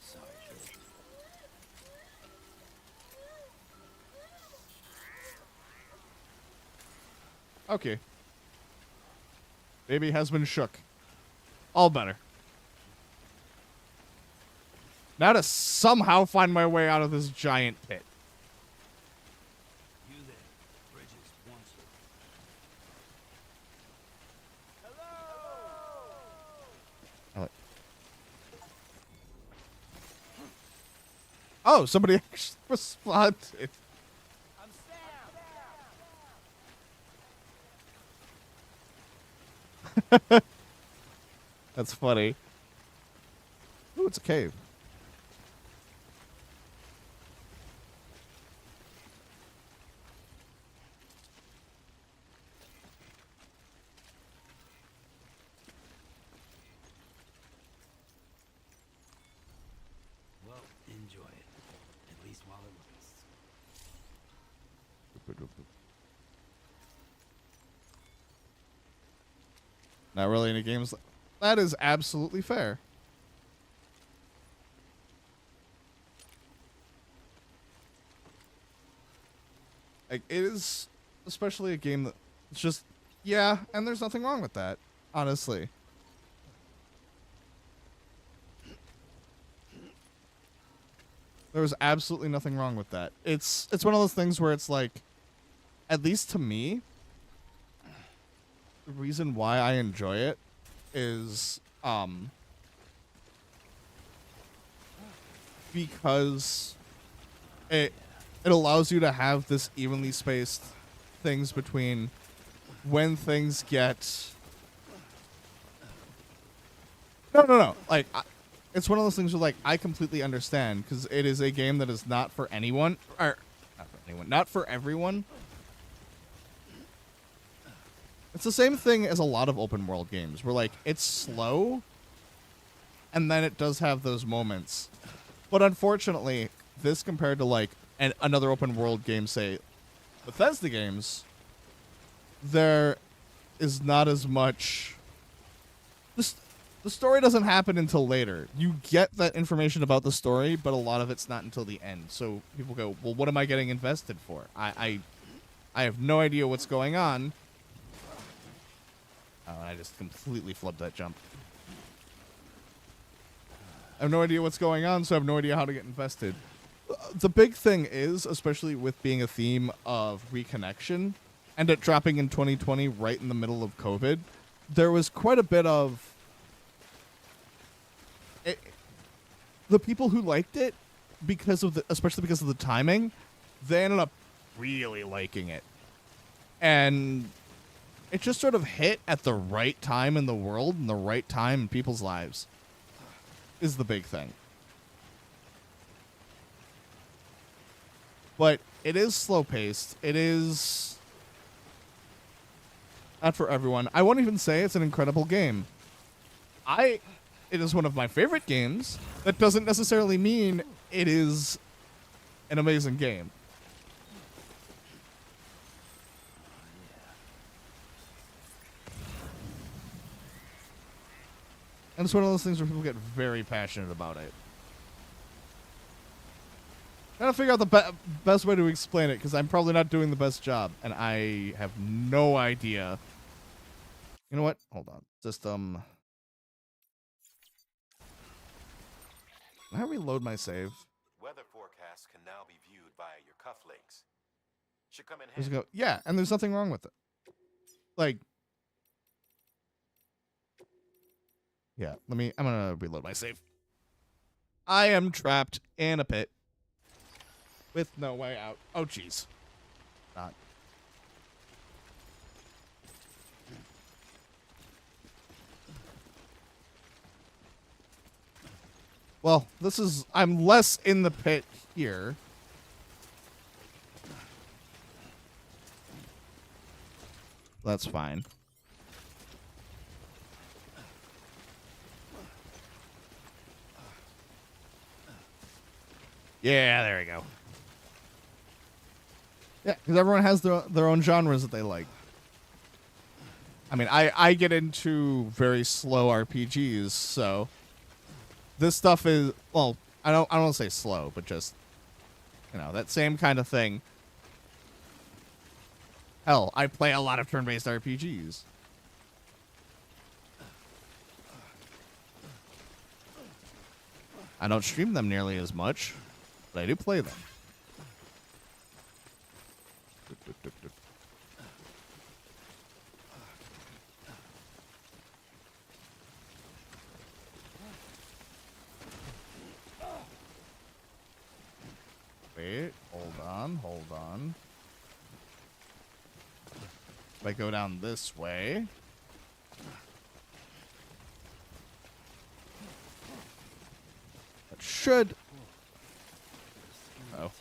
Sorry, Trish. Okay. Baby has been shook. All better. Now to somehow find my way out of this giant pit. You there. Bridges wants you. I like- Oh, somebody actually responded. That's funny. Ooh, it's a cave. Well, enjoy it. At least while it lasts. Not really any games. That is absolutely fair. Like, it is especially a game that it's just, yeah, and there's nothing wrong with that, honestly. There was absolutely nothing wrong with that. It's one of those things where it's like, at least to me, the reason why I enjoy it is because it allows you to have this evenly spaced things between when things get no like it's one of those things where like I completely understand because it is a game that is not for anyone or not for everyone. It's the same thing as a lot of open world games where like it's slow and then it does have those moments. But unfortunately, this compared to like another open world game, say Bethesda games, there is not as much. The story doesn't happen until later. You get that information about the story, but a lot of it's not until the end. So people go, well, what am I getting invested for? I have no idea what's going on. Oh, I just completely flubbed that jump. I have no idea what's going on, so I have no idea how to get invested. The big thing is, especially with being a theme of reconnection, and it dropping in 2020 right in the middle of COVID, there was quite a bit of... the people who liked it, especially because of the timing, they ended up really liking it. And it just sort of hit at the right time in the world and the right time in people's lives is the big thing. But it is slow-paced. It is not for everyone. I won't even say it's an incredible game. It is one of my favorite games. That doesn't necessarily mean it is an amazing game. And it's one of those things where people get very passionate about it. Trying to figure out the best way to explain it, because I'm probably not doing the best job, and I have no idea. You know what? Hold on. System. Can I reload my save? Weather forecasts can now be viewed via your cufflinks. Should come in Just handy. go. Yeah, and there's nothing wrong with it. Like. Yeah, I'm gonna reload my save. I am trapped in a pit with no way out. Oh, jeez. Not. Well, I'm less in the pit here. That's fine. Yeah, there we go. Yeah, because everyone has their own genres that they like. I mean, I get into very slow RPGs, so this stuff is, well, I don't want to say slow, but just, you know, that same kind of thing. Hell, I play a lot of turn-based RPGs. I don't stream them nearly as much, but I do play them. Wait, hold on. If I go down this way. That should. Oh.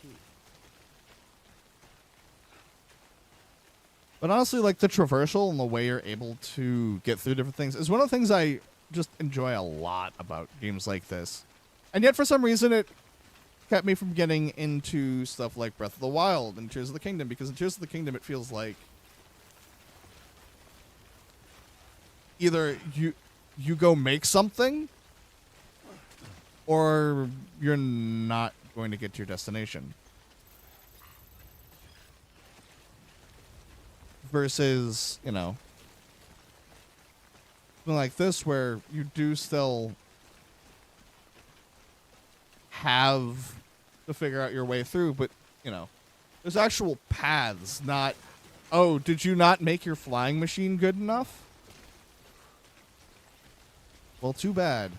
But honestly, like, the traversal and the way you're able to get through different things is one of the things I just enjoy a lot about games like this. And yet, for some reason, it kept me from getting into stuff like Breath of the Wild and Tears of the Kingdom, because in Tears of the Kingdom, it feels like either you go make something, or you're not going to get to your destination. Versus, you know, something like this where you do still have to figure out your way through, but, you know, there's actual paths, not, oh, did you not make your flying machine good enough? Well, too bad.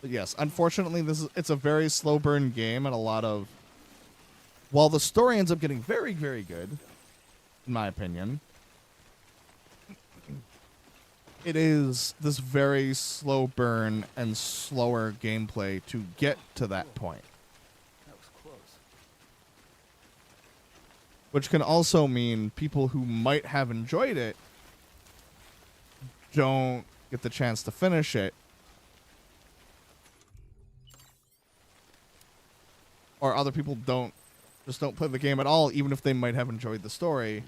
But yes, unfortunately, it's a very slow burn game, and a lot of, while the story ends up getting very, very good, in my opinion, it is this very slow burn and slower gameplay to get to that point. That was close. Which can also mean people who might have enjoyed it don't get the chance to finish it. Or other people don't play the game at all, even if they might have enjoyed the story.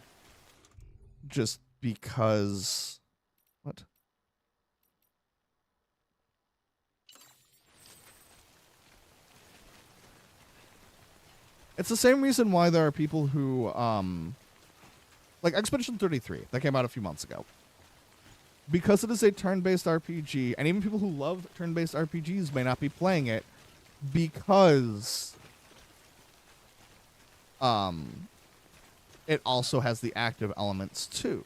Just because... What? It's the same reason why there are people who, like Expedition 33, that came out a few months ago. Because it is a turn-based RPG, and even people who love turn-based RPGs may not be playing it, because it also has the active elements too.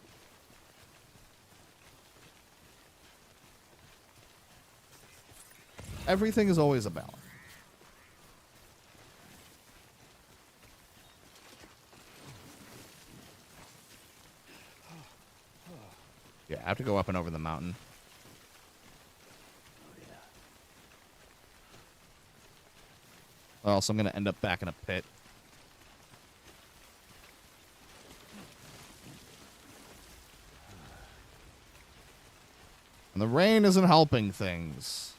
Everything is always a balance. Yeah, I have to go up and over the mountain. Or else I'm going to end up back in a pit. And the rain isn't helping things.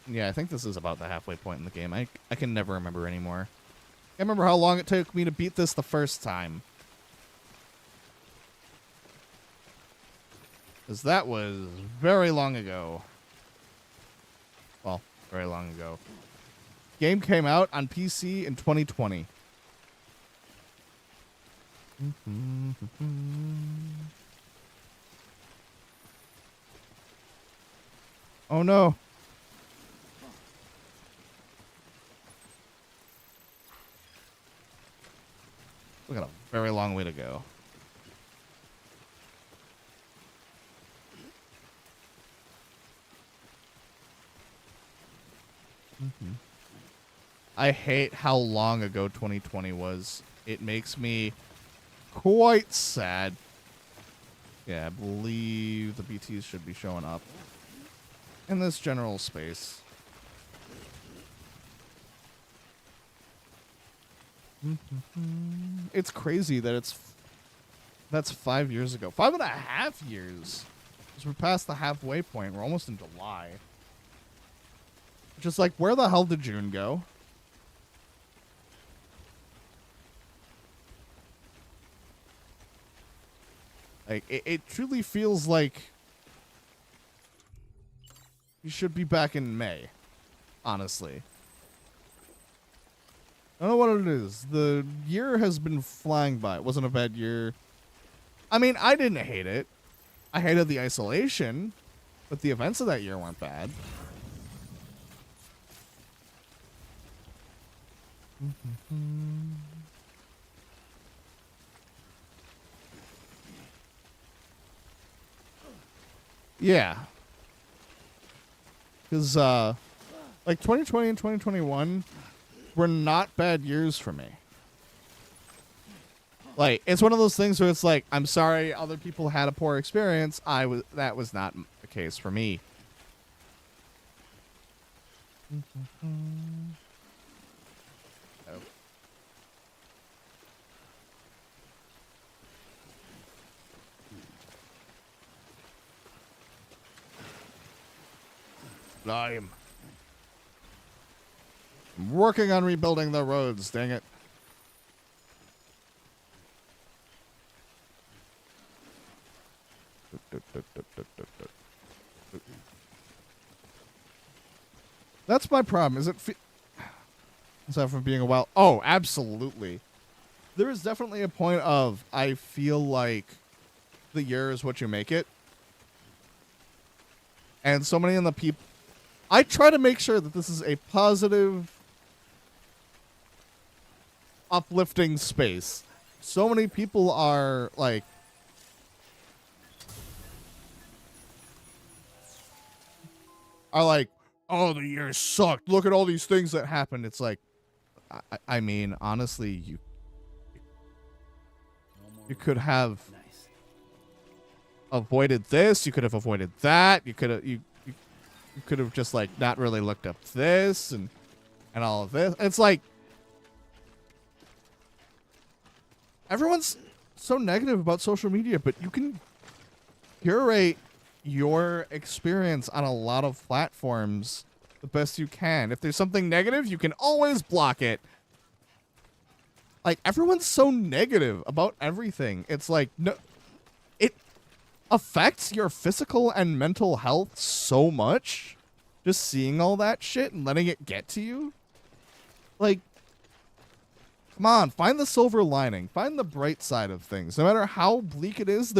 Yeah, I think this is about the halfway point in the game. I can never remember anymore. I can't remember how long it took me to beat this the first time. Because that was very long ago. Well, very long ago. Game came out on PC in 2020. Oh no. We got a very long way to go. I hate how long ago 2020 was. It makes me quite sad. Yeah, I believe the BTs should be showing up in this general space. It's crazy that that's 5 years ago. 5.5 years. 'Cause we're past the halfway point. We're almost in July. Just like, where the hell did June go? Like, it truly feels like you should be back in May, honestly. I don't know what it is. The year has been flying by. It wasn't a bad year. I mean, I didn't hate it. I hated the isolation, but the events of that year weren't bad. Yeah. Because, like, 2020 and 2021 were not bad years for me. Like, it's one of those things where it's like, I'm sorry other people had a poor experience. That was not the case for me. Oh. I'm working on rebuilding the roads, dang it. That's my problem. Is that from being a while? Oh, absolutely. There is definitely a point of, I feel like the year is what you make it. And so many of the people, I try to make sure that this is a positive, uplifting space. So many people are like, oh, the year sucked. Look at all these things that happened. It's like, I mean, honestly, you could have avoided this. You could have avoided that. You could have you could have just like not really looked up this and all of this. It's like everyone's so negative about social media, but you can curate your experience on a lot of platforms the best you can. If there's something negative, you can always block it. Like, everyone's so negative about everything. It's like, no, it affects your physical and mental health so much. Just seeing all that shit and letting it get to you. Like, come on, find the silver lining. Find the bright side of things. No matter how bleak it is,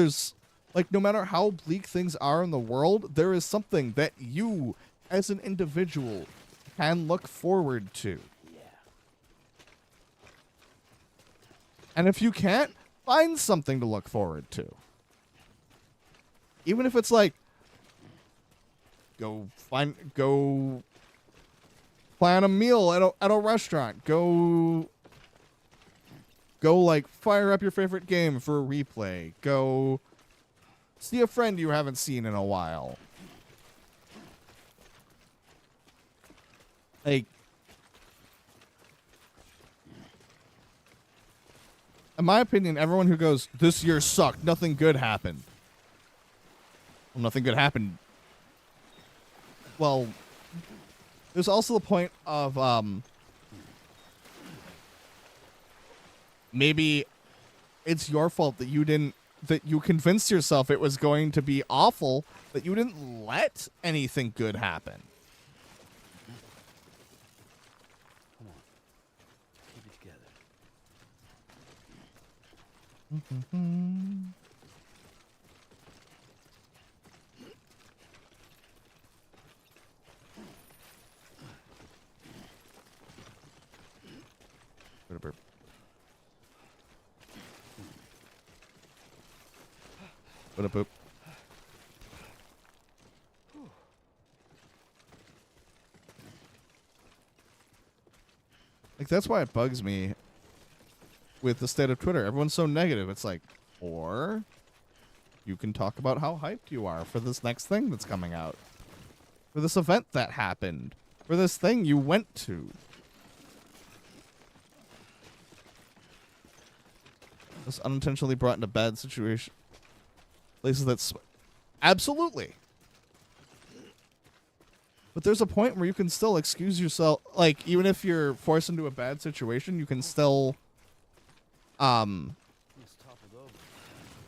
no matter how bleak things are in the world, there is something that you, as an individual, can look forward to. And if you can't, find something to look forward to. Even if it's like, go plan a meal at a restaurant. Go like fire up your favorite game for a replay. Go see a friend you haven't seen in a while. Like, in my opinion, everyone who goes, this year sucked, nothing good happened. Well, nothing good happened. Well, there's also the point of, maybe it's your fault that that you convinced yourself it was going to be awful, that you didn't let anything good happen. Come on. Keep it together. What a poop. Like, that's why it bugs me with the state of Twitter. Everyone's so negative. It's like, or you can talk about how hyped you are for this next thing that's coming out, for this event that happened, for this thing you went to. was unintentionally brought into bad situation. Places that absolutely. But there's a point where you can still excuse yourself, like even if you're forced into a bad situation, you can still Let's topple over.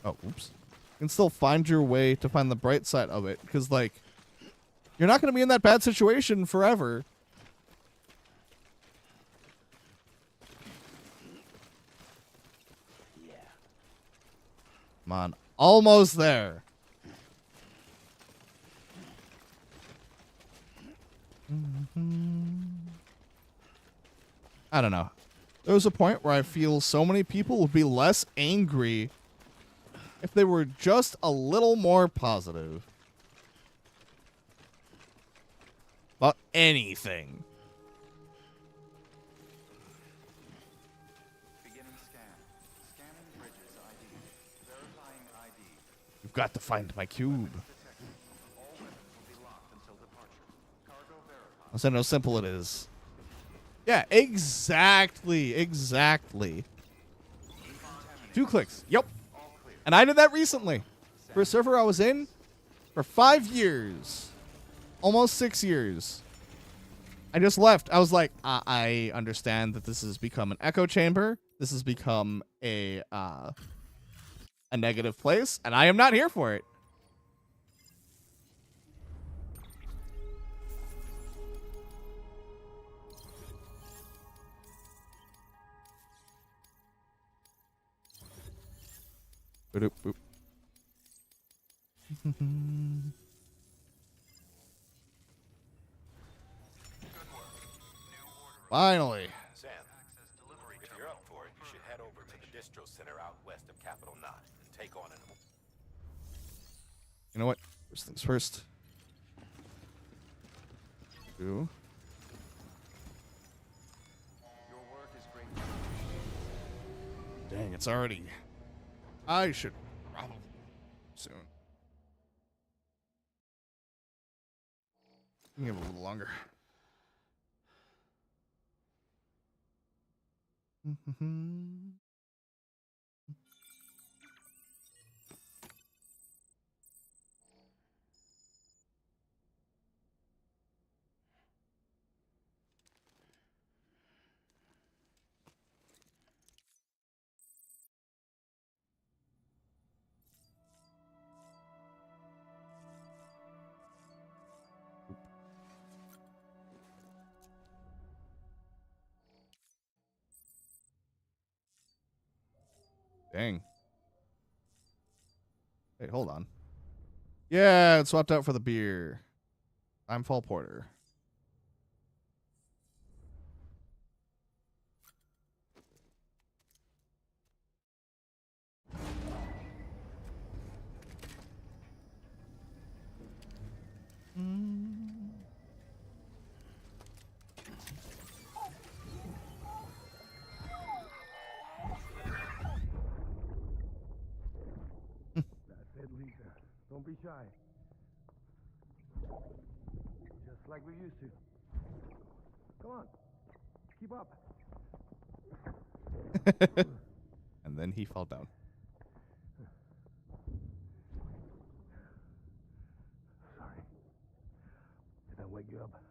oh, oops. You can still find your way to find the bright side of it, because like you're not going to be in that bad situation forever. Yeah. Come on, almost there. I don't know. There was a point where I feel so many people would be less angry if they were just a little more positive about anything. Beginning scan. Scanning bridges ID. Verifying ID. You've got to find my cube. Detected. All weapons will be locked until departure. Cargo verified. I'll say how simple it is. Yeah, exactly. Exactly. 2 clicks. Yep. All clear. And I did that recently. For a server I was in for 5 years. Almost 6 years. I just left. I was like, I understand that this has become an echo chamber. This has become a negative place, and I am not here for it. Boop, boop. Finally. Sam, if you're up for it, you should head over to the distro center out west of Capital Knot and take on an... You know what? First things first. Two. Your work is great. Dang, it's already. I should probably soon. Give it a little longer. Dang. Hey, hold on. Yeah, it swapped out for the beer. I'm Fall Porter. That's it, Lisa. Don't be shy. Just like we used to. Come on. Keep up. And then he fell down. Sorry. Did I wake you up?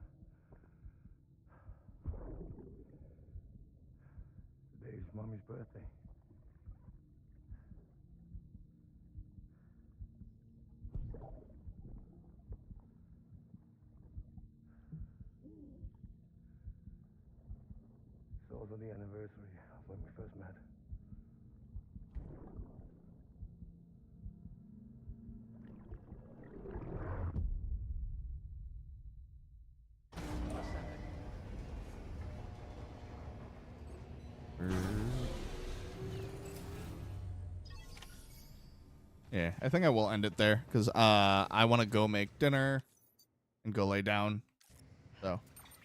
Today's Mommy's birthday. It's also the anniversary of when we first met. Yeah, I think I will end it there because I want to go make dinner and go lay down. So,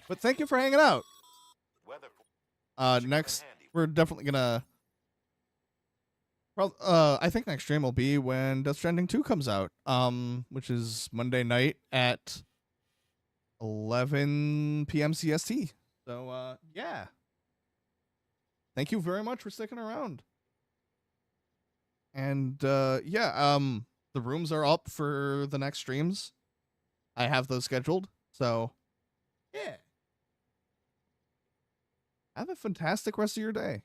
but thank you for hanging out. Weather Next we're definitely gonna. Well, I think next stream will be when Death Stranding 2 comes out. Which is Monday night at 11 p.m. CST. So, yeah. Thank you very much for sticking around. And yeah, the rooms are up for the next streams. I have those scheduled. So yeah. Have a fantastic rest of your day.